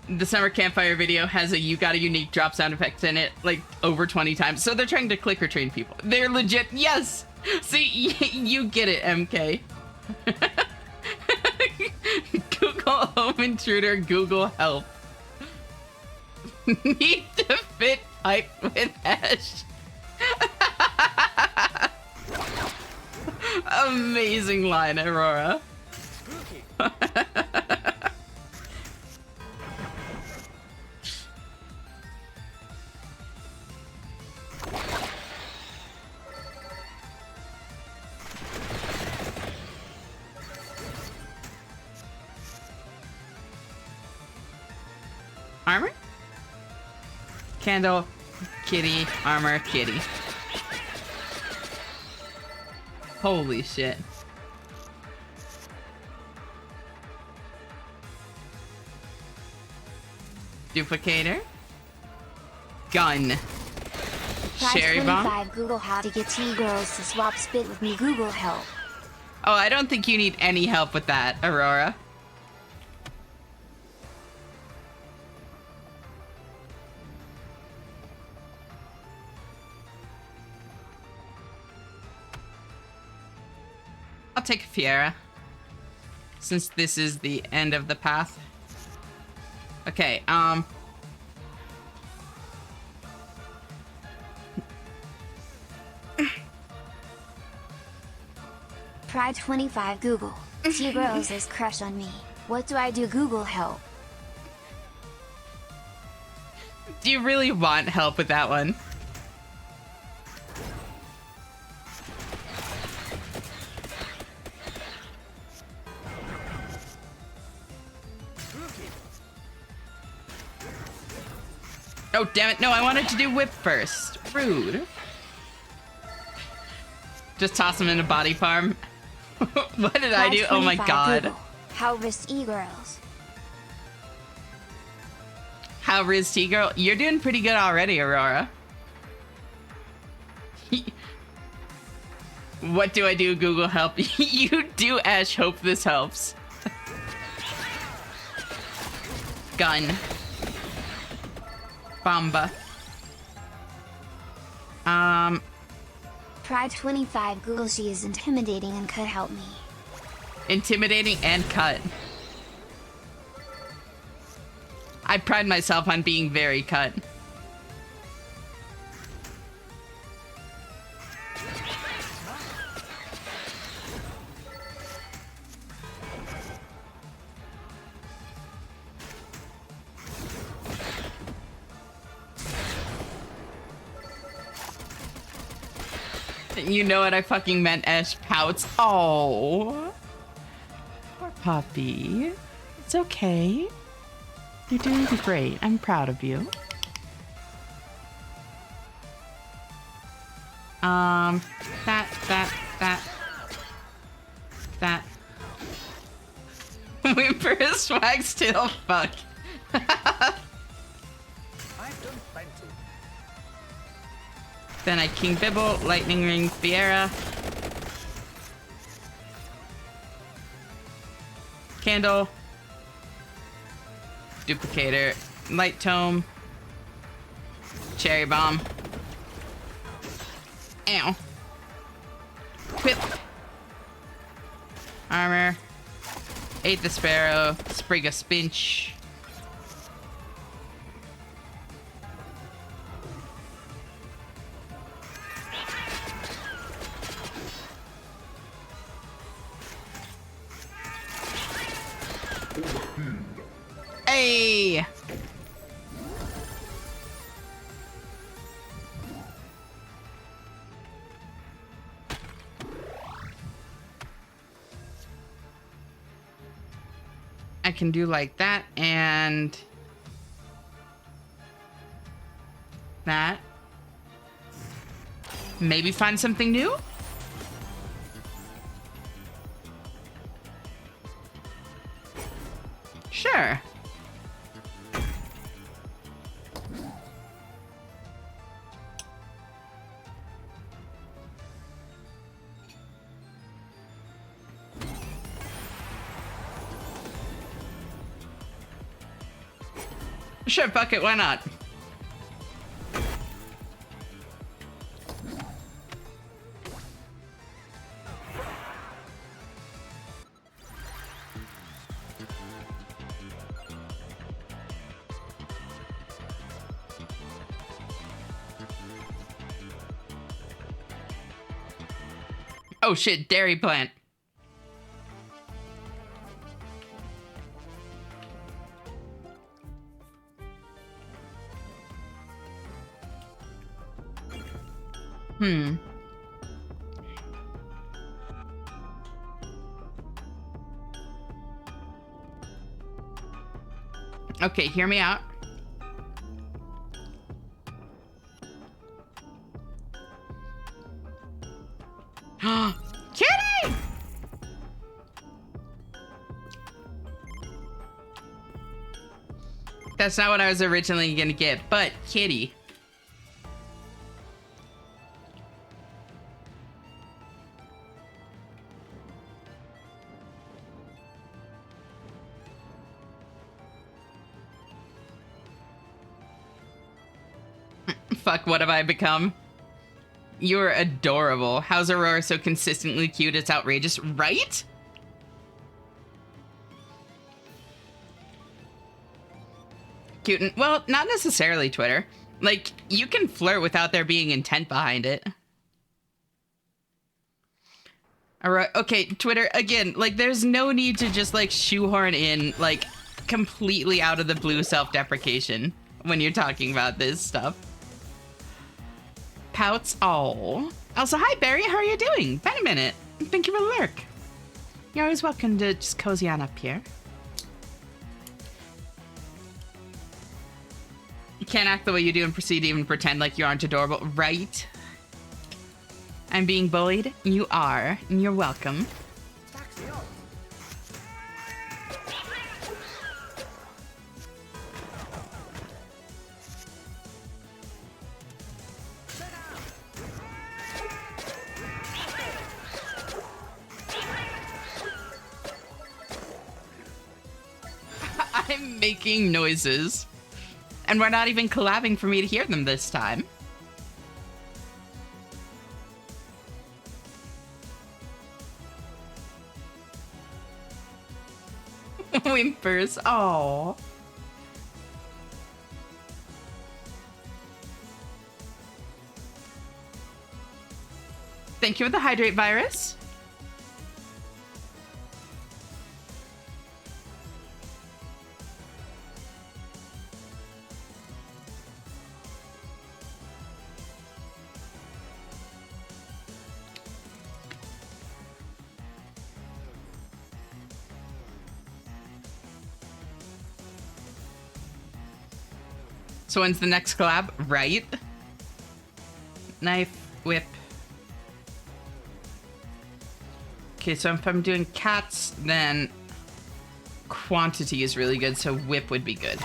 The summer campfire video has a "you got a unique drop" sound effect in it, like, over 20 times. So they're trying to clicker train people. They're legit. Yes! See, you get it, MK. Google home intruder, Google help. Need to fit pipe with Ash. Amazing line, Aurora. Armor? Candle, kitty, armor, kitty. Holy shit. Duplicator. Gun. Cherry bomb.
25 Google how to get T-girls to swap spit with me. Google help.
Oh, I don't think you need any help with that, Aurora. I'll take Fiera, since this is the end of the path. Okay,
Pride 25 Google. T-girls is crush on me. What do I do? Google help.
do you really want help with that one? Oh, damn it. No, I wanted to do whip first. Rude. Just toss him in a body farm. What did I do? Oh my god.
Google. How risk e-girls?
How Riz T-Girl? You're doing pretty good already, Aurora. What do I do? Google help. You do, Ash. Hope this helps. Gun. Bomba.
Pride 25 Google. She is intimidating and could help me.
Intimidating and cut. I pride myself on being very cut. You know what I fucking meant, Ash. Pouts. Oh. Poor puppy. It's okay. You're doing great. I'm proud of you. That. Whimper swag still fuck.
I've done plenty.
Then I King Bibble, Lightning Ring, Fiera. Candle. Duplicator. Light Tome. Cherry Bomb. Ow. Whip. Armor. Ate the Sparrow. Sprig of Spinch. Hey! I can do like that and that. Maybe find something new? Sure. Sure, fuck it, why not? Oh shit, dairy plant. Okay, hear me out. That's not what I was originally gonna get, but kitty. Fuck, what have I become? You're adorable. How's Aurora so consistently cute? It's outrageous, right? Cute. Well, not necessarily, Twitter. Like, you can flirt without there being intent behind it. Alright, okay, Twitter, again, like, there's no need to just, like, shoehorn in, like, completely out of the blue self-deprecation when you're talking about this stuff. Pouts all. Also, hi, Barry, how are you doing? Been a minute. Thank you for the lurk. You're always welcome to just cozy on up here. You can't act the way you do and proceed to even pretend like you aren't adorable, right? I'm being bullied? You are, and you're welcome. I'm making noises. And we're not even collabing for me to hear them this time. Whimpers. Aww. Thank you for the hydrate virus. So when's the next collab? Right? Knife, whip. Okay, so if I'm doing cats, then quantity is really good, so whip would be good.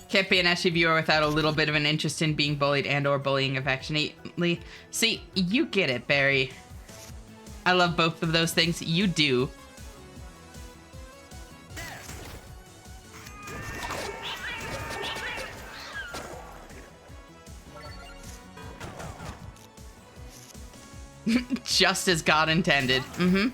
Can't be an SG viewer without a little bit of an interest in being bullied and or bullying affectionately. See, you get it, Barry. I love both of those things. You do. Just as God intended. Mm-hmm.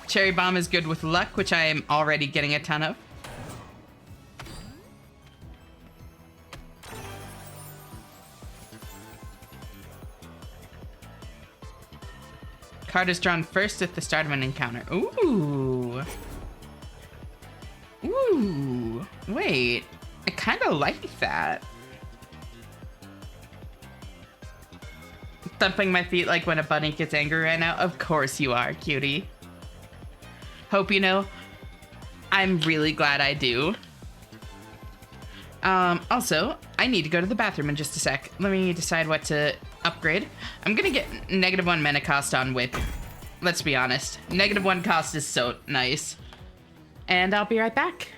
Cherry Bomb is good with luck, which I am already getting a ton of. Card is drawn first at the start of an encounter. Ooh. Ooh. Wait. I kind of like that. Thumping my feet like when a bunny gets angry right now. Of course you are, cutie. Hope you know. I'm really glad I do. Also, I need to go to the bathroom in just a sec. Let me decide what to upgrade. I'm gonna get -1 mana cost on whip. Let's be honest. -1 cost is so nice. And I'll be right back.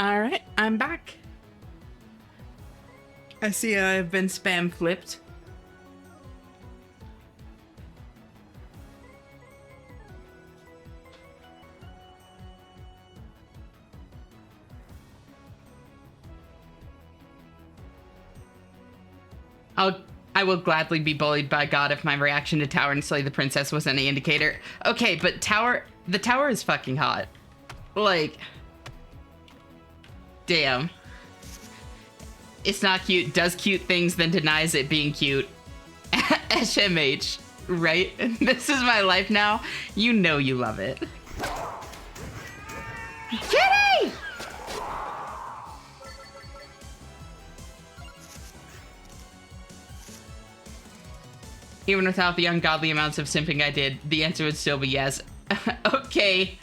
All right, I'm back. I see I've been spam flipped. I will gladly be bullied by God if my reaction to Tower and Slay the Princess was any indicator. Okay, but the tower is fucking hot. Like, damn. It's not cute, does cute things, then denies it being cute. SMH, right? This is my life now. You know you love it. Kitty! Even without the ungodly amounts of simping I did, the answer would still be yes. Okay.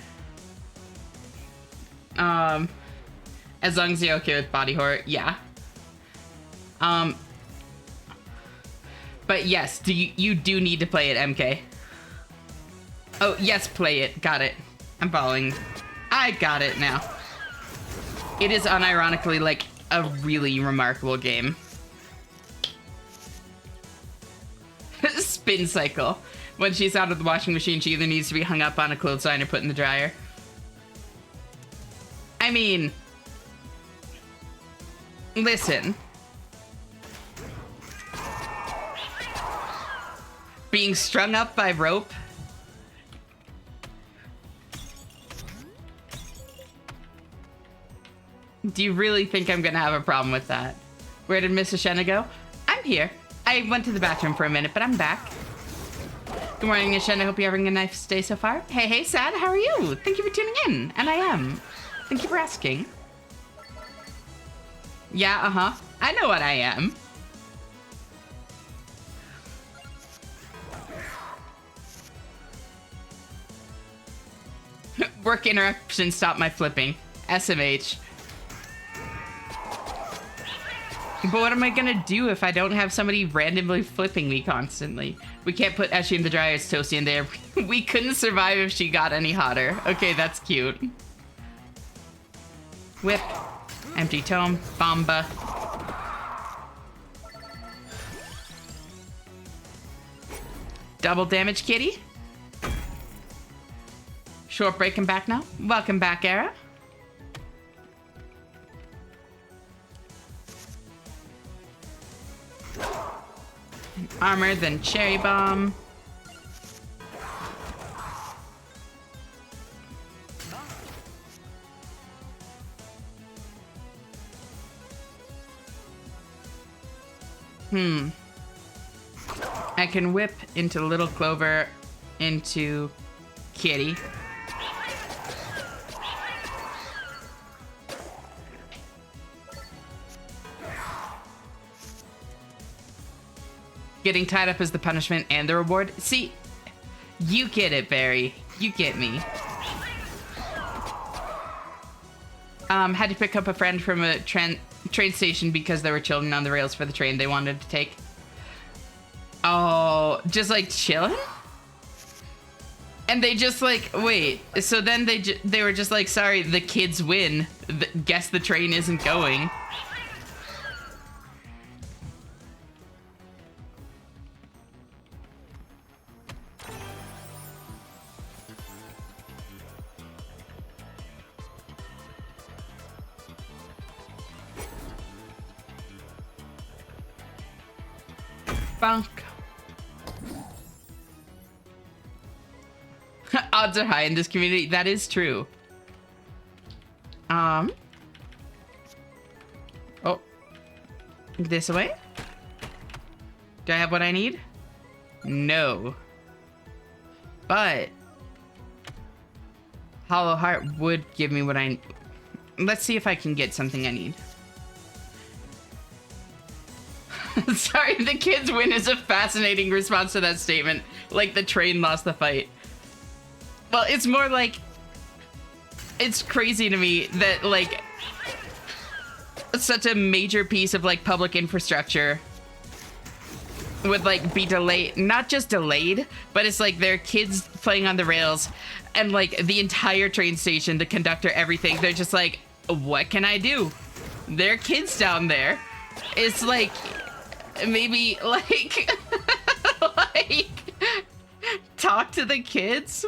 As long as you're okay with body horror, yeah. But yes, you do need to play it, MK. Oh, yes, play it. Got it. I'm following. I got it now. It is unironically like a really remarkable game. Spin cycle. When she's out of the washing machine, she either needs to be hung up on a clothesline or put in the dryer. I mean, listen. Being strung up by rope. Do you really think I'm gonna have a problem with that? Where did Miss Ashena go? I'm here. I went to the bathroom for a minute, but I'm back. Good morning, Ashena. Hope you're having a nice day so far. Hey, Sad. How are you? Thank you for tuning in. And I am. Thank you for asking. Yeah, uh-huh. I know what I am. Work interruption stopped my flipping. SMH. But what am I gonna do if I don't have somebody randomly flipping me constantly? We can't put Eshy in the dryer, it's toasty in there. We couldn't survive if she got any hotter. Okay, that's cute. Whip. Empty tome. Bomba. Double damage, kitty. Short break and back now. Welcome back, Era. Armor, then cherry bomb. I can whip into Little Clover, into Kitty. Getting tied up is the punishment and the reward. See, you get it, Barry. You get me. Had to pick up a friend from a train station because there were children on the rails for the train they wanted to take. Oh, just like chilling? And they just like, wait, so then they were just like, sorry, the kids win. Guess the train isn't going. Bonk. Odds are high in this community. That is true. Oh. This way? Do I have what I need? No. But Hollow Heart would give me what I need. Let's see if I can get something I need. Sorry, the kids win is a fascinating response to that statement. Like the train lost the fight. Well, it's more like, it's crazy to me that like such a major piece of like public infrastructure would like be delayed, not just delayed, but it's like there are kids playing on the rails and like the entire train station, the conductor, everything. They're just like, what can I do? There are kids down there. It's like, maybe, like, like, talk to the kids?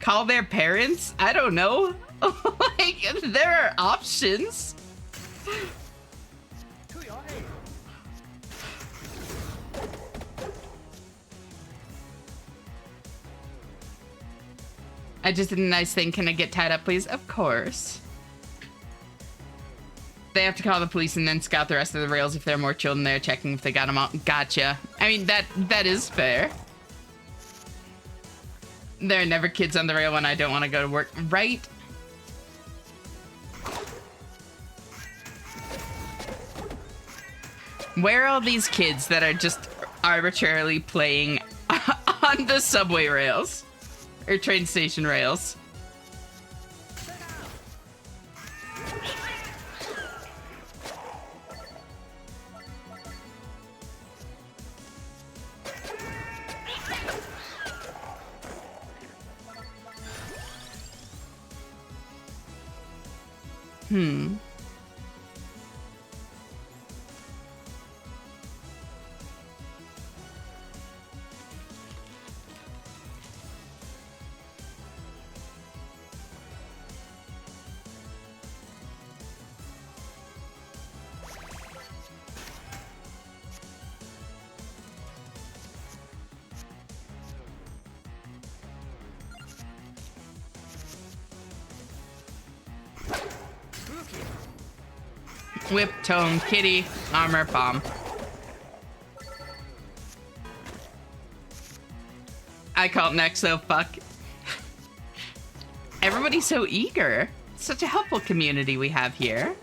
Call their parents? I don't know. Like, there are options.
To your aid.
I just did a nice thing. Can I get tied up, please? Of course. They have to call the police and then scout the rest of the rails if there are more children there, checking if they got them out. Gotcha. I mean, that is fair. There are never kids on the rail when I don't want to go to work. Right? Where are all these kids that are just arbitrarily playing on the subway rails? Or train station rails? Whip, tone, kitty, armor, bomb. I call it next, so fuck. Everybody's so eager. Such a helpful community we have here.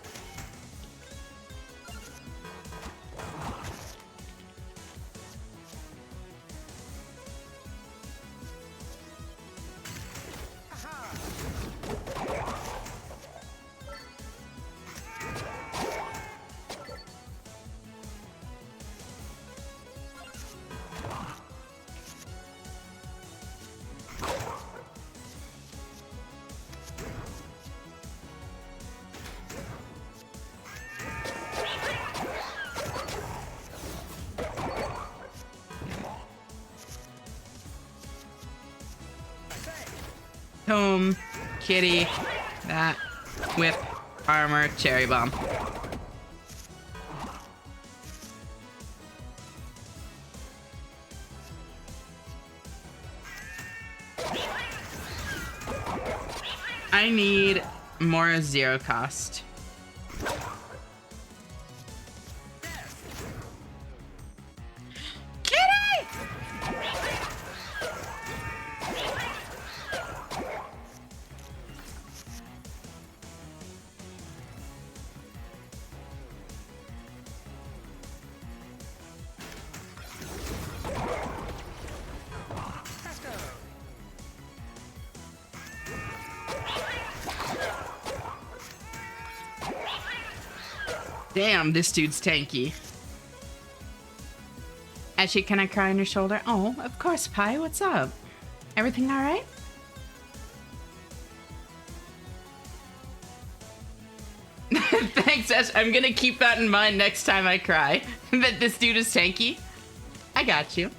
Tome, kitty, that, whip, armor, cherry bomb. I need more zero cost. Damn, this dude's tanky. Actually, can I cry on your shoulder? Oh, of course, Pi. What's up? Everything all right? Thanks, Ash. I'm gonna keep that in mind next time I cry. That this dude is tanky. I got you.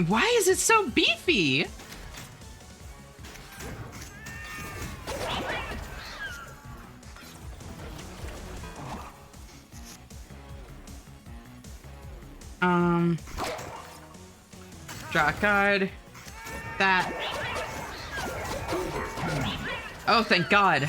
Why is it so beefy? Draw a card. That. Oh, thank God.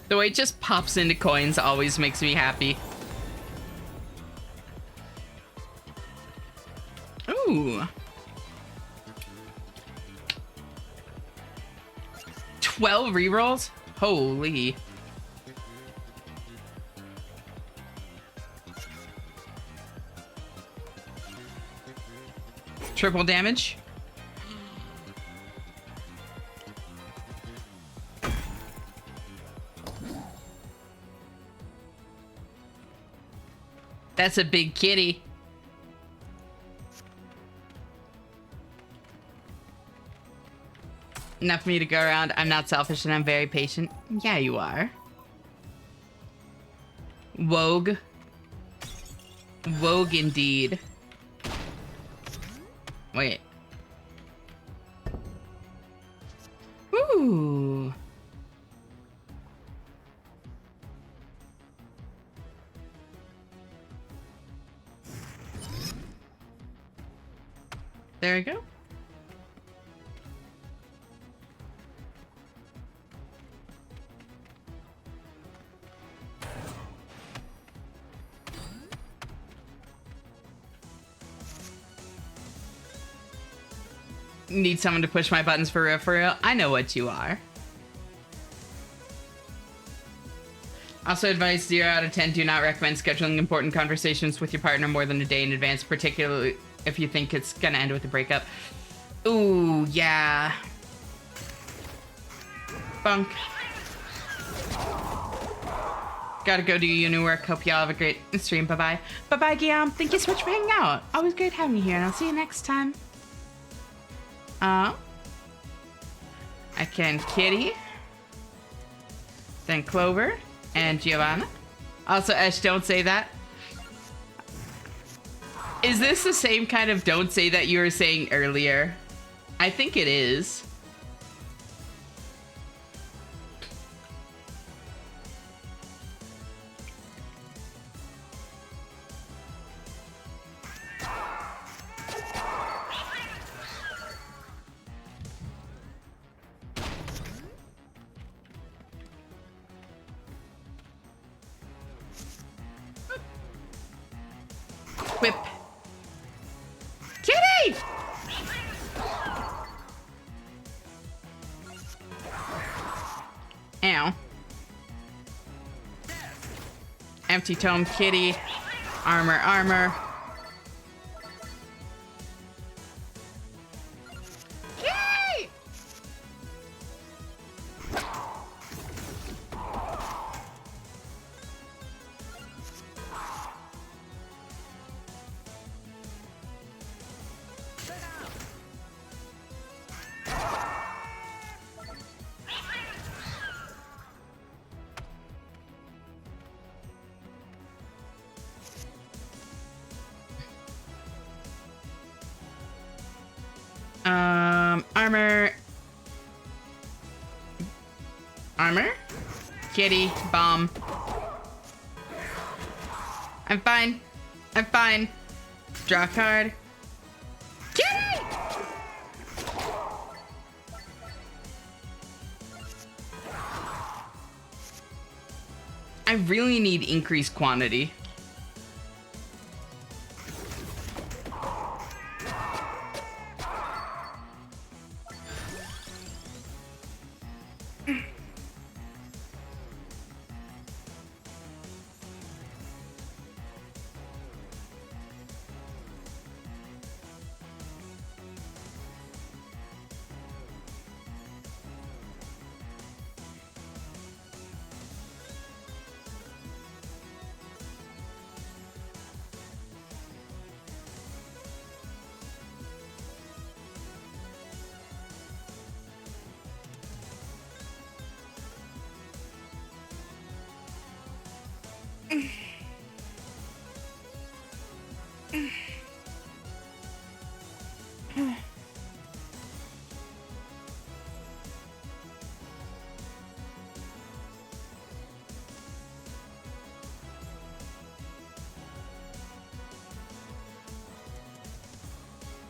The way it just pops into coins always makes me happy. Ooh. 12 rerolls? Holy. Triple damage. That's a big kitty. Enough for me to go around. I'm not selfish and I'm very patient. Yeah, you are. Wogue. Wogue indeed. Wait. Ooh. There we go. Need someone to push my buttons for real, for real? I know what you are. Also advice 0 out of 10, do not recommend scheduling important conversations with your partner more than a day in advance, particularly if you think it's gonna end with a breakup. Ooh, yeah. Bunk. Gotta go do your new work. Hope y'all have a great stream. Bye-bye. Bye-bye, Guillaume. Thank you so much for hanging out. Always great having you here, and I'll see you next time. I can Kitty. Then Clover. And Giovanna. Also, Ash, don't say that. Is this the same kind of don't say that you were saying earlier? I think it is. Whip. Kitty! Ow. Empty tome, kitty. Armor, armor. Yay! Armor. Armor? Kitty, bomb. I'm fine. I'm fine. Draw a card. Kitty! I really need increased quantity.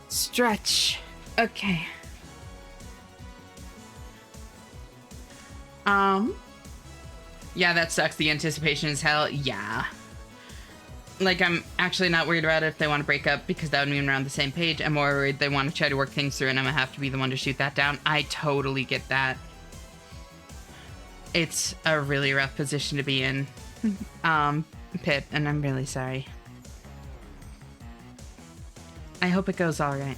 Stretch. Okay. Yeah, that sucks. The anticipation is hell. Yeah. Like, I'm actually not worried about it if they want to break up, because that would mean we're on the same page. I'm more worried they want to try to work things through and I'm gonna have to be the one to shoot that down. I totally get that. It's a really rough position to be in, Pip, and I'm really sorry. I hope it goes all right.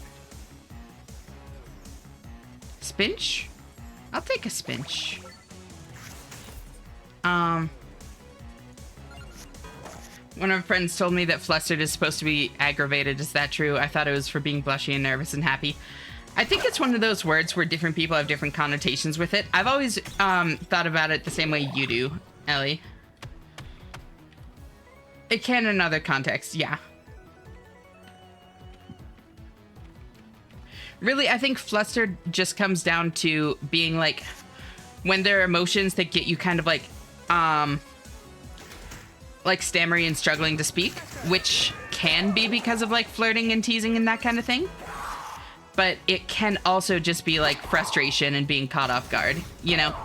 Spinch? I'll take a spinch. One of my friends told me that flustered is supposed to be aggravated. Is that true? I thought it was for being blushy and nervous and happy. I think it's one of those words where different people have different connotations with it. I've always thought about it the same way you do, Ellie. It can in other contexts, yeah. Really, I think flustered just comes down to being like, when there are emotions that get you kind of like stammery and struggling to speak, which can be because of like flirting and teasing and that kind of thing. But it can also just be like frustration and being caught off guard, you know?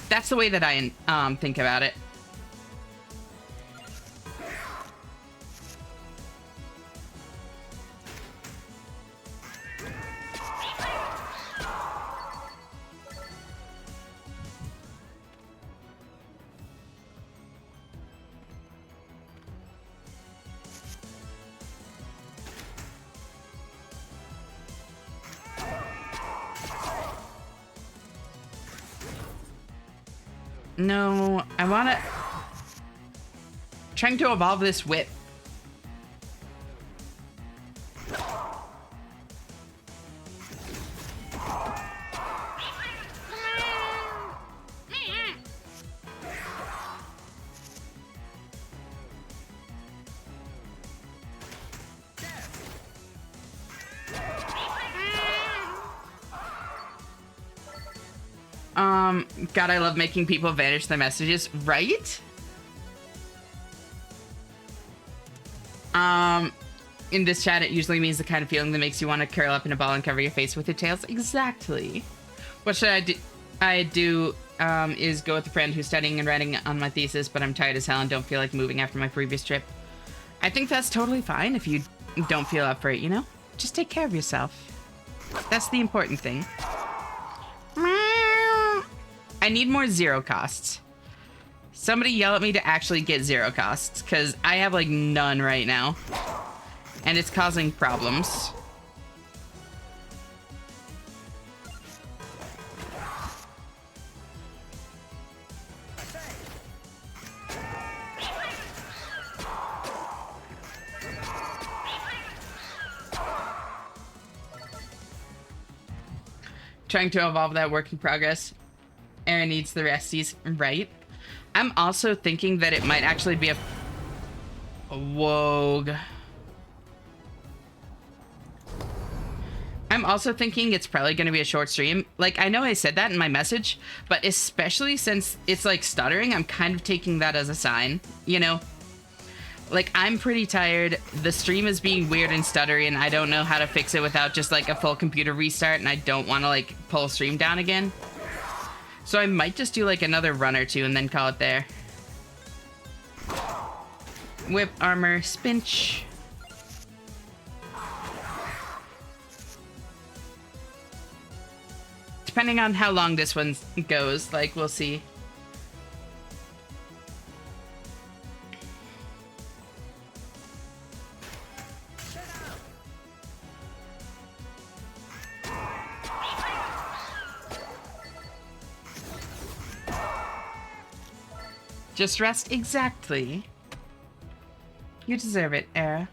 That's the way that I think about it. No, I want to... Trying to evolve this whip. God, I love making people vanish their messages, right? In this chat, it usually means the kind of feeling that makes you want to curl up in a ball and cover your face with your tails. Exactly. What should I do? Is go with a friend who's studying and writing on my thesis, but I'm tired as hell and don't feel like moving after my previous trip. I think that's totally fine if you don't feel up for it, you know? Just take care of yourself. That's the important thing. I need more zero costs. Somebody yell at me to actually get zero costs, because I have like none right now. And it's causing problems. Trying to evolve that work in progress. Aaron needs the resties, right? I'm also thinking that it might actually be a Wogue. I'm also thinking it's probably going to be a short stream. Like, I know I said that in my message, but especially since it's like stuttering, I'm kind of taking that as a sign, you know? Like, I'm pretty tired. The stream is being weird and stuttery, and I don't know how to fix it without just like a full computer restart, and I don't want to like pull stream down again. So I might just do like another run or two and then call it there. Whip, armor, spinch. Depending on how long this one goes, like, we'll see. Just rest exactly. You deserve it, Era.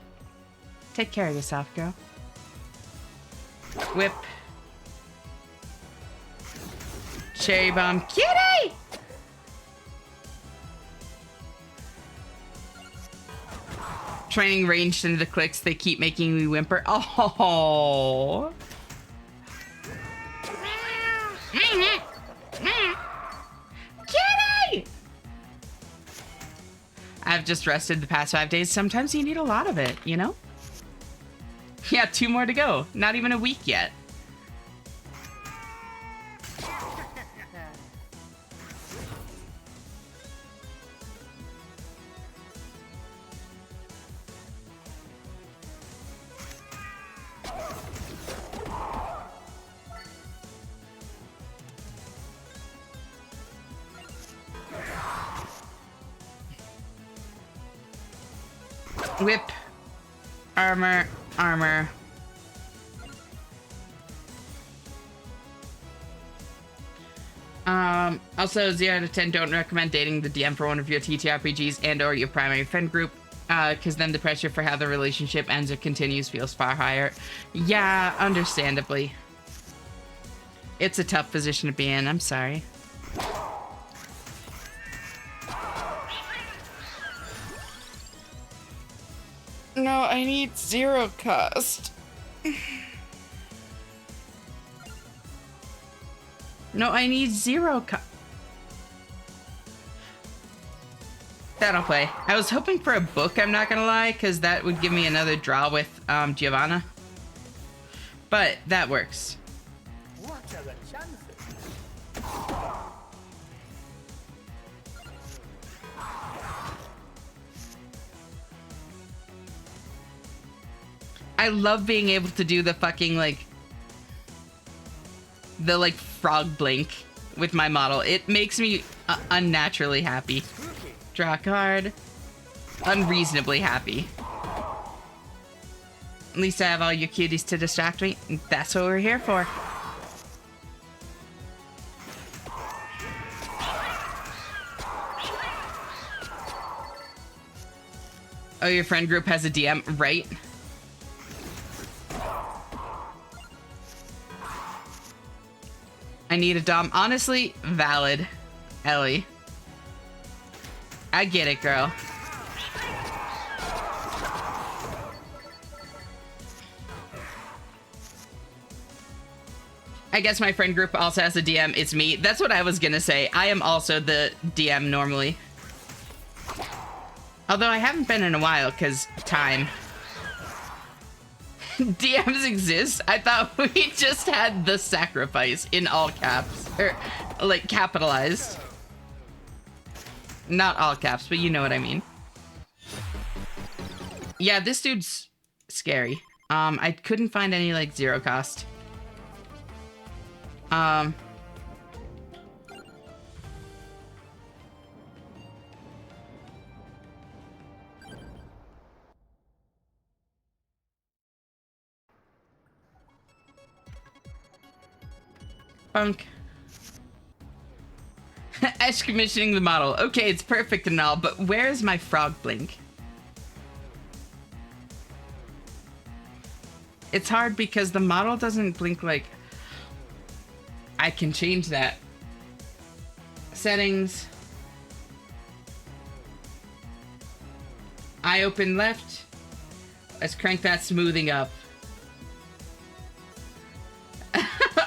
Take care of yourself, girl. Whip. Cherry bomb. Kitty! Training ranged into the clicks. They keep making me whimper. Oh. Kitty! I've just rested the past 5 days. Sometimes you need a lot of it, you know? Yeah, 2 more to go. Not even a week yet. Whip. Armor. Armor. Also, 0 out of 10, don't recommend dating the DM for one of your TTRPGs and or your primary friend group, because then the pressure for how the relationship ends or continues feels far higher. Yeah, understandably. It's a tough position to be in, I'm sorry. No, I need 0 cost. No, I need 0 cost. That'll play. I was hoping for a book, I'm not gonna lie, because that would give me another draw with Giovanna. But that works.
What are the chances?
I love being able to do the fucking, like, the, like, frog blink with my model. It makes me unnaturally happy. Draw a card. Unreasonably happy. At least I have all your cuties to distract me. That's what we're here for. Oh, your friend group has a DM, right? I need a dom. Honestly, valid. Ellie. I get it, girl. I guess my friend group also has a DM. It's me. That's what I was gonna say. I am also the DM normally. Although I haven't been in a while, because time. DMs exist? I thought we just had the sacrifice in all caps. Or, like, capitalized. Not all caps, but you know what I mean. Yeah, this dude's scary. I couldn't find any, like, 0 cost. Bunk. Ash commissioning the model. Okay, it's perfect and all, but where's my frog blink? It's hard because the model doesn't blink like... I can change that. Settings. Eye open left. Let's crank that smoothing up.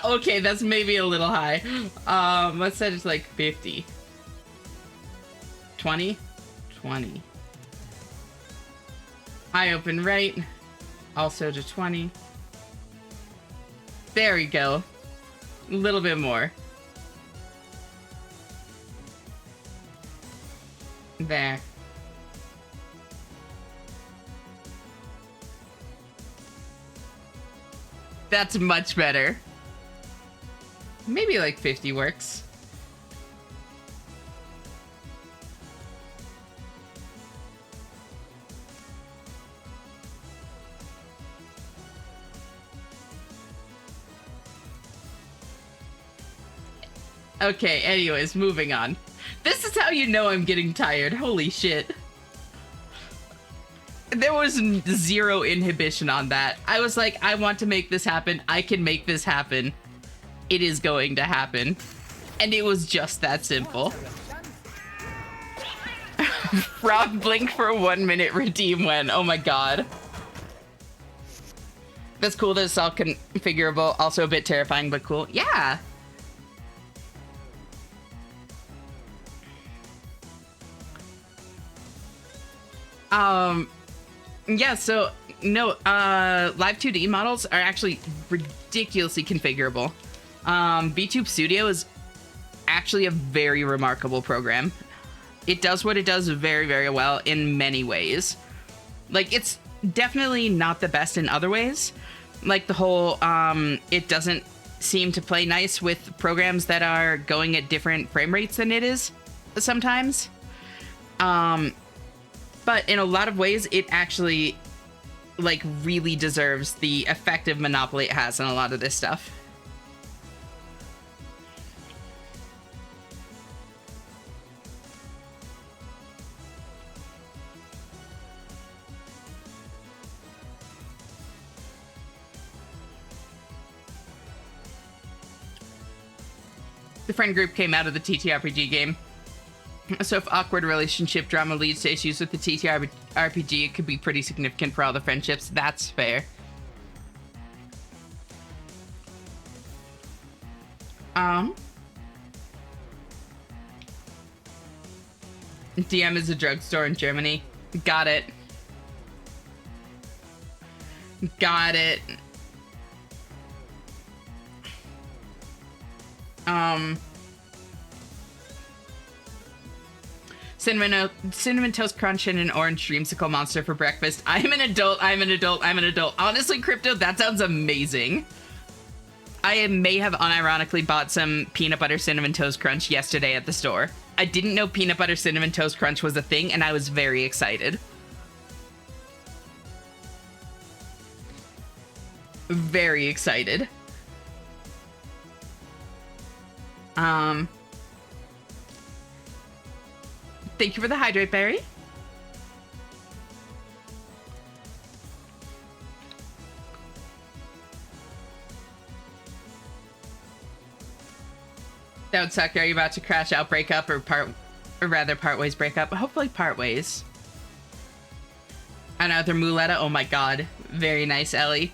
Okay, that's maybe a little high. Let's set it to like 50. 20? 20. Eye open right. Also to 20. There we go. A little bit more. There. That's much better. Maybe like 50 works. Okay, anyways, moving on. This is how you know I'm getting tired. Holy shit. There was 0 inhibition on that. I was like, I want to make this happen. I can make this happen. It is going to happen. And it was just that simple. Frog blink for 1 minute, redeem when. Oh my god. That's cool that it's all configurable. Also a bit terrifying, but cool. Yeah. Yeah, so, no, live 2D models are actually ridiculously configurable. VTube Studio is actually a very remarkable program. It does what it does very, very well in many ways. Like, it's definitely not the best in other ways. Like the whole, it doesn't seem to play nice with programs that are going at different frame rates than it is sometimes. But But in a lot of ways, it actually, like, really deserves the effective monopoly it has on a lot of this stuff. The friend group came out of the TTRPG game. So if awkward relationship drama leads to issues with the TTRPG, it could be pretty significant for all the friendships. That's fair. DM is a drugstore in Germany. Got it. Got it. Cinnamon Toast Crunch and an orange dreamsicle monster for breakfast. I'm an adult, I'm an adult, I'm an adult. Honestly, Crypto, that sounds amazing. I may have unironically bought some peanut butter cinnamon toast crunch yesterday at the store. I didn't know peanut butter cinnamon toast crunch was a thing, and I was very excited. Very excited. Thank you for the hydrate berry. That would suck. Are you about to crash out, break up, or part ways break up? Hopefully part ways. Another Muletta. Oh my god. Very nice, Ellie.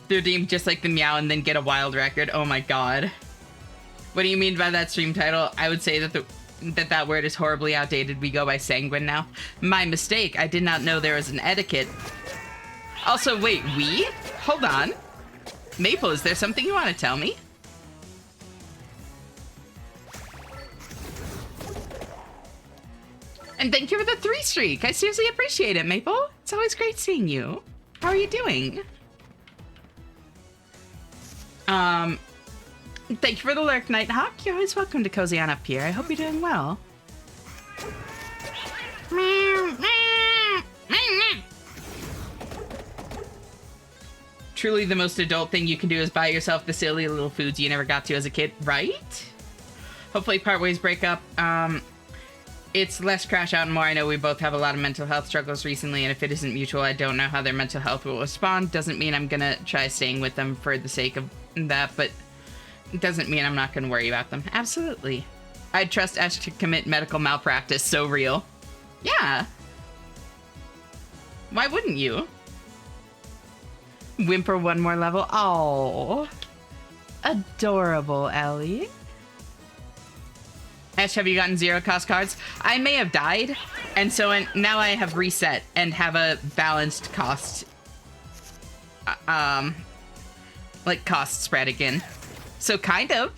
They're deemed just like the meow and then get a wild record. Oh my god. What do you mean by that stream title? I would say that that word is horribly outdated. We go by sanguine now. My mistake. I did not know there was an etiquette. Also, wait, we? Hold on. Maple, is there something you want to tell me? And thank you for the 3 streak. I seriously appreciate it, Maple. It's always great seeing you. How are you doing? Thank you for the lurk, Nighthawk. You're always welcome to cozy on up here. I hope you're doing well. Truly the most adult thing you can do is buy yourself the silly little foods you never got to as a kid, right? Hopefully part ways break up. It's less crash out and more. I know we both have a lot of mental health struggles recently, and if it isn't mutual, I don't know how their mental health will respond. Doesn't mean I'm gonna try staying with them for the sake of that, but it doesn't mean I'm not gonna worry about them. Absolutely. I'd trust Ash to commit medical malpractice. So real. Yeah. Why wouldn't you? Whimper one more level. Oh, adorable, Ellie. Ash, have you gotten 0 cost cards? I may have died, and so now I have reset and have a balanced cost, like cost spread again. So kind of.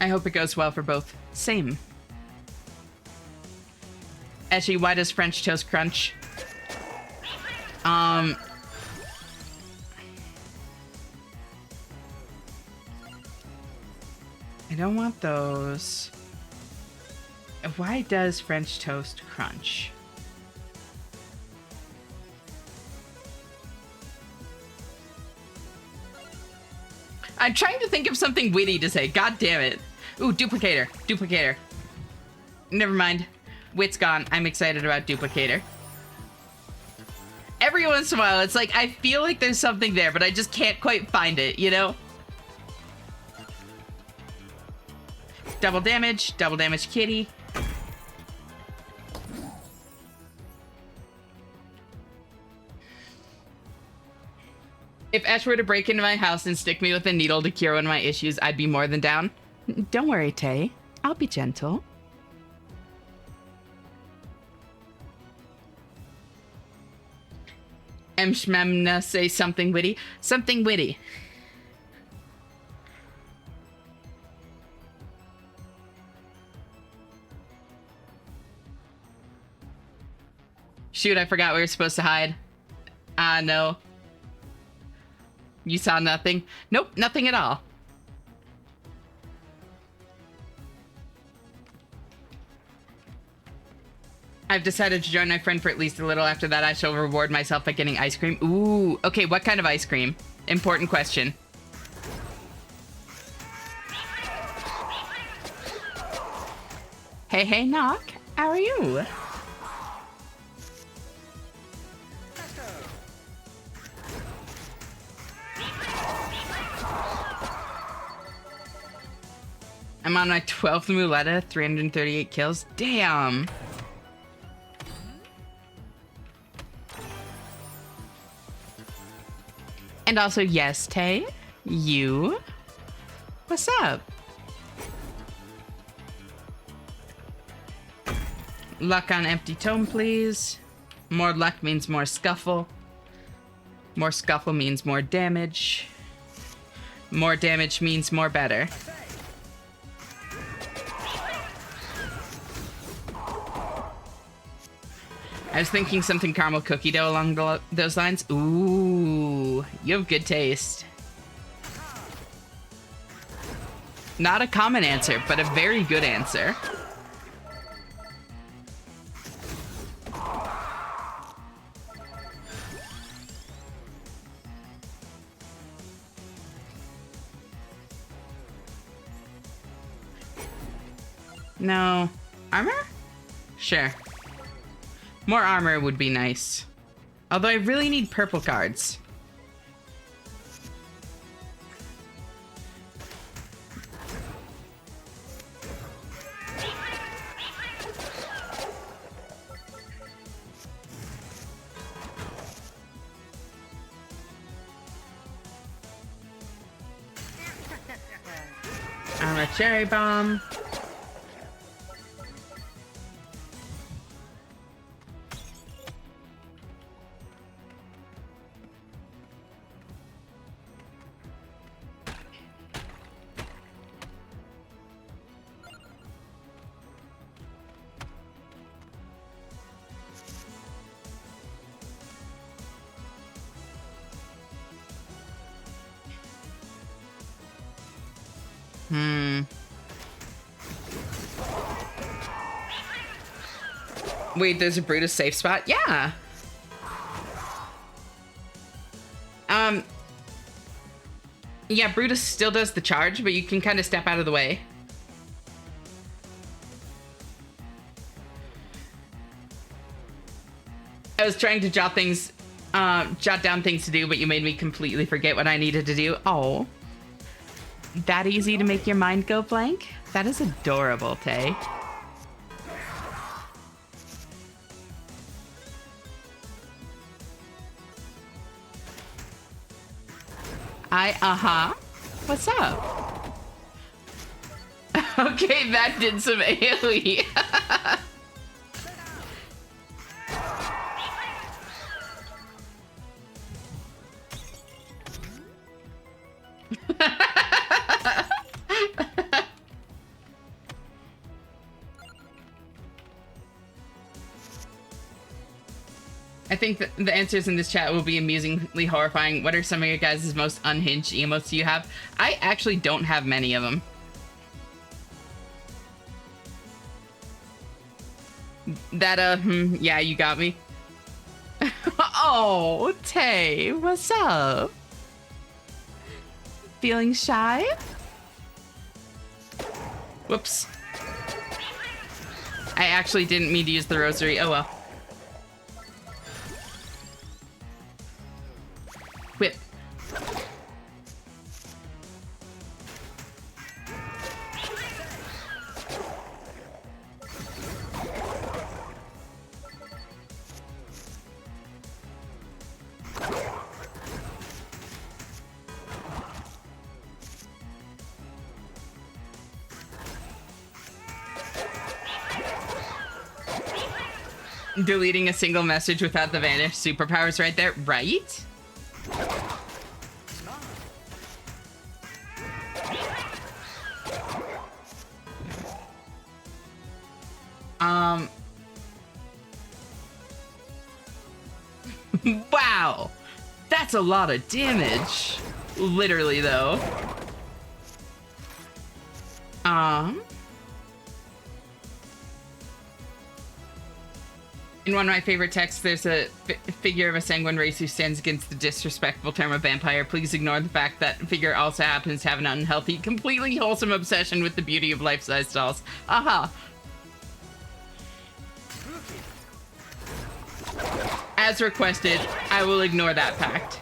I hope it goes well for both. Same. Actually, why does French toast crunch? I don't want those. Why does French toast crunch? I'm trying to think of something witty to say. God damn it. Ooh, duplicator. Duplicator. Never mind. Wit's gone. I'm excited about duplicator. Every once in a while, it's like, I feel like there's something there, but I just can't quite find it, you know? Double damage kitty. If Ash were to break into my house and stick me with a needle to cure one of my issues, I'd be more than down. Don't worry, Tay. I'll be gentle. Shmemna say something witty. Something witty. Shoot, I forgot we were supposed to hide. No. You saw nothing? Nope, nothing at all. I've decided to join my friend for at least a little. After that, I shall reward myself by getting ice cream. Ooh, okay, what kind of ice cream? Important question. Hey, hey, Knock. How are you? I'm on my 12th Muleta, 338 kills. Damn. And also, yes, Tay, you. What's up? Luck on empty tome, please. More luck means more scuffle. More scuffle means more damage. More damage means more better. I was thinking something caramel cookie dough along those lines. Ooh, you have good taste. Not a common answer, but a very good answer. No. Armor? Sure. More armor would be nice. Although I really need purple cards. Armor cherry bomb. Wait, there's a Brutus safe spot? Yeah. Yeah, Brutus still does the charge, but you can kind of step out of the way. I was trying to jot down things to do, but you made me completely forget what I needed to do. Oh. That easy to make your mind go blank? That is adorable, Tay. What's up? Okay, that did some AoE. I think that the answers in this chat will be amusingly horrifying. What are some of your guys' most unhinged emotes you have? I actually don't have many of them. That, yeah, you got me. Oh, Tay, what's up? Feeling shy? Whoops. I actually didn't mean to use the rosary. Oh well. Whip. Deleting a single message without the vanish superpowers right there, right? Wow, that's a lot of damage. Literally, though. In one of my favorite texts, there's a figure of a sanguine race who stands against the disrespectful term of vampire. Please ignore the fact that figure also happens to have an unhealthy, completely wholesome obsession with the beauty of life-size dolls. Aha. As requested, I will ignore that fact.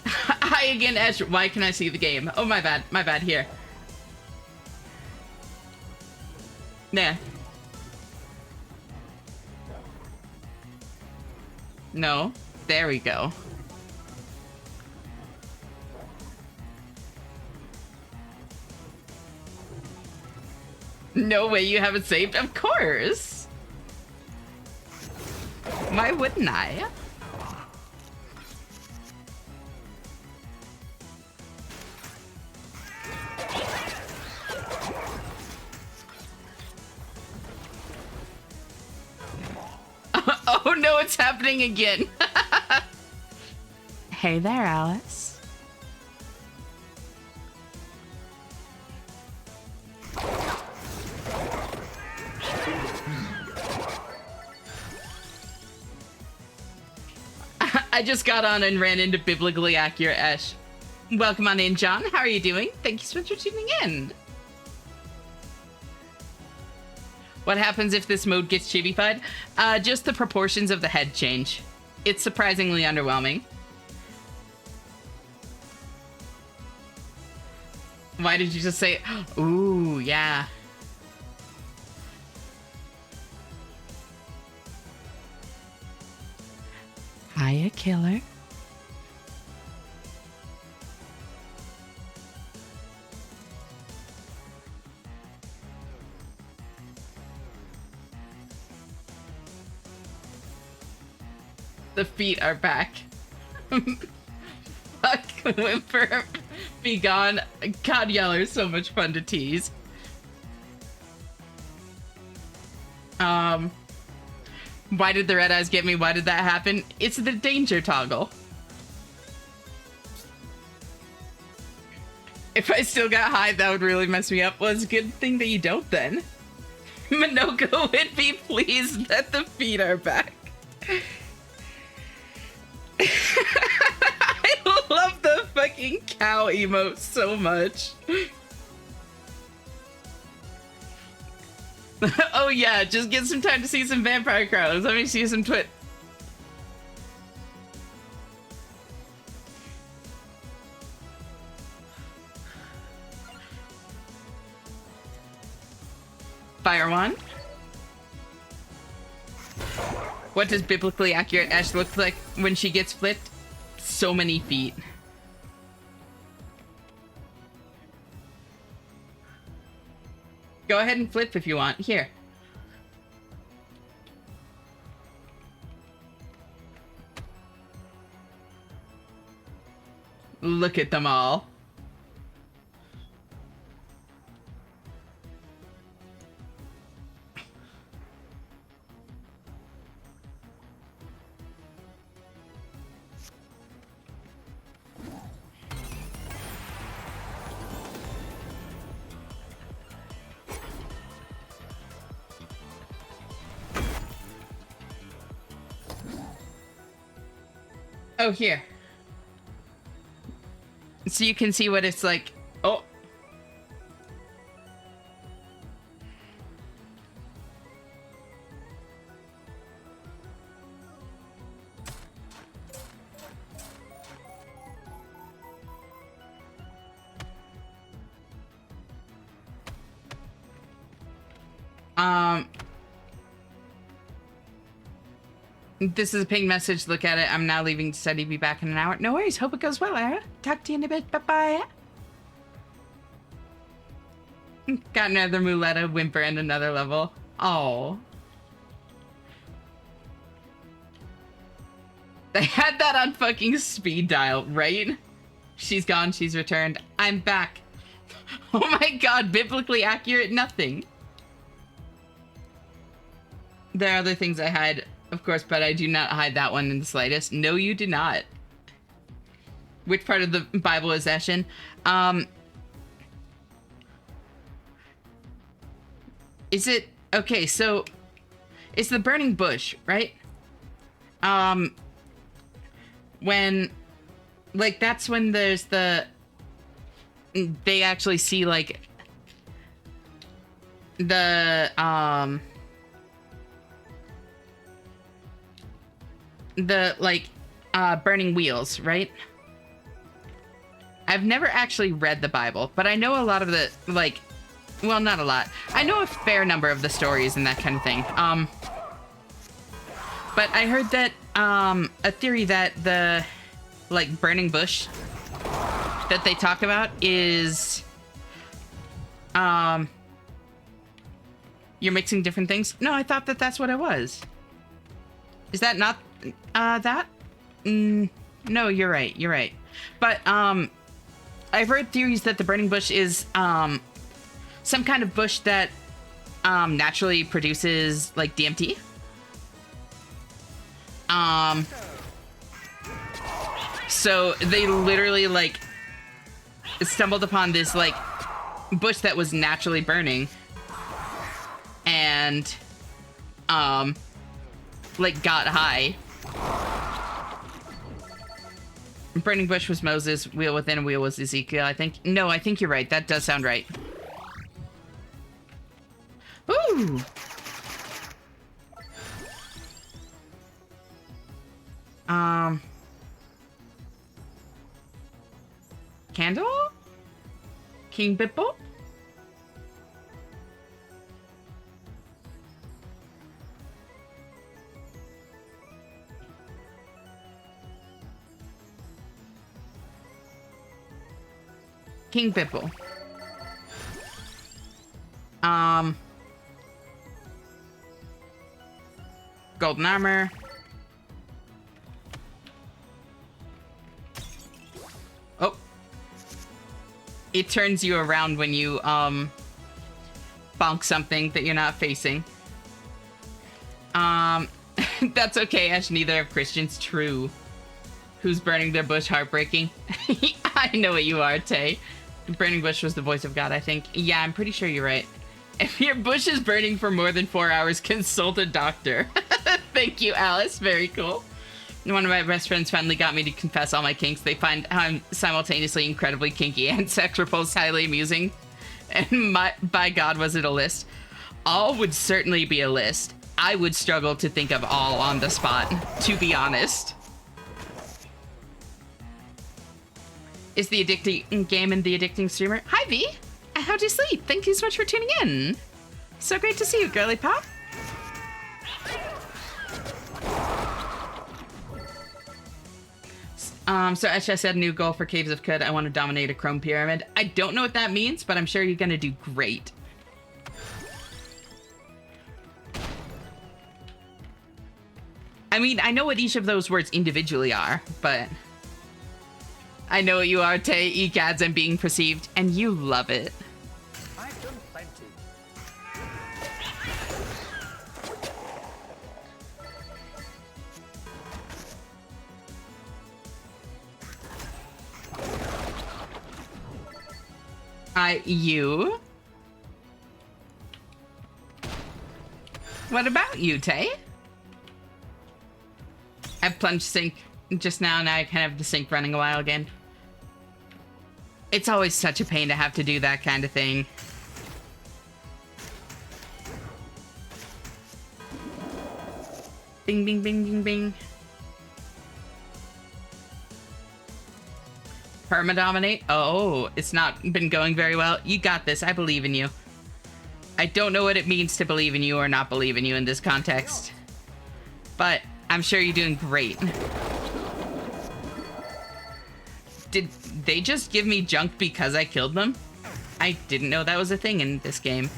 Hi again, Ezra. Why can I see the game? Oh, my bad. My bad. Here. Nah. No. There we go. No way you have it saved? Of course! Why wouldn't I? Oh no, it's happening again. Hey there, Alice. I just got on and ran into biblically accurate Ash. Welcome on in, John. How are you doing? Thank you so much for tuning in. What happens if this mode gets chibified? Just the proportions of the head change. It's surprisingly underwhelming. Why did you just say, ooh, yeah. Hiya, killer. The feet are back. Fuck, Whimper. Be gone. God, Yeller is so much fun to tease. Why did the red eyes get me? Why did that happen? It's the danger toggle. If I still got high, that would really mess me up. Well, it's a good thing that you don't then. Minoko would be pleased that the feet are back. I love the fucking cow emote so much. Oh yeah, just get some time to see some vampire crawlers. Let me see some twit. Fire one. What does biblically accurate Ash look like when she gets flipped? So many feet. Go ahead and flip if you want. Here. Look at them all. Oh, here. So you can see what it's like. Oh. This is a ping message. Look at it. I'm now leaving to study. Be back in an hour. No worries. Hope it goes well, Ara. Talk to you in a bit. Bye-bye. Got another Muletta, Whimper, and another level. Oh. They had that on fucking speed dial, right? She's gone. She's returned. I'm back. Oh my god. Biblically accurate nothing. There are other things I hide. Of course, but I do not hide that one in the slightest. No, you do not. Which part of the Bible is Ash in? Is it... Okay, so... It's the burning bush, right? When, like, that's when there's the, they actually see, like, the burning wheels, right? I've never actually read the Bible, but I know a lot of the, like, well, not a lot. I know a fair number of the stories and that kind of thing. But I heard that, a theory that the, like, burning bush that they talk about is, you're mixing different things? No, I thought that that's what it was. Is that not, that? No, you're right, you're right. But, I've heard theories that the burning bush is, some kind of bush that, naturally produces, like, DMT. So they literally, like, stumbled upon this, like, bush that was naturally burning. And, like, got high. Burning bush was Moses, wheel within a wheel was Ezekiel, I think. No, I think you're right. That does sound right. Ooh! Candle? King Bipple? King Bipple. Golden armor. Oh. It turns you around when you, bonk something that you're not facing. That's okay, Ash. Neither have Christians. True. Who's burning their bush? Heartbreaking. I know what you are, Tay. Burning bush was the voice of God, I think. Yeah, I'm pretty sure you're right. If your bush is burning for more than 4 hours, consult a doctor. Thank you, Alice. Very cool. One of my best friends finally got me to confess all my kinks. They find how I'm simultaneously incredibly kinky and sex repulsed highly amusing. And by God, was it a list? All would certainly be a list. I would struggle to think of all on the spot, to be honest. Is the addicting game and the addicting streamer? Hi, V. How'd you sleep? Thank you so much for tuning in. So great to see you, girly pop. So Ash said new goal for Caves of Cud. I want to dominate a chrome pyramid. I don't know what that means, but I'm sure you're gonna do great. I mean, I know what each of those words individually are, but I know what you are, Tay. Egads and being perceived, and you love it.
I've done plenty.
You? What about you, Tay? I plunged sink just now I can have the sink running a while again. It's always such a pain to have to do that kind of thing. Bing, bing, bing, bing, bing. Permadominate? Oh, it's not been going very well. You got this. I believe in you. I don't know what it means to believe in you or not believe in you in this context. But I'm sure you're doing great. Did they just give me junk because I killed them? I didn't know that was a thing in this game.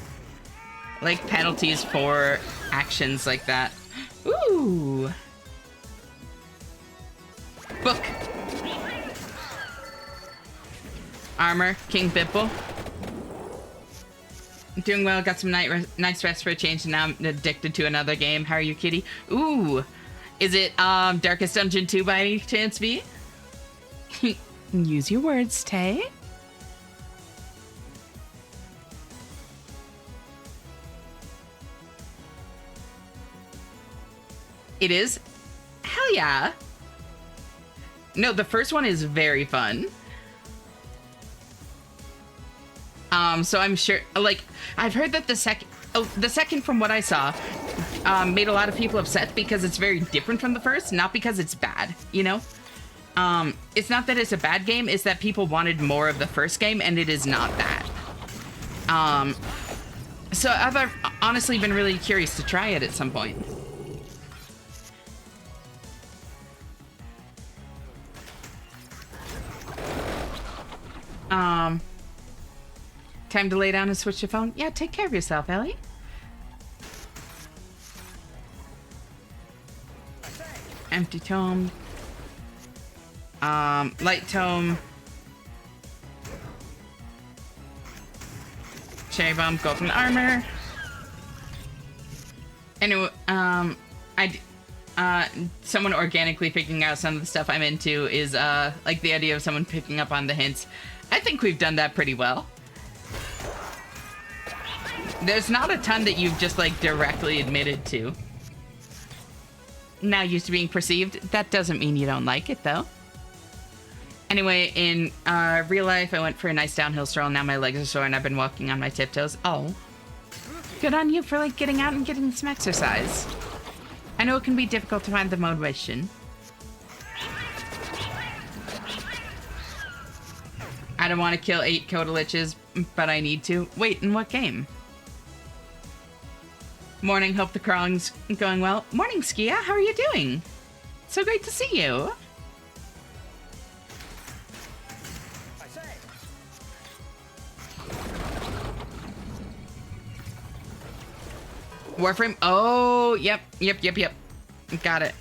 Like penalties for actions like that. Ooh. Book. Armor, King Bipple. Doing well, got some nice rest for a change, and now I'm addicted to another game. How are you, kitty? Ooh. Is it Darkest Dungeon 2 by any chance, V? Use your words, Tay. It is? Hell yeah. No, the first one is very fun. So I'm sure, like, I've heard that the second from what I saw, made a lot of people upset because it's very different from the first, not because it's bad, you know? It's not that it's a bad game, it's that people wanted more of the first game, and it is not that. So I've honestly been really curious to try it at some point. Time to lay down and switch your phone? Yeah, take care of yourself, Ellie. Empty tome. Light tome. Cherry bomb, golden armor. Anyway, someone organically picking out some of the stuff I'm into is, like the idea of someone picking up on the hints. I think we've done that pretty well. There's not a ton that you've just, like, directly admitted to. Now used to being perceived. That doesn't mean you don't like it, though. Anyway, in real life, I went for a nice downhill stroll. Now my legs are sore and I've been walking on my tiptoes. Oh. Good on you for, like, getting out and getting some exercise. I know it can be difficult to find the motivation. I don't want to kill 8 Kodaliches, but I need to. Wait, in what game? Morning, hope the crawling's going well. Morning, Sigh, how are you doing? So great to see you.
I say.
Warframe? Oh, yep. Got it.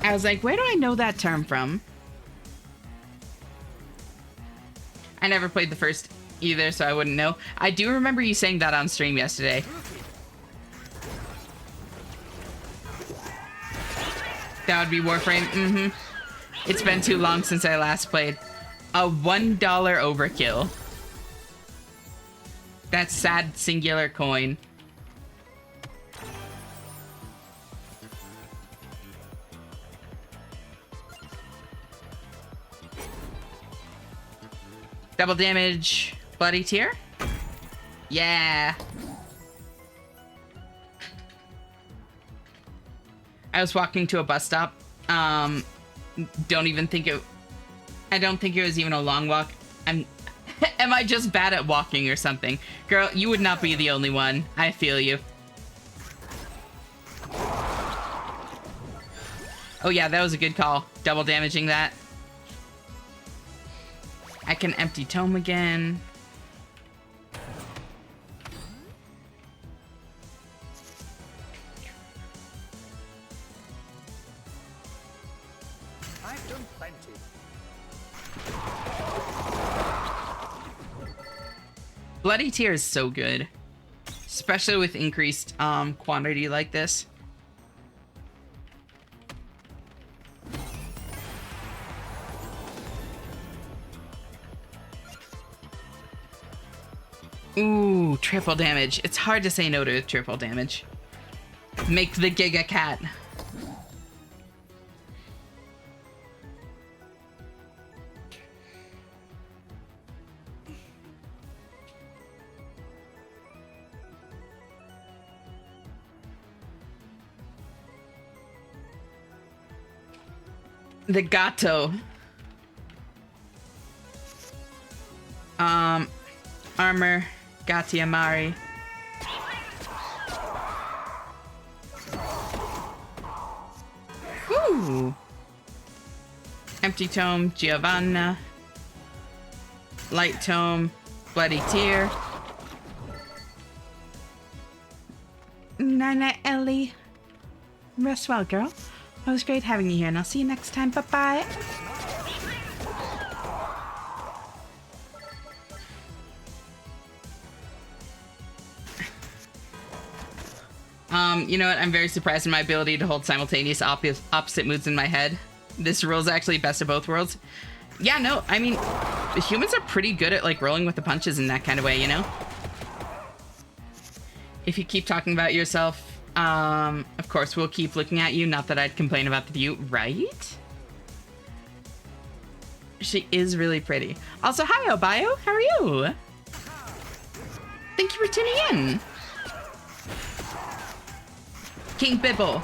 I was like, where do I know that term from? I never played the first either, so I wouldn't know. I do remember you saying that on stream yesterday. That would be Warframe. Mm-hmm. It's been too long since I last played. A $1 overkill. That sad singular coin. Double damage, bloody tear. Yeah. I was walking to a bus stop. I don't think it was even a long walk. Am I just bad at walking or something? Girl, you would not be the only one. I feel you. Oh yeah, that was a good call. Double damaging that. I can empty tome again.
I've done plenty.
Bloody Tear is so good. Especially with increased quantity like this. Ooh, triple damage. It's hard to say no to triple damage. Make the Giga Cat. The Gato. Armor. Gatti Amari. Ooh. Empty Tome, Giovanna. Light Tome, Bloody Tear. Night, Ellie. Rest well, girl. It was great having you here, and I'll see you next time. Bye-bye. You know what? I'm very surprised in my ability to hold simultaneous opposite moods in my head. This rule's actually best of both worlds. Yeah, no, I mean, the humans are pretty good at, like, rolling with the punches in that kind of way, you know? If you keep talking about yourself Of course, we'll keep looking at you. Not that I'd complain about the view, right? She is really pretty. Also, hi, Obio. How are you? Thank you for tuning in. King Bibble.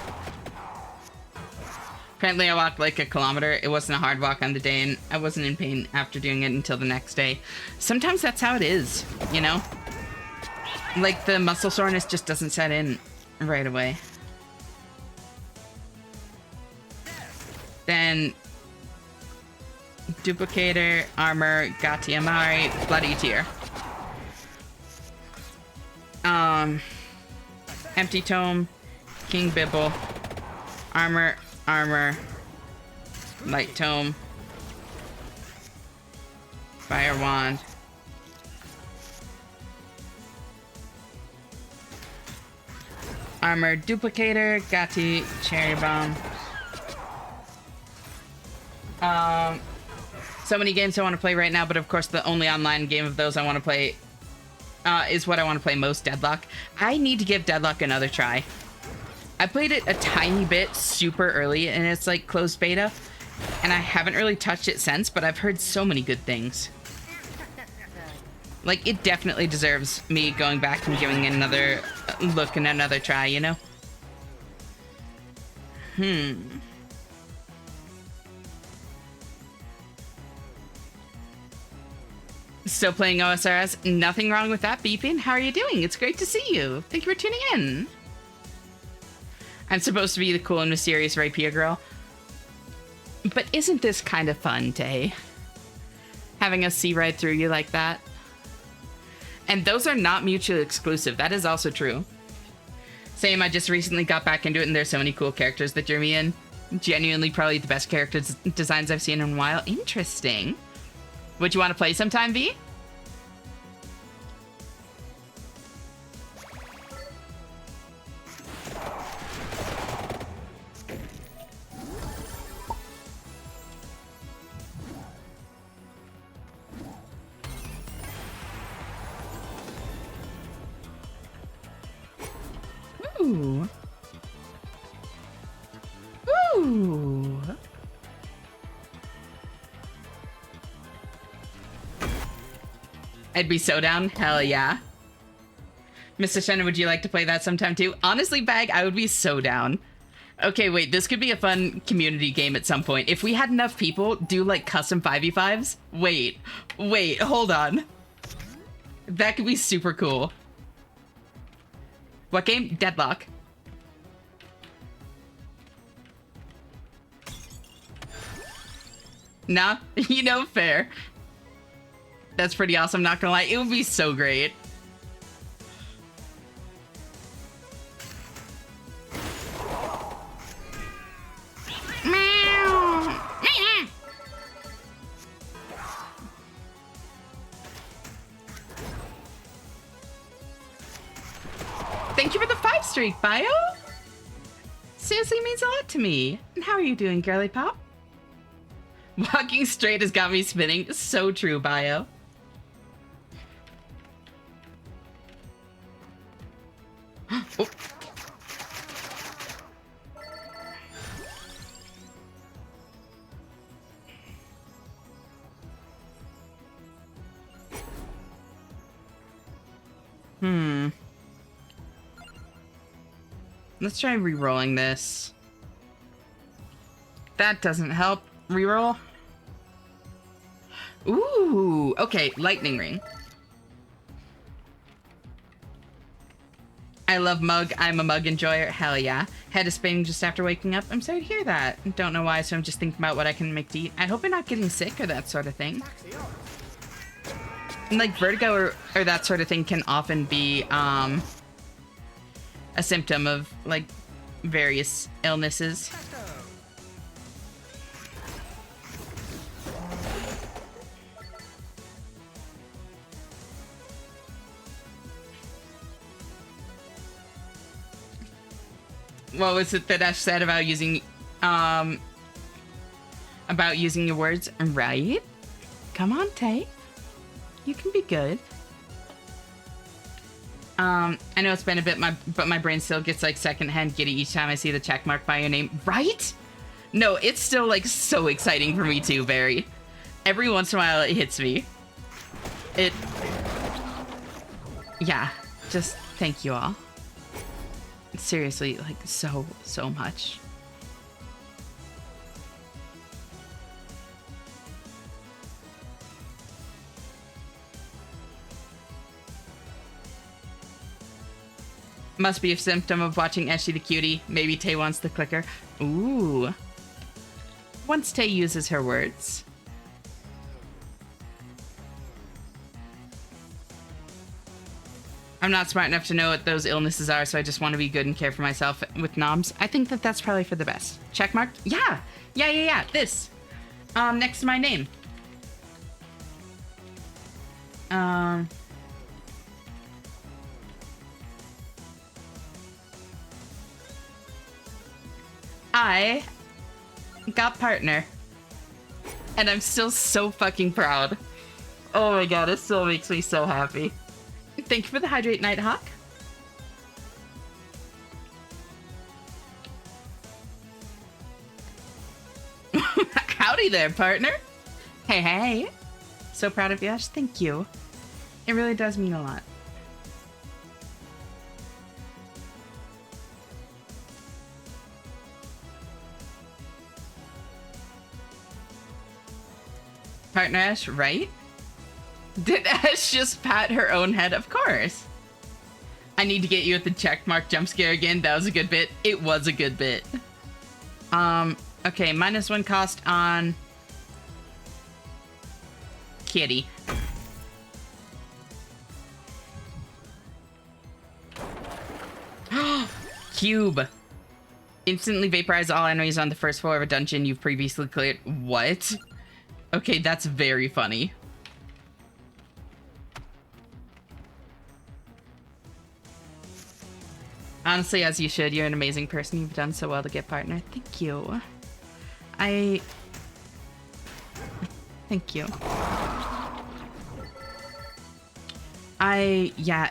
Apparently, I walked like a kilometer. It wasn't a hard walk on the day, and I wasn't in pain after doing it until the next day. Sometimes that's how it is, you know? Like, the muscle soreness just doesn't set in right away. Then Duplicator, Armor, Gati Amari, Bloody Tear. Empty Tome, King Bibble, Armor, Light Tome, Fire Wand, Armor, Duplicator, Gati, Cherry Bomb. So many games I want to play right now, but of course the only online game of those I want to play is what I want to play most, Deadlock. I need to give Deadlock another try. I played it a tiny bit super early, and it's like closed beta, and I haven't really touched it since, but I've heard so many good things. Like, it definitely deserves me going back and giving it another look and another try, you know? Still playing OSRS? Nothing wrong with that, beeping. How are you doing? It's great to see you. Thank you for tuning in. I'm supposed to be the cool and mysterious rapier girl. But isn't this kind of fun, Tay? Having us see right through you like that? And those are not mutually exclusive. That is also true. Same, I just recently got back into it, and there's so many cool characters that drew me in. Genuinely probably the best character designs I've seen in a while. Interesting. Would you want to play sometime, V? Ooh. Ooh. I'd be so down. Hell yeah. Mr. Shannon, would you like to play that sometime too? Honestly, Bag, I would be so down. Okay, wait, this could be a fun community game at some point. If we had enough people do like custom 5v5s. Wait, hold on. That could be super cool. What game? Deadlock. Nah, you know, fair. That's pretty awesome, not gonna lie. It would be so great. Thank you for the 5 streak, Bio. Seriously means a lot to me. And how are you doing, girly pop? Walking straight has got me spinning. So true, Bio. Oh. Let's try re-rolling this. That doesn't help. Reroll. Ooh, okay, lightning ring. I love mug. I'm a mug enjoyer. Hell yeah. Head is spinning just after waking up. I'm sorry to hear that. Don't know why, so I'm just thinking about what I can make to eat. I hope you're not getting sick or that sort of thing. And like vertigo or that sort of thing can often be a symptom of like various illnesses. What was it that Ash said about using your words? Right? Come on, Tay. You can be good. I know it's been a bit, but my brain still gets like secondhand giddy each time I see the check mark by your name. Right? No, it's still like so exciting for me too, Barry. Every once in a while it hits me. Yeah, just thank you all. Seriously, like so much. Must be a symptom of watching Eshy the Cutie. Maybe Tay wants the clicker. Ooh. Once Tay uses her words. I'm not smart enough to know what those illnesses are, so I just want to be good and care for myself with noms. I think that that's probably for the best. Check mark? Yeah. Yeah. This. Next to my name. I got partner. And I'm still so fucking proud. Oh my god, it still makes me so happy. Thank you for the hydrate, Nighthawk. Howdy there, partner. Hey. So proud of you, Ash. Thank you. It really does mean a lot. Partner Ash, right? Did Ash just pat her own head? Of course. I need to get you at the checkmark jump scare again. That was a good bit. It was a good bit. Okay, -1 cost on Kitty. Cube. Instantly vaporize all enemies on the first floor of a dungeon you've previously cleared. What? Okay, that's very funny. Honestly, as you should. You're an amazing person. You've done so well to get partner. Thank you. Thank you. Yeah.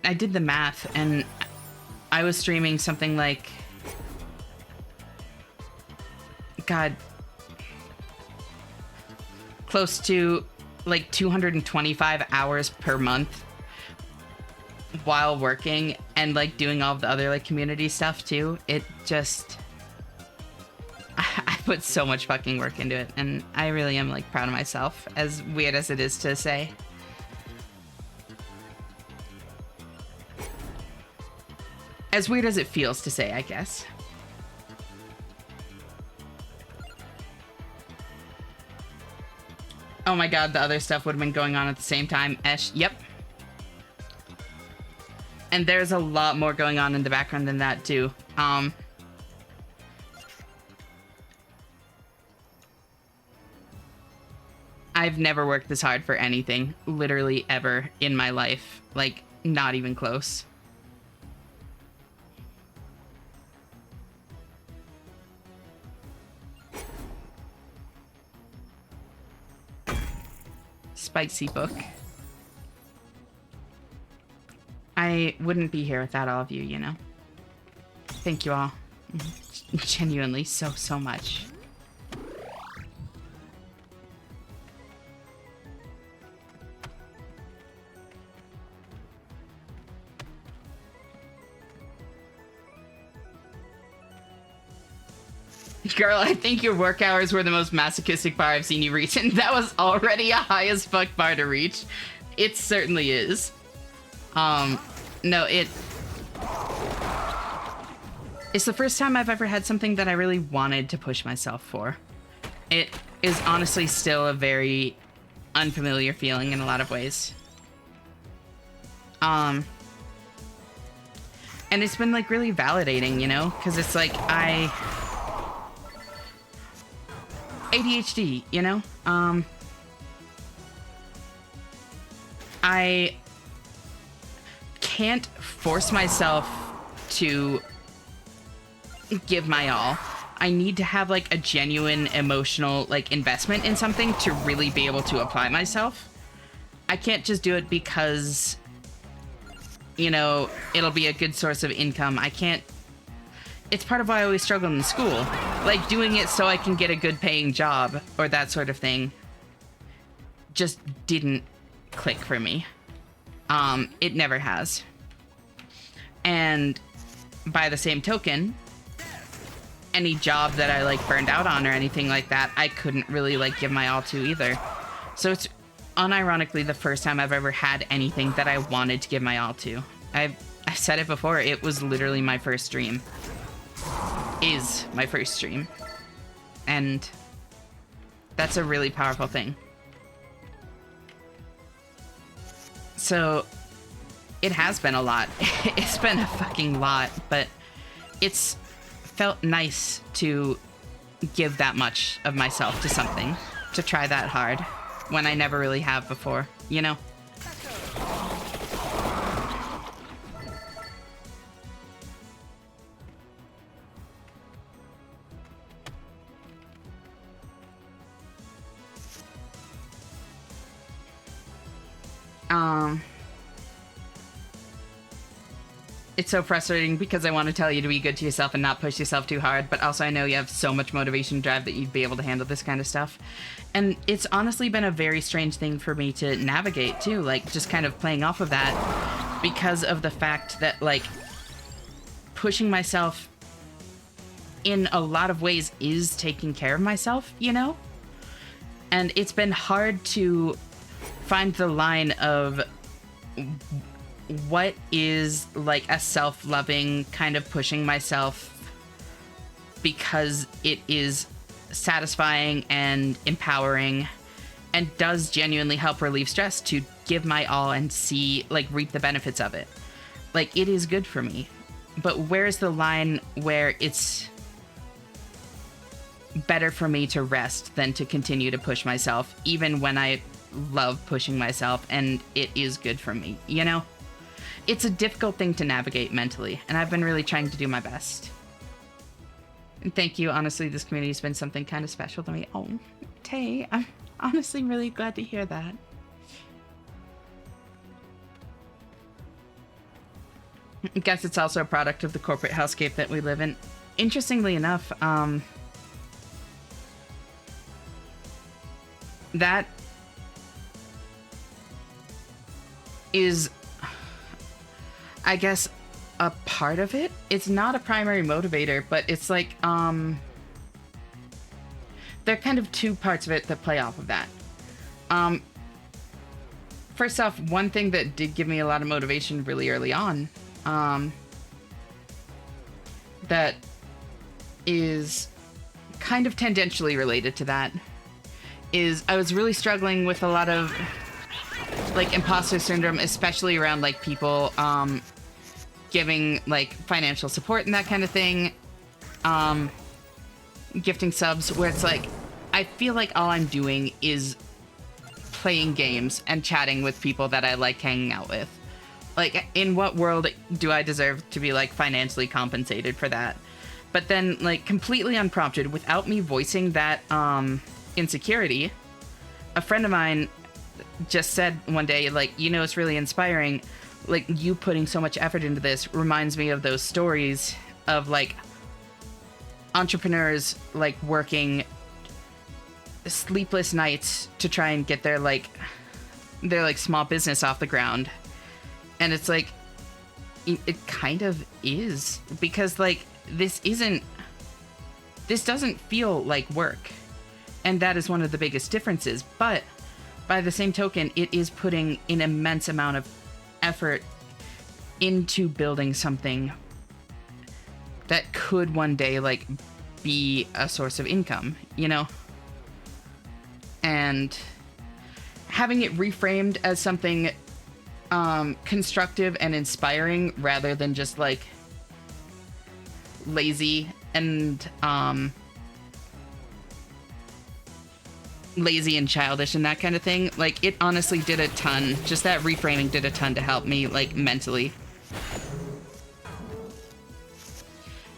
I did the math, and I was streaming something like... God... close to, like, 225 hours per month while working and, like, doing all of the other, like, community stuff, too. It just... I put so much fucking work into it, and I really am, like, proud of myself, as weird as it is to say. As weird as it feels to say, I guess. Oh my god, the other stuff would have been going on at the same time. Esh, yep. And there's a lot more going on in the background than that, too. I've never worked this hard for anything, literally ever, in my life. Like, not even close. Spicy book. I wouldn't be here without all of you, you know? Thank you all. Genuinely, so much. Girl, I think your work hours were the most masochistic bar I've seen you reach, and that was already a high as fuck bar to reach. It certainly is. No, it's the first time I've ever had something that I really wanted to push myself for. It is honestly still a very unfamiliar feeling in a lot of ways. And it's been, like, really validating, you know? Because it's like, ADHD, you know? I can't force myself to give my all. I need to have, like, a genuine emotional, like, investment in something to really be able to apply myself. I can't just do it because you know, it'll be a good source of income. I can't. It's part of why I always struggled in school. Like, doing it so I can get a good paying job or that sort of thing just didn't click for me. It never has. And by the same token, any job that I like burned out on or anything like that, I couldn't really like give my all to either. So it's unironically the first time I've ever had anything that I wanted to give my all to. I said it before, it was literally my first dream. Is my first dream. And that's a really powerful thing. So it has been a lot. It's been a fucking lot, but it's felt nice to give that much of myself to something, to try that hard when I never really have before, you know? It's so frustrating because I want to tell you to be good to yourself and not push yourself too hard, but also I know you have so much motivation and drive that you'd be able to handle this kind of stuff. And it's honestly been a very strange thing for me to navigate too, like just kind of playing off of that because of the fact that like pushing myself in a lot of ways is taking care of myself, you know? And it's been hard to find the line of what is like a self-loving kind of pushing myself because it is satisfying and empowering and does genuinely help relieve stress to give my all and see like reap the benefits of it. Like it is good for me. But where's the line where it's better for me to rest than to continue to push myself even when I love pushing myself and it is good for me, you know? It's a difficult thing to navigate mentally, and I've been really trying to do my best. And thank you. Honestly, this community has been something kind of special to me. Oh, Tay, I'm honestly really glad to hear that. I guess it's also a product of the corporate hellscape that we live in. Interestingly enough, that is, I guess, a part of it. It's not a primary motivator, but it's like, there are kind of two parts of it that play off of that. First off, one thing that did give me a lot of motivation really early on, that is kind of tangentially related to that, is I was really struggling with a lot of like imposter syndrome, especially around like people giving like financial support and that kind of thing, gifting subs, where it's like I feel like all I'm doing is playing games and chatting with people that I like hanging out with. Like, in what world do I deserve to be like financially compensated for that? But then, like, completely unprompted, without me voicing that insecurity, a friend of mine just said one day, like, you know, it's really inspiring. Like, you putting so much effort into this reminds me of those stories of, like, entrepreneurs, like, working sleepless nights to try and get their small business off the ground. And it's like, it kind of is. Because, like, this doesn't feel like work. And that is one of the biggest differences. But by the same token, it is putting an immense amount of effort into building something that could one day, like, be a source of income, you know? And having it reframed as something constructive and inspiring rather than just, like, lazy and childish and that kind of thing, like, it honestly did a ton. Just that reframing did a ton to help me, like, mentally.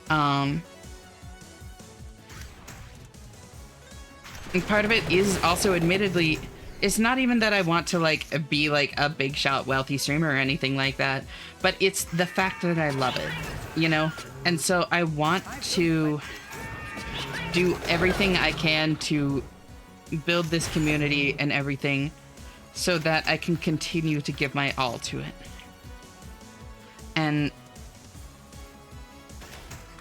And part of it is also admittedly It's not even that I want to like be like a big shot wealthy streamer or anything like that, but it's the fact that I love it, you know? And so I want to do everything I can to build this community and everything so that I can continue to give my all to it. And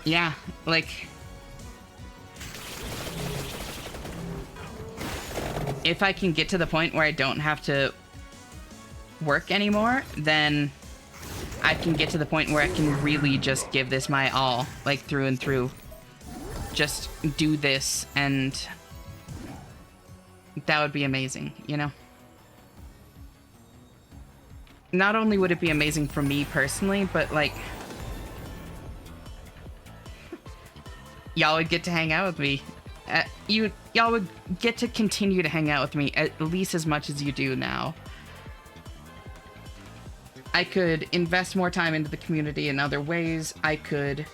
yeah, like if I can get to the point where I don't have to work anymore, then I can get to the point where I can really just give this my all, like through and through. Just do this, and that would be amazing, you know? Not only would it be amazing for me personally, but like y'all would get to hang out with me. Y'all would get to continue to hang out with me at least as much as you do now. I could invest more time into the community in other ways. I could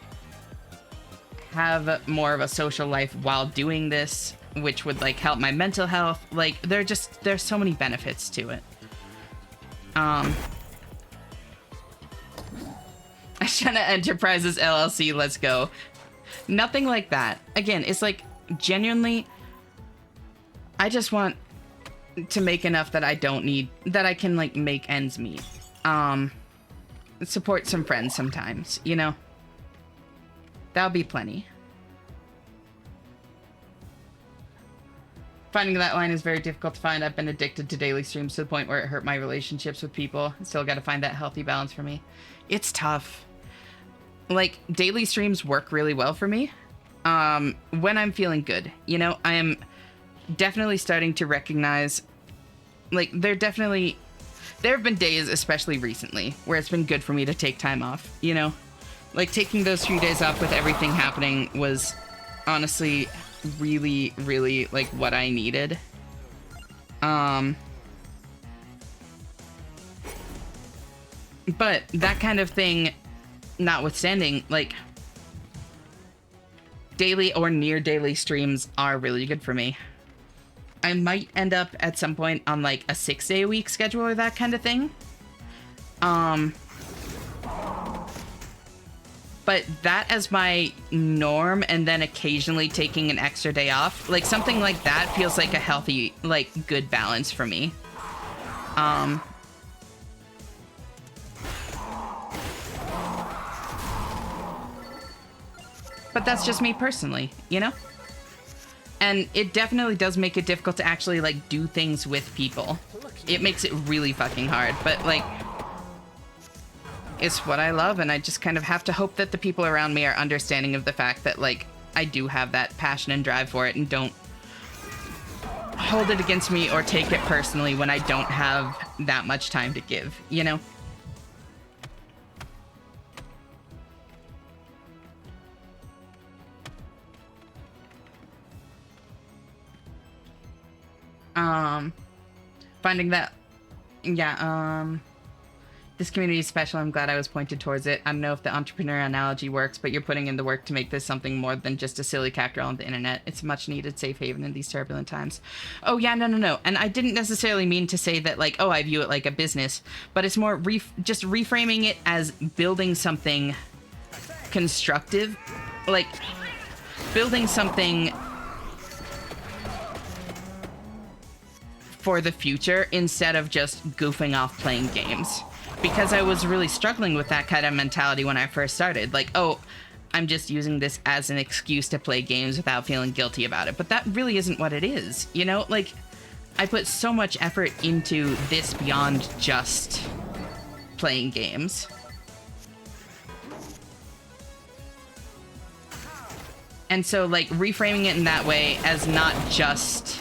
have more of a social life while doing this, which would like help my mental health. Like there's so many benefits to it. Ashana Enterprises LLC, let's go. Nothing like that. Again, it's like genuinely, I just want to make enough that I don't need, that I can like make ends meet. Support some friends sometimes, you know? That'll be plenty. Finding that line is very difficult to find. I've been addicted to daily streams to the point where it hurt my relationships with people. Still got to find that healthy balance for me. It's tough. Like, daily streams work really well for me. When I'm feeling good, you know, I am definitely starting to recognize, like, there have been days, especially recently, where it's been good for me to take time off, you know? Like, taking those 3 days off with everything happening was honestly really, really, like, what I needed. But that kind of thing notwithstanding, like, daily or near daily streams are really good for me. I might end up at some point on like a 6-day-a-week schedule or that kind of thing. But that as my norm, and then occasionally taking an extra day off, like something like that feels like a healthy, like good balance for me. But that's just me personally, you know? And it definitely does make it difficult to actually, like, do things with people. It makes it really fucking hard, but, like, it's what I love, and I just kind of have to hope that the people around me are understanding of the fact that, like, I do have that passion and drive for it, and don't hold it against me or take it personally when I don't have that much time to give, you know? Finding that, yeah, this community is special. I'm glad I was pointed towards it. I don't know if the entrepreneur analogy works, but you're putting in the work to make this something more than just a silly cat girl on the internet. It's a much needed safe haven in these turbulent times. Oh yeah, no. And I didn't necessarily mean to say that, like, oh, I view it like a business, but it's more just reframing it as building something constructive, like building something for the future instead of just goofing off playing games. Because I was really struggling with that kind of mentality when I first started. Like, oh, I'm just using this as an excuse to play games without feeling guilty about it. But that really isn't what it is, you know? Like, I put so much effort into this beyond just playing games. And so, like, reframing it in that way as not just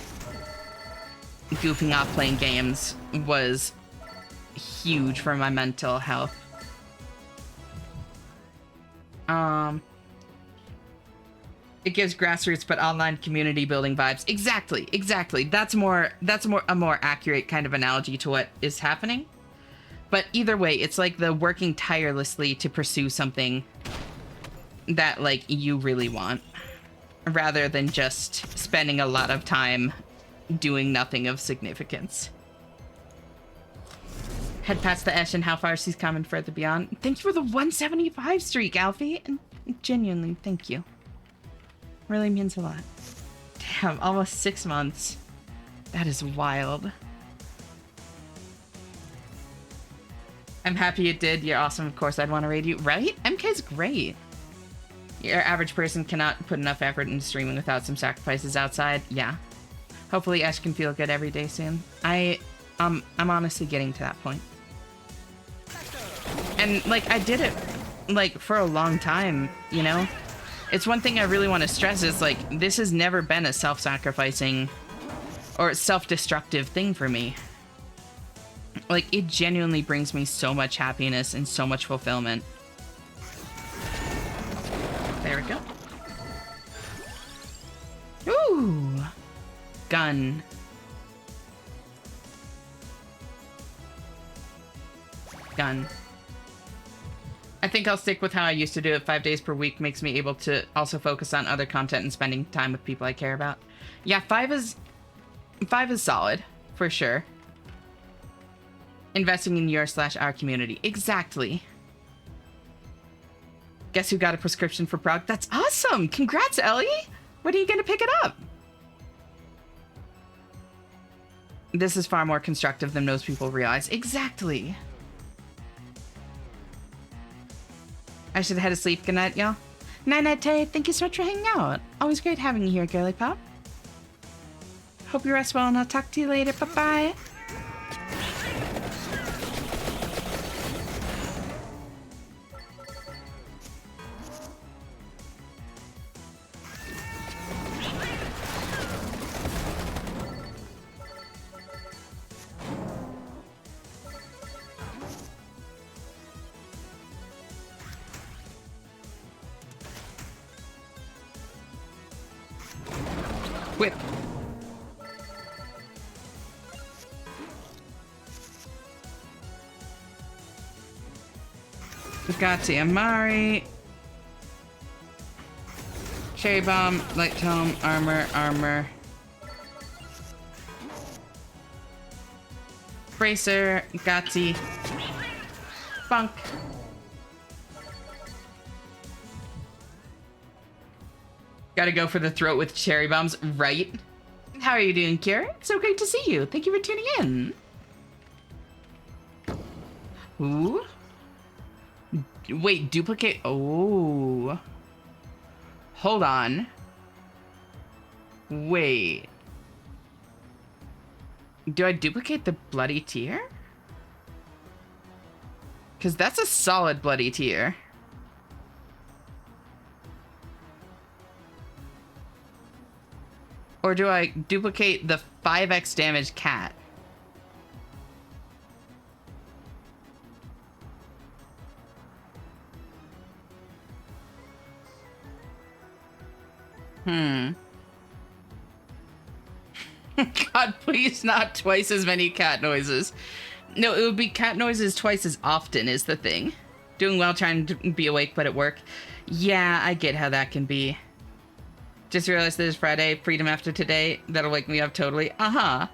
goofing off playing games was huge for my mental health. It gives grassroots but online community building vibes. Exactly. That's a more accurate kind of analogy to what is happening. But either way, it's like the working tirelessly to pursue something that, like, you really want, rather than just spending a lot of time doing nothing of significance. Head past the Esh and how far she's coming further beyond. Thank you for the 175 streak, Alfie. And genuinely, thank you. Really means a lot. Damn, almost 6 months. That is wild. I'm happy it did. You're awesome. Of course, I'd want to raid you. Right? MK's great. Your average person cannot put enough effort into streaming without some sacrifices outside. Yeah. Hopefully Ash can feel good every day soon. I'm honestly getting to that point. And, like, I did it, like, for a long time, you know? It's one thing I really want to stress is, like, this has never been a self-sacrificing or self-destructive thing for me. Like, it genuinely brings me so much happiness and so much fulfillment. There we go. Ooh! Gun. Gun. I think I'll stick with how I used to do it. 5 days per week makes me able to also focus on other content and spending time with people I care about. Yeah, 5 is solid, for sure. Investing in your/our community. Exactly. Guess who got a prescription for Prague? That's awesome! Congrats, Ellie! When are you gonna pick it up? This is far more constructive than most people realize. Exactly. I should head to sleep. Good night, y'all. Night-night, Tay. Thank you so much for hanging out. Always great having you here, girly pop. Hope you rest well, and I'll talk to you later. Bye-bye. Whip. Bugatti Amari. Cherry Bomb, Light Tome, Armor. Bracer, Gatti. Bunk. Gotta go for the throat with cherry bombs, right? How are you doing, Kira? It's so great to see you. Thank you for tuning in. Ooh. Wait, duplicate. Oh. Hold on. Wait. Do I duplicate the bloody tear? Because that's a solid bloody tear. Or do I duplicate the 5x damage cat? God, please not twice as many cat noises. No, it would be cat noises twice as often is the thing. Doing well trying to be awake, but at work. Yeah, I get how that can be. Just realized that it's Friday, freedom after today. That'll wake me up totally. Uh-huh.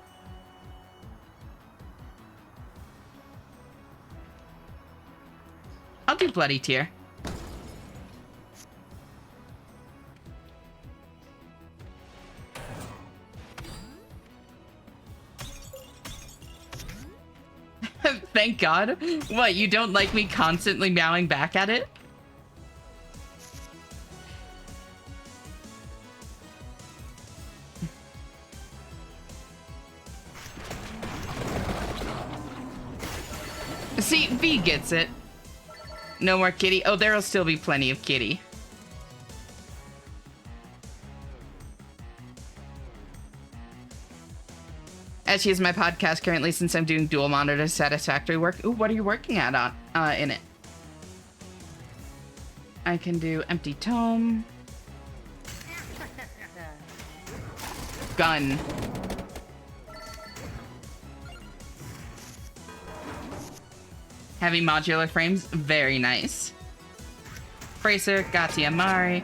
I'll do bloody tear. Thank God. What, you don't like me constantly meowing back at it? See, V gets it. No more kitty. Oh, there'll still be plenty of kitty. As she is my podcast currently, since I'm doing dual monitor satisfactory work. Ooh, what are you working at on in it? I can do empty tome. Gun. Heavy modular frames, very nice. Bracer, Gatti Amari.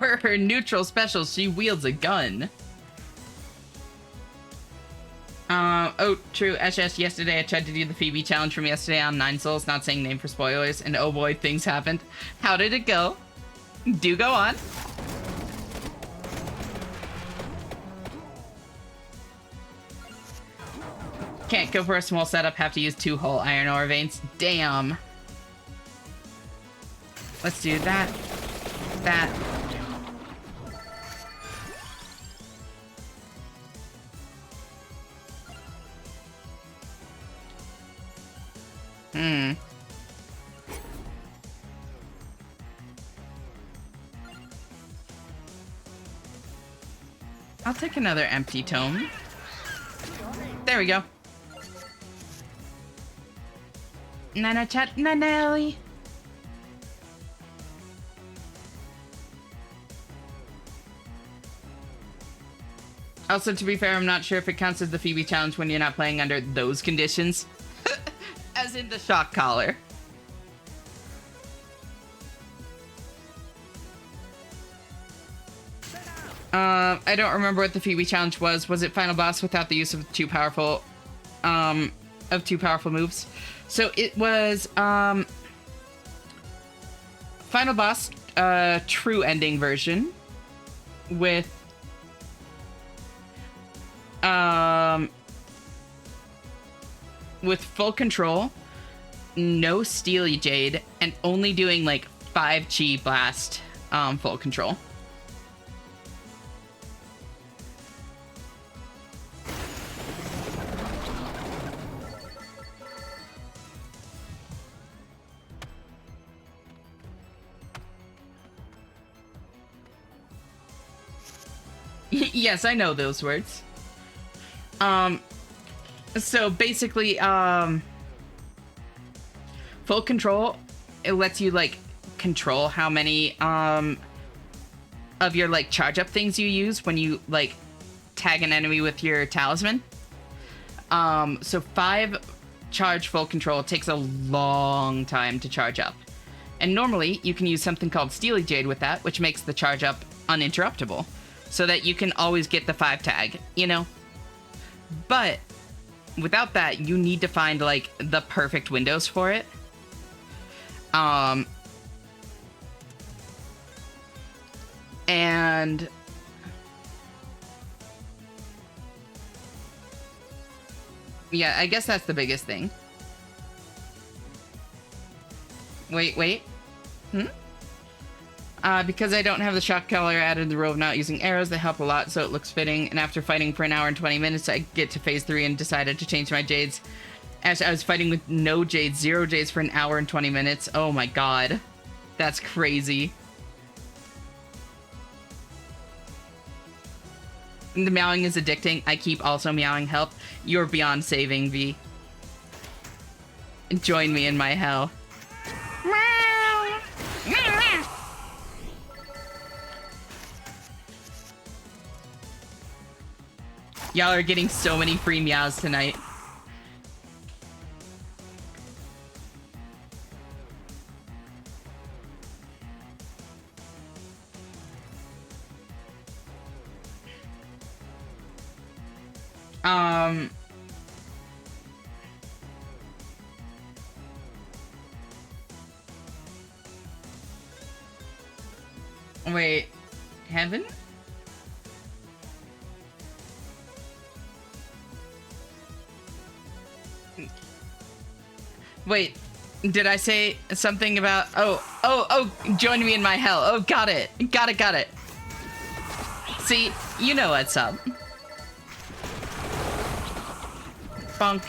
For her neutral special, she wields a gun. Oh, true. SS, yesterday I tried to do the Phoebe challenge from yesterday on 9 Souls, not saying name for spoilers, and oh boy, things happened. How did it go? Do go on. Can't go for a small setup, have to use 2 whole iron ore veins. Damn. Let's do that. That. I'll take another empty tome. There we go. Nana chat, Nanelli. Also, to be fair, I'm not sure if it counts as the Phoebe challenge when you're not playing under those conditions. As in the shock collar. I don't remember what the Phoebe challenge was. Was it final boss without the use of two powerful moves? So it was final boss true ending version with full control, no Steely Jade, and only doing like 5 Chi Blast full control. Yes, I know those words. So basically, full control, it lets you, like, control how many, of your, like, charge up things you use when you, like, tag an enemy with your talisman. So 5 charge full control takes a long time to charge up. And normally, you can use something called Steely Jade with that, which makes the charge up uninterruptible. So that you can always get the 5 tag, you know? But without that, you need to find, like, the perfect windows for it. And yeah, I guess that's the biggest thing. Wait. Because I don't have the shock collar added the rule of not using arrows, they help a lot, so it looks fitting. And after fighting for an hour and 20 minutes, I get to phase 3 and decided to change my jades. As I was fighting with no jades, 0 jades for an hour and 20 minutes. Oh my god. That's crazy. The meowing is addicting. I keep also meowing. Help. You're beyond saving, V. Join me in my hell. Y'all are getting so many free meows tonight. Wait, heaven? Wait, did I say something about... Oh, join me in my hell. Oh, got it. Got it. See, you know what's up. Bonk.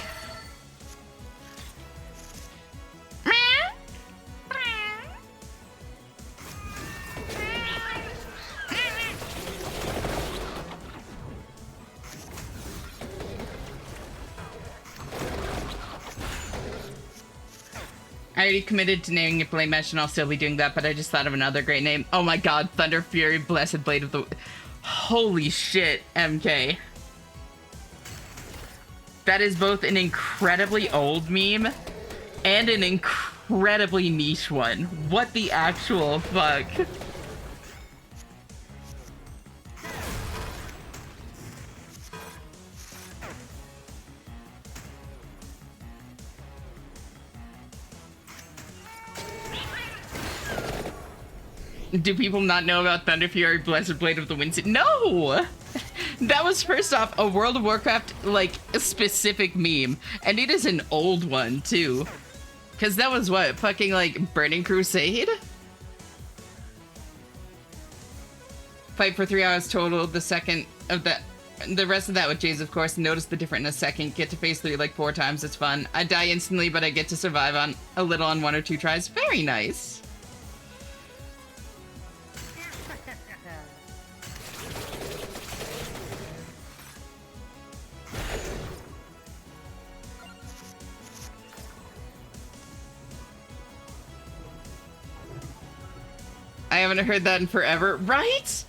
I already committed to naming it Blade Mesh, and I'll still be doing that, but I just thought of another great name. Oh my god, Thunder Fury, Blessed Blade of the... Holy shit, MK. That is both an incredibly old meme and an incredibly niche one. What the actual fuck? Do people not know about Thunder Fury Blessed Blade of the Wind? No! That was, first off, a World of Warcraft, like, a specific meme. And it is an old one, too. Because that was what? Fucking, like, Burning Crusade? Fight for 3 hours total. The second of that... The rest of that with Jays, of course. Notice the difference in a second. Get to phase 3 like 4 times. It's fun. I die instantly, but I get to survive on a little on 1 or 2 tries. Very nice. I haven't heard that in forever. Right?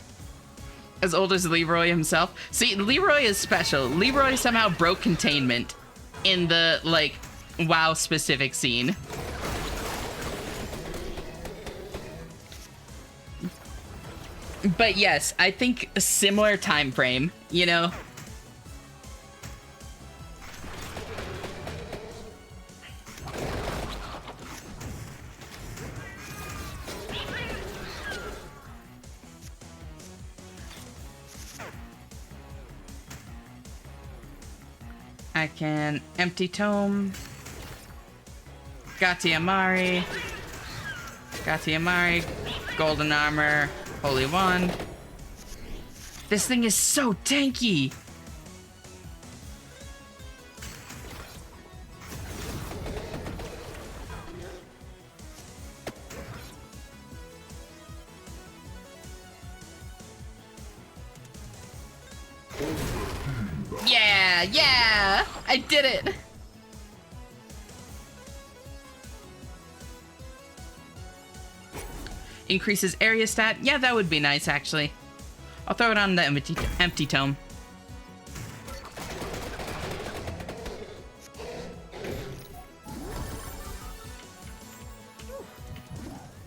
As old as Leroy himself. See, Leroy is special. Leroy somehow broke containment in the, like, WoW specific scene. But yes, I think a similar time frame, you know? I can empty tome. Gatiamari. Golden armor. Holy wand. This thing is so tanky. Yeah! I did it! Increases area stat. Yeah, that would be nice, actually. I'll throw it on the empty tome.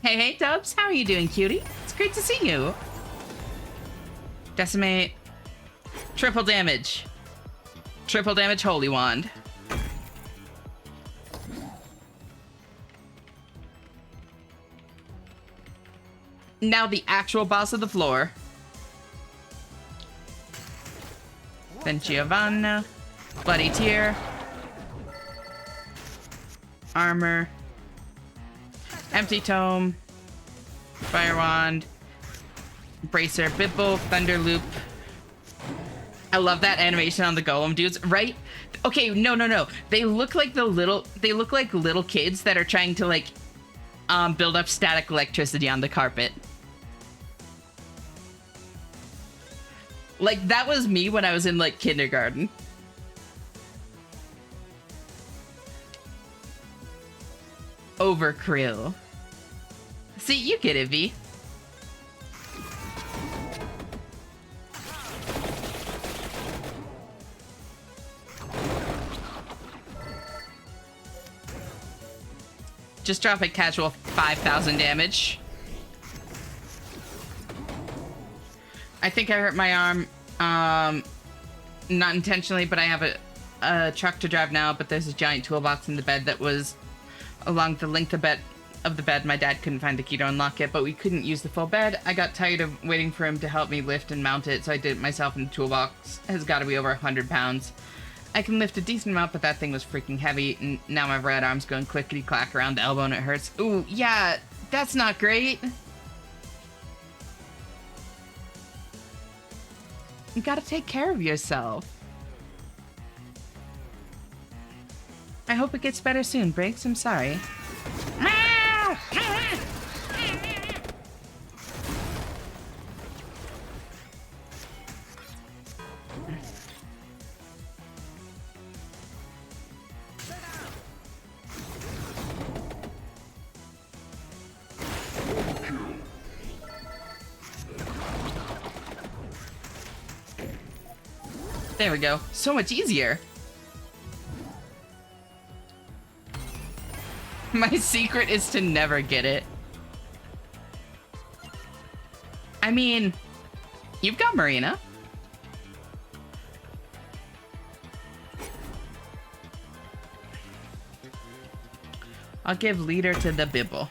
Hey, Dubs. How are you doing, cutie? It's great to see you. Decimate. Triple damage. Triple damage Holy Wand. Now the actual boss of the floor. Then Giovanna. Bloody Tear. Armor. Empty Tome. Fire Wand. Bracer. Bibble. Thunder Loop. I love that animation on the golem dudes, right? Okay, no. They look like little kids that are trying to like build up static electricity on the carpet. Like that was me when I was in like kindergarten. Overkrill. See, you get it, V. Just drop a casual 5,000 damage. I think I hurt my arm, not intentionally, but I have a truck to drive now, but there's a giant toolbox in the bed that was along the length of the bed. My dad couldn't find the key to unlock it, but we couldn't use the full bed. I got tired of waiting for him to help me lift and mount it, so I did it myself, and the toolbox has got to be over 100 pounds. I can lift a decent amount, but that thing was freaking heavy, and now my right arm's going clickety-clack around the elbow and it hurts. Ooh, yeah, that's not great. You gotta take care of yourself. I hope it gets better soon, Briggs. I'm sorry. There we go. So much easier. My secret is to never get it. I mean, you've got Marina. I'll give leader to the Bibble.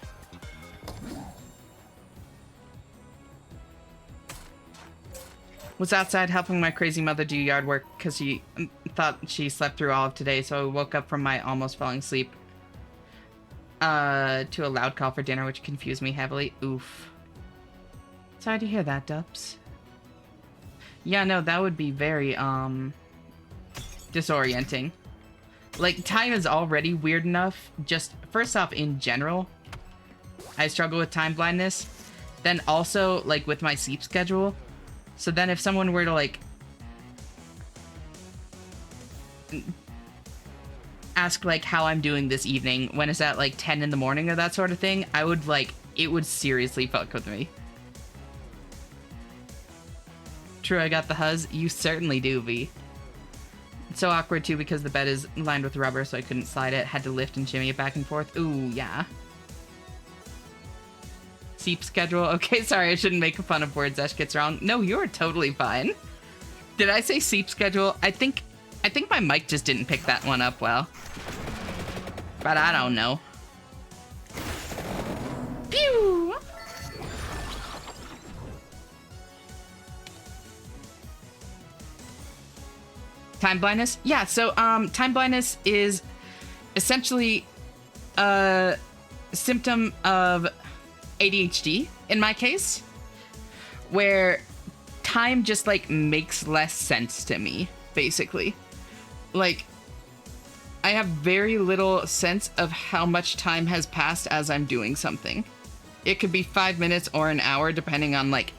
Was outside helping my crazy mother do yard work because she thought she slept through all of today, so I woke up from my almost falling asleep to a loud call for dinner, which confused me heavily. Oof. Sorry to hear that, Dubs. Yeah, no, that would be very, disorienting. Like, time is already weird enough. Just, first off, in general, I struggle with time blindness. Then also, like, with my sleep schedule. So then if someone were to, like, ask, like, how I'm doing this evening, when it's at, like, 10 in the morning or that sort of thing, I would, like, it would seriously fuck with me. True, I got the huzz. You certainly do, V. It's so awkward, too, because the bed is lined with rubber, so I couldn't slide it. Had to lift and shimmy it back and forth. Ooh, yeah. Sleep schedule. Okay, sorry, I shouldn't make fun of words Ash gets wrong. No, you're totally fine. Did I say sleep schedule? I think my mic just didn't pick that one up well. But I don't know. Pew! Time blindness? Yeah, so time blindness is essentially a symptom of ADHD in my case, where time just like makes less sense to me, basically. Like, I have very little sense of how much time has passed as I'm doing something. It could be 5 minutes or an hour, depending on like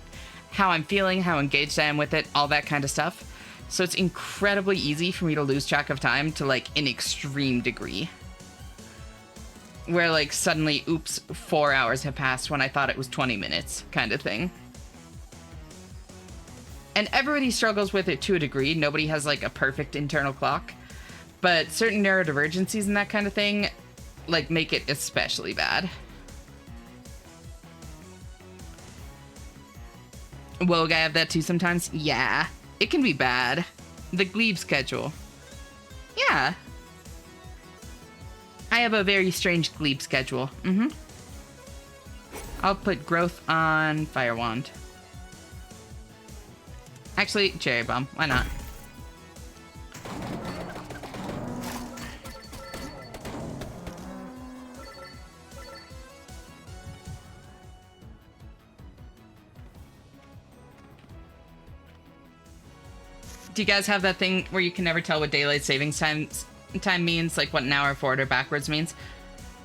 how I'm feeling, how engaged I am with it, all that kind of stuff. So it's incredibly easy for me to lose track of time to like an extreme degree. Where like suddenly, oops, 4 hours have passed when I thought it was 20 minutes kind of thing. And everybody struggles with it to a degree. Nobody has like a perfect internal clock. But certain neurodivergencies and that kind of thing like make it especially bad. Wogue, I have that too sometimes. Yeah, it can be bad. The glebe schedule. Yeah. I have a very strange glebe schedule. I'll put growth on Fire Wand. Actually, Cherry Bomb. Why not? Do you guys have that thing where you can never tell what daylight savings time means, like what an hour forward or backwards means?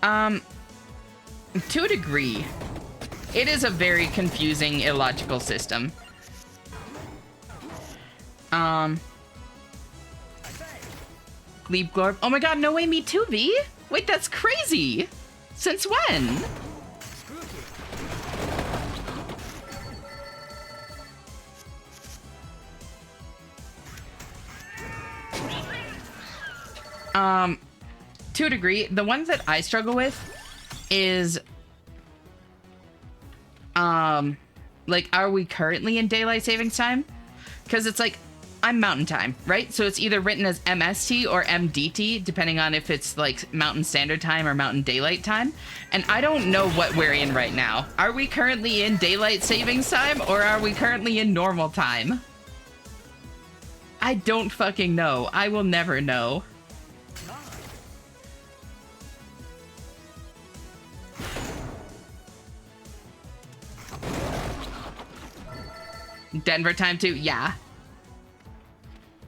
To a degree. It is a very confusing, illogical system. Glebe Glorb. Oh my god, no way, me too, V? Wait, that's crazy! Since when? To a degree, the ones that I struggle with is, like, are we currently in daylight savings time? Because it's like, I'm mountain time, right? So it's either written as MST or MDT, depending on if it's like mountain standard time or mountain daylight time. And I don't know what we're in right now. Are we currently in daylight savings time or are we currently in normal time? I don't fucking know. I will never know. Denver time too? Yeah.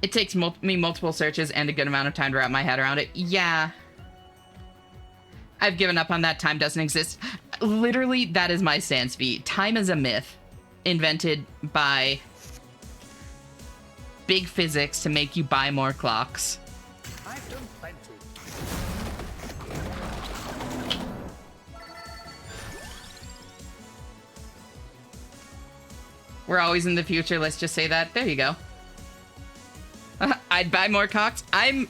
It takes me multiple searches and a good amount of time to wrap my head around it. Yeah. I've given up on that. Time doesn't exist. Literally, that is my stance, V. Time is a myth invented by big physics to make you buy more clocks.
I've done plenty.
We're always in the future, let's just say that. There you go. I'd buy more cocks. I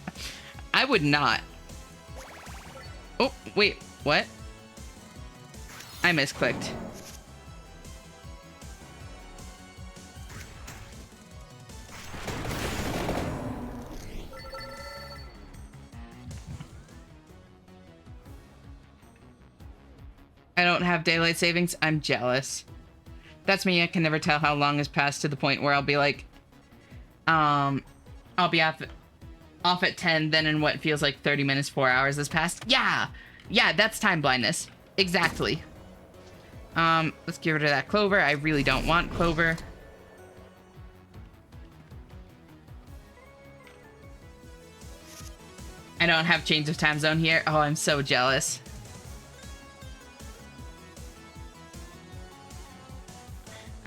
would not. Oh, wait, what? I misclicked. I don't have daylight savings. I'm jealous. That's me. I can never tell how long has passed to the point where I'll be like, I'll be off at 10, then in what feels like 30 minutes, 4 hours has passed. Yeah! Yeah, that's time blindness. Exactly. Let's get rid of that clover. I really don't want clover. I don't have change of time zone here. Oh, I'm so jealous.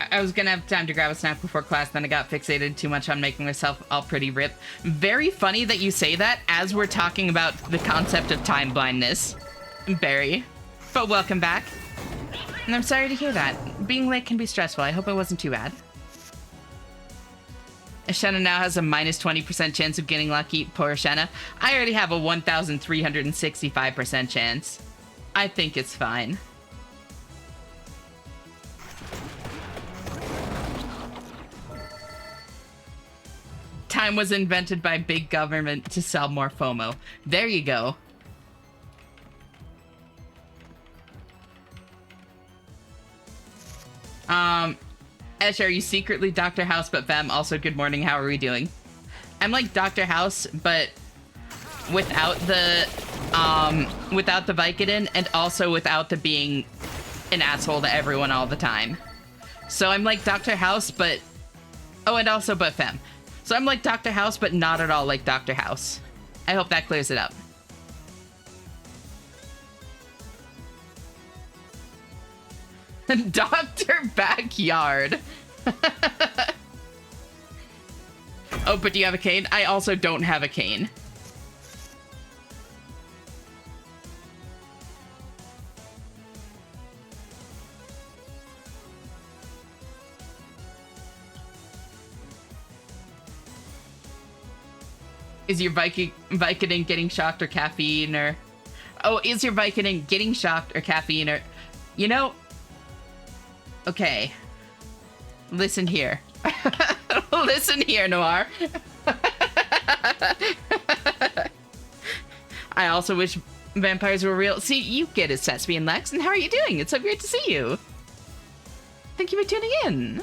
I was gonna have time to grab a snack before class, then I got fixated too much on making myself all pretty rip. Very funny that you say that as we're talking about the concept of time blindness. Barry. But welcome back. And I'm sorry to hear that. Being late can be stressful. I hope it wasn't too bad. Shanna now has a minus 20% chance of getting lucky. Poor Shanna. I already have a 1,365% chance. I think it's fine. Time was invented by big government to sell more FOMO. There you go. Esh, are you secretly Dr. House but femme? Also, good morning, how are we doing? I'm like Dr. House, but without the Vicodin and also without the being an asshole to everyone all the time. So I'm like Dr. House, but... Oh, and also but femme. So I'm like Dr. House, but not at all like Dr. House. I hope that clears it up. Dr. Backyard. Oh, but do you have a cane? I also don't have a cane. Is your Vicodin getting shocked or caffeine or... Oh, is your Vicodin getting shocked or caffeine or... You know... Okay. Listen here. Listen here, Noir. I also wish vampires were real. See, you get it, Sesame and Lex, and how are you doing? It's so great to see you. Thank you for tuning in.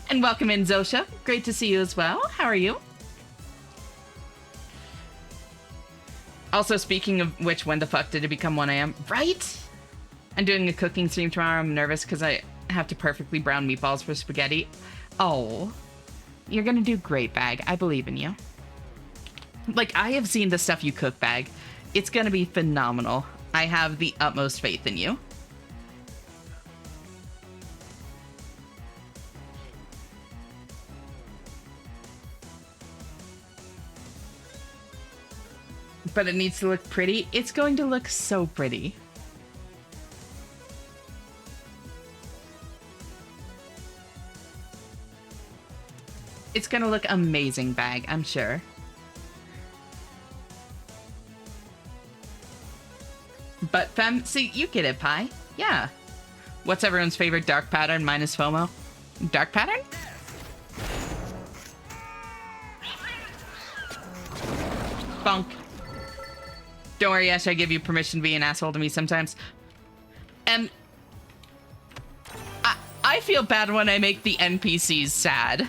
And welcome in, Zosha. Great to see you as well. How are you? Also, speaking of which, when the fuck did it become 1 a.m.? Right? I'm doing a cooking stream tomorrow. I'm nervous because I have to perfectly brown meatballs for spaghetti. Oh. You're gonna do great, Bag. I believe in you. Like, I have seen the stuff you cook, Bag. It's gonna be phenomenal. I have the utmost faith in you. But it needs to look pretty. It's going to look so pretty. It's gonna look amazing, Bag, I'm sure. But femme, see, you get it, Pie. Yeah. What's everyone's favorite dark pattern minus FOMO? Dark pattern? Bonk. Don't worry, Ash, I give you permission to be an asshole to me sometimes. And I feel bad when I make the NPCs sad.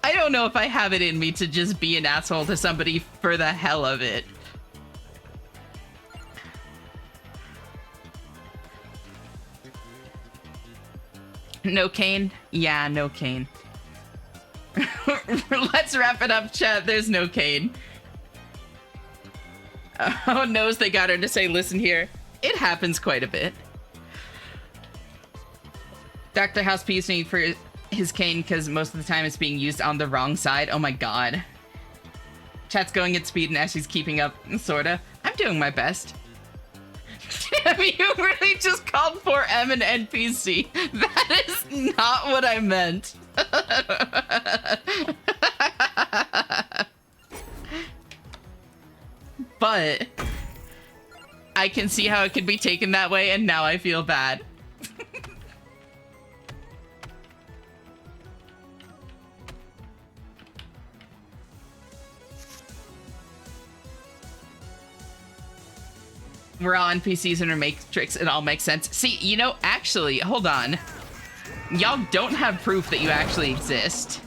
I don't know if I have it in me to just be an asshole to somebody for the hell of it. No cane? Yeah, no cane. Let's wrap it up, chat. There's no cane. Oh, knows they got her to say, listen here. It happens quite a bit. Dr. House pees me for his cane because most of the time it's being used on the wrong side. Oh my god. Chat's going at speed and Ashley's keeping up, sorta. I'm doing my best. Damn, you really just called for M an NPC. That is not what I meant. But I can see how it could be taken that way, and now I feel bad. We're all NPCs in our Matrix. It all makes sense. See, you know, actually, hold on. Y'all don't have proof that you actually exist.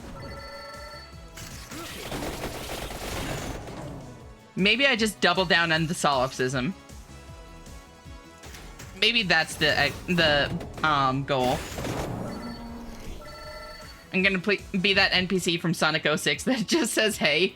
Maybe I just double down on the solipsism. Maybe that's the goal. I'm gonna be that NPC from Sonic 06 that just says hey.